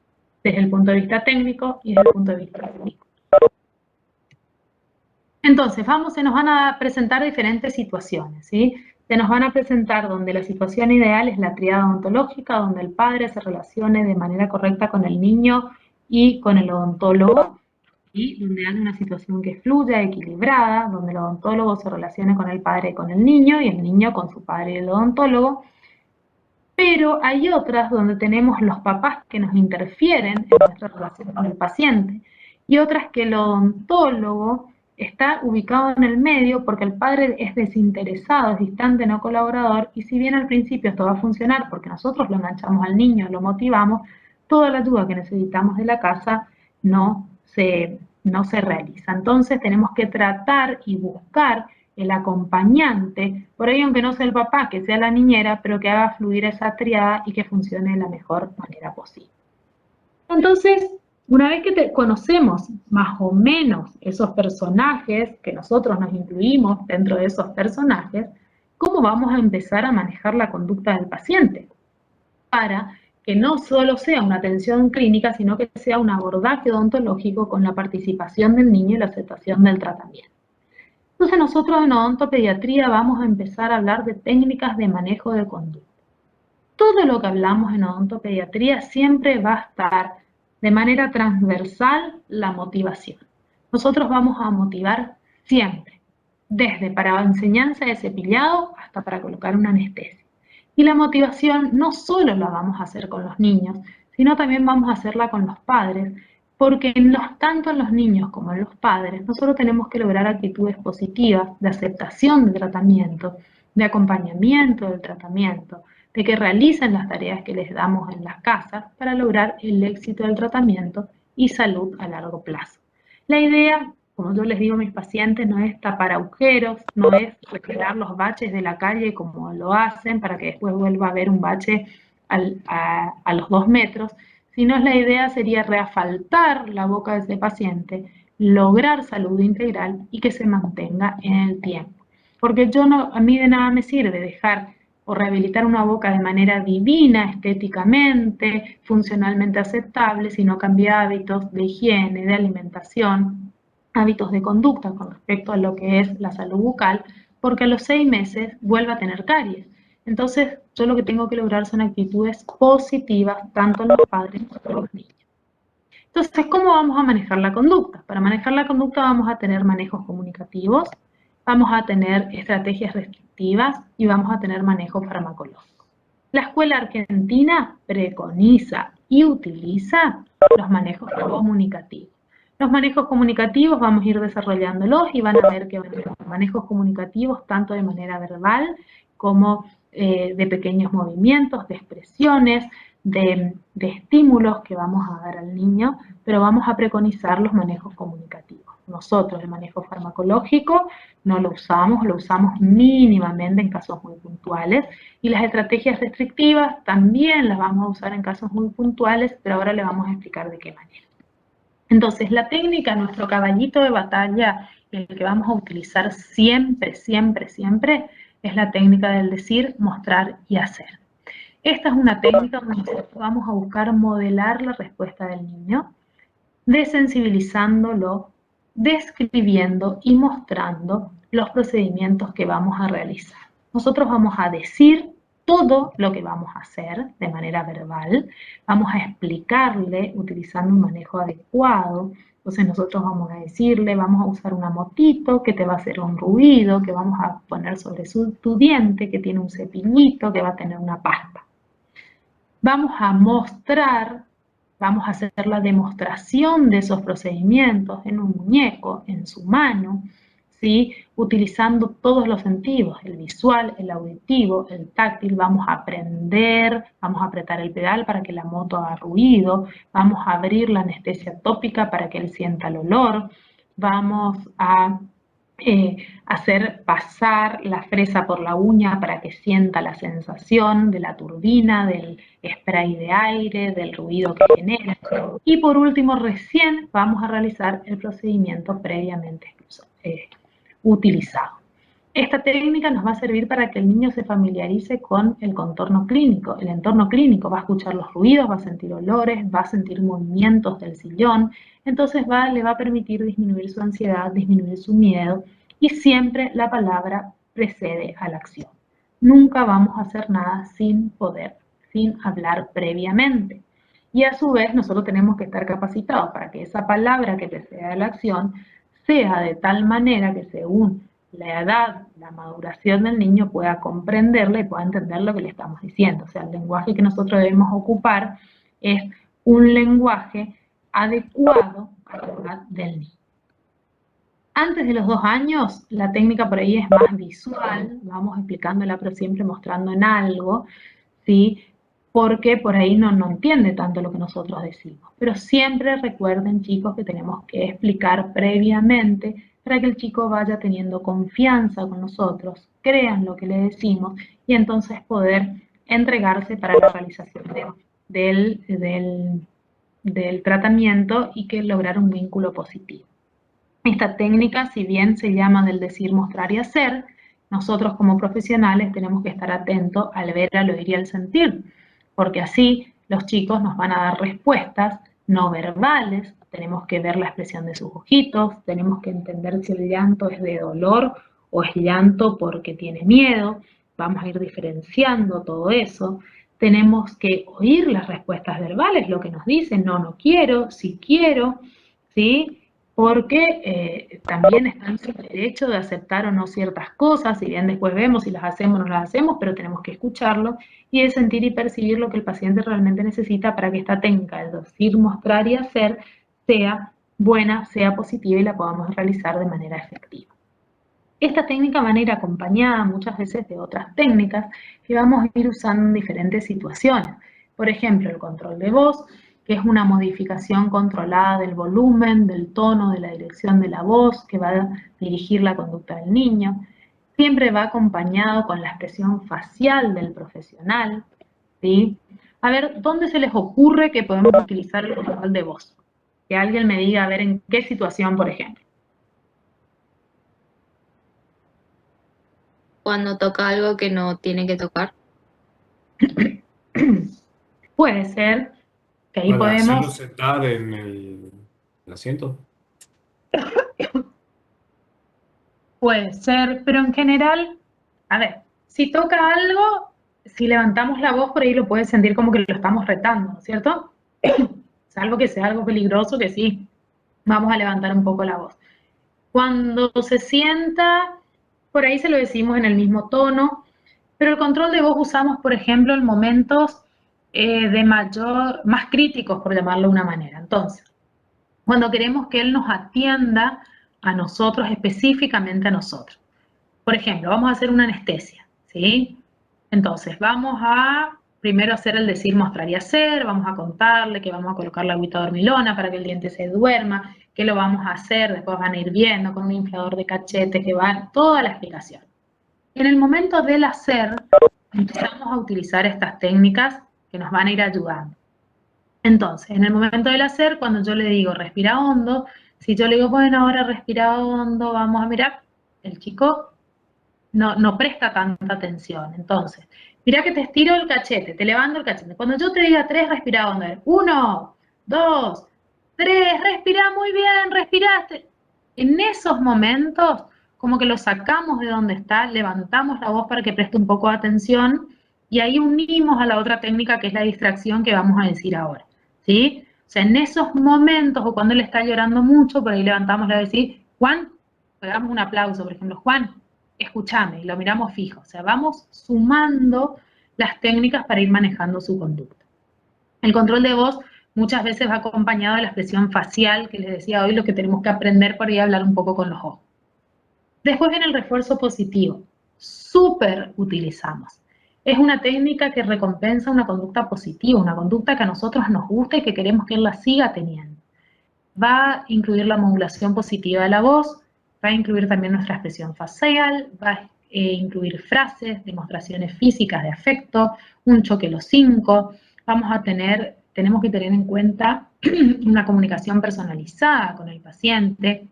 desde el punto de vista técnico y desde el punto de vista clínico. Entonces, se nos van a presentar diferentes situaciones, ¿sí? Se nos van a presentar donde la situación ideal es la tríada odontológica, donde el padre se relacione de manera correcta con el niño y con el odontólogo, y donde hay una situación que fluya, equilibrada, donde el odontólogo se relacione con el padre y con el niño niño con su padre y el odontólogo. Pero hay otras donde tenemos los papás que nos interfieren en nuestra relación con el paciente, y otras que el odontólogo está ubicado en el medio porque el padre es desinteresado, es distante, no colaborador, y si bien al principio esto va a funcionar porque nosotros lo enganchamos al niño, lo motivamos, toda la ayuda que necesitamos de la casa no se realiza. Entonces tenemos que tratar y buscar el acompañante, por ahí aunque no sea el papá, que sea la niñera, pero que haga fluir esa triada y que funcione de la mejor manera posible. Entonces, una vez que conocemos más o menos esos personajes, que nosotros nos incluimos dentro de esos personajes, ¿cómo vamos a empezar a manejar la conducta del paciente? Para que no solo sea una atención clínica, sino que sea un abordaje odontológico con la participación del niño y la aceptación del tratamiento. Entonces nosotros en odontopediatría vamos a empezar a hablar de técnicas de manejo de conducta. Todo lo que hablamos en odontopediatría siempre va a estar de manera transversal la motivación. Nosotros vamos a motivar siempre, desde para enseñanza de cepillado hasta para colocar una anestesia. Y la motivación no solo la vamos a hacer con los niños, sino también vamos a hacerla con los padres, porque tanto en los niños como en los padres, nosotros tenemos que lograr actitudes positivas de aceptación del tratamiento, de acompañamiento del tratamiento, de que realicen las tareas que les damos en las casas para lograr el éxito del tratamiento y salud a largo plazo. La idea, como yo les digo a mis pacientes, no es tapar agujeros, no es recrear los baches de la calle como lo hacen para que después vuelva a haber un bache a los 2 metros, sino la idea sería reasfaltar la boca de ese paciente, lograr salud integral y que se mantenga en el tiempo. Porque a mí de nada me sirve dejar o rehabilitar una boca de manera divina, estéticamente, funcionalmente aceptable, si no cambia hábitos de higiene, de alimentación, hábitos de conducta con respecto a lo que es la salud bucal, porque a los 6 meses vuelve a tener caries. Entonces, yo lo que tengo que lograr son actitudes positivas, tanto en los padres como en los niños. Entonces, ¿cómo vamos a manejar la conducta? Para manejar la conducta vamos a tener manejos comunicativos, vamos a tener estrategias restrictivas y vamos a tener manejo farmacológico. La escuela argentina preconiza y utiliza los manejos comunicativos. Los manejos comunicativos vamos a ir desarrollándolos y van a ver que van a haber manejos comunicativos tanto de manera verbal como de pequeños movimientos, de expresiones, de estímulos que vamos a dar al niño, pero vamos a preconizar los manejos comunicativos. Nosotros el manejo farmacológico no lo usamos mínimamente en casos muy puntuales, y las estrategias restrictivas también las vamos a usar en casos muy puntuales, pero ahora le vamos a explicar de qué manera. Entonces, la técnica, nuestro caballito de batalla, el que vamos a utilizar siempre, siempre, siempre, es la técnica del decir, mostrar y hacer. Esta es una técnica donde vamos a buscar modelar la respuesta del niño, desensibilizándolo, describiendo y mostrando los procedimientos que vamos a realizar. Nosotros vamos a decir todo lo que vamos a hacer de manera verbal, vamos a explicarle utilizando un manejo adecuado. Entonces nosotros vamos a decirle, vamos a usar una motito que te va a hacer un ruido, que vamos a poner sobre tu diente, que tiene un cepillito, que va a tener una pasta. Vamos a mostrar, vamos a hacer la demostración de esos procedimientos en un muñeco, en su mano, ¿sí? Utilizando todos los sentidos, el visual, el auditivo, el táctil. Vamos a aprender, vamos a apretar el pedal para que la moto haga ruido, vamos a abrir la anestesia tópica para que él sienta el olor, vamos a hacer pasar la fresa por la uña para que sienta la sensación de la turbina, del spray de aire, del ruido que genera. Y por último, recién vamos a realizar el procedimiento previamente utilizado. Esta técnica nos va a servir para que el niño se familiarice con el contorno clínico, el entorno clínico. Va a escuchar los ruidos, va a sentir olores, va a sentir movimientos del sillón. Entonces le va a permitir disminuir su ansiedad, disminuir su miedo, y siempre la palabra precede a la acción. Nunca vamos a hacer nada sin hablar previamente. Y a su vez nosotros tenemos que estar capacitados para que esa palabra que precede a la acción sea de tal manera que según la edad, la maduración del niño pueda comprenderla y pueda entender lo que le estamos diciendo. O sea, el lenguaje que nosotros debemos ocupar es un lenguaje adecuado a la edad del niño. Antes de los 2 años, la técnica por ahí es más visual, vamos explicándola, pero siempre mostrando en algo, ¿sí? Porque por ahí no entiende tanto lo que nosotros decimos. Pero siempre recuerden, chicos, que tenemos que explicar previamente para que el chico vaya teniendo confianza con nosotros, crean lo que le decimos y entonces poder entregarse para la realización del tratamiento y que lograr un vínculo positivo. Esta técnica, si bien se llama del decir, mostrar y hacer, nosotros como profesionales tenemos que estar atentos al ver, al oír y al sentir, porque así los chicos nos van a dar respuestas no verbales, tenemos que ver la expresión de sus ojitos, tenemos que entender si el llanto es de dolor o es llanto porque tiene miedo, vamos a ir diferenciando todo eso, tenemos que oír las respuestas verbales, lo que nos dicen, no quiero, sí quiero, ¿sí? Porque también está en su derecho de aceptar o no ciertas cosas, si bien después vemos si las hacemos o no las hacemos, pero tenemos que escucharlo y de sentir y percibir lo que el paciente realmente necesita para que esta técnica, es decir, mostrar y hacer, sea buena, sea positiva y la podamos realizar de manera efectiva. Esta técnica va a ir acompañada muchas veces de otras técnicas que vamos a ir usando en diferentes situaciones. Por ejemplo, el control de voz, que es una modificación controlada del volumen, del tono, de la dirección de la voz, que va a dirigir la conducta del niño. Siempre va acompañado con la expresión facial del profesional, ¿sí? A ver, ¿dónde se les ocurre que podemos utilizar el control de voz? Que alguien me diga, a ver, ¿en qué situación, por ejemplo? Cuando toca algo que no tiene que tocar. Puede ser que ahí Para hacerlo podemos... sentar en el asiento. Puede ser, pero en general, a ver, si toca algo, si levantamos la voz por ahí lo puede sentir como que lo estamos retando, ¿no es cierto? Salvo que sea algo peligroso, que sí, vamos a levantar un poco la voz. Cuando se sienta, por ahí se lo decimos en el mismo tono, pero el control de voz usamos, por ejemplo, en momentos más críticos, por llamarlo de una manera. Entonces, cuando queremos que él nos atienda a nosotros, específicamente a nosotros. Por ejemplo, vamos a hacer una anestesia, ¿sí? Entonces, vamos a primero hacer el decir, mostrar y hacer, vamos a contarle que vamos a colocar la agüita dormilona para que el diente se duerma, que lo vamos a hacer, después van a ir viendo con un inflador de cachete, que va toda la explicación. En el momento del hacer, empezamos a utilizar estas técnicas que nos van a ir ayudando. Entonces, en el momento del hacer, cuando yo le digo respira hondo, si yo le digo, bueno, ahora respira hondo, vamos a mirar, el chico no presta tanta atención. Entonces, mira que te estiro el cachete, te levanto el cachete. Cuando yo te diga 3, respira hondo. 1, 2, 3, respira muy bien, respiraste. En esos momentos, como que lo sacamos de donde está, levantamos la voz para que preste un poco de atención y ahí unimos a la otra técnica que es la distracción que vamos a decir ahora, ¿sí? O sea, en esos momentos o cuando él está llorando mucho, por ahí levantamos la voz y decimos, Juan, le damos un aplauso, por ejemplo, Juan, escúchame, y lo miramos fijo. O sea, vamos sumando las técnicas para ir manejando su conducta. El control de voz muchas veces va acompañado de la expresión facial, que les decía hoy, lo que tenemos que aprender por ahí a hablar un poco con los ojos. Después viene el refuerzo positivo. Súper utilizamos. Es una técnica que recompensa una conducta positiva, una conducda que a nosotros nos gusta y que queremos que él la siga teniendo. Va a incluir la modulación positiva de la voz, va a incluir también nuestra expresión facial, va a incluir frases, demostraciones físicas de afecto, un choque los 5, tenemos que tener en cuenta una comunicación personalizada con el paciente,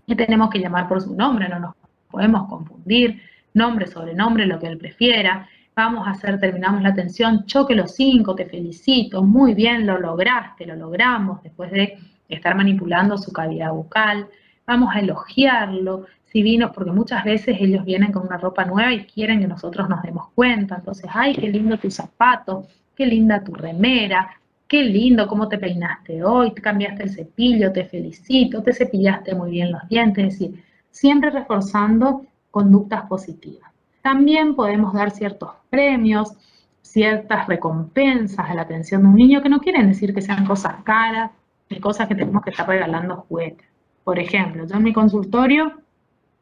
que tenemos que llamar por su nombre, no nos podemos confundir, nombre, sobrenombre, lo que él prefiera. Vamos a hacer, terminamos la atención, choque los 5, te felicito, muy bien, lo lograste, lo logramos, después de estar manipulando su cavidad bucal. Vamos a elogiarlo, si vino, porque muchas veces ellos vienen con una ropa nueva y quieren que nosotros nos demos cuenta. Entonces, ay, qué lindo tu zapato, qué linda tu remera, qué lindo cómo te peinaste hoy, te cambiaste el cepillo, te felicito, te cepillaste muy bien los dientes. Es decir, siempre reforzando conductas positivas. También podemos dar ciertos premios, ciertas recompensas a la atención de un niño, que no quieren decir que sean cosas caras, ni cosas que tenemos que estar regalando juguetes. Por ejemplo, yo en mi consultorio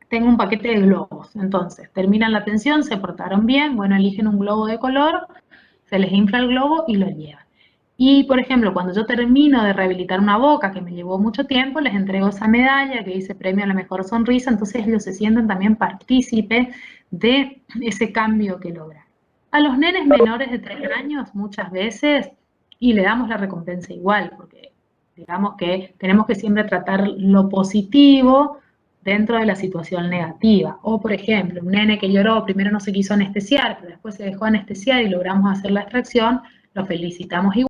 tengo un paquete de globos. Entonces, terminan la atención, se portaron bien, bueno, eligen un globo de color, se les infla el globo y lo llevan. Y, por ejemplo, cuando yo termino de rehabilitar una boca, que me llevó mucho tiempo, les entrego esa medalla que dice premio a la mejor sonrisa, entonces ellos se sienten también partícipes de ese cambio que logran. A los nenes menores de 3 años, muchas veces, y le damos la recompensa igual, porque digamos que tenemos que siempre tratar lo positivo dentro de la situación negativa. O, por ejemplo, un nene que lloró, primero no se quiso anestesiar, pero después se dejó anestesiar y logramos hacer la extracción, lo felicitamos igual.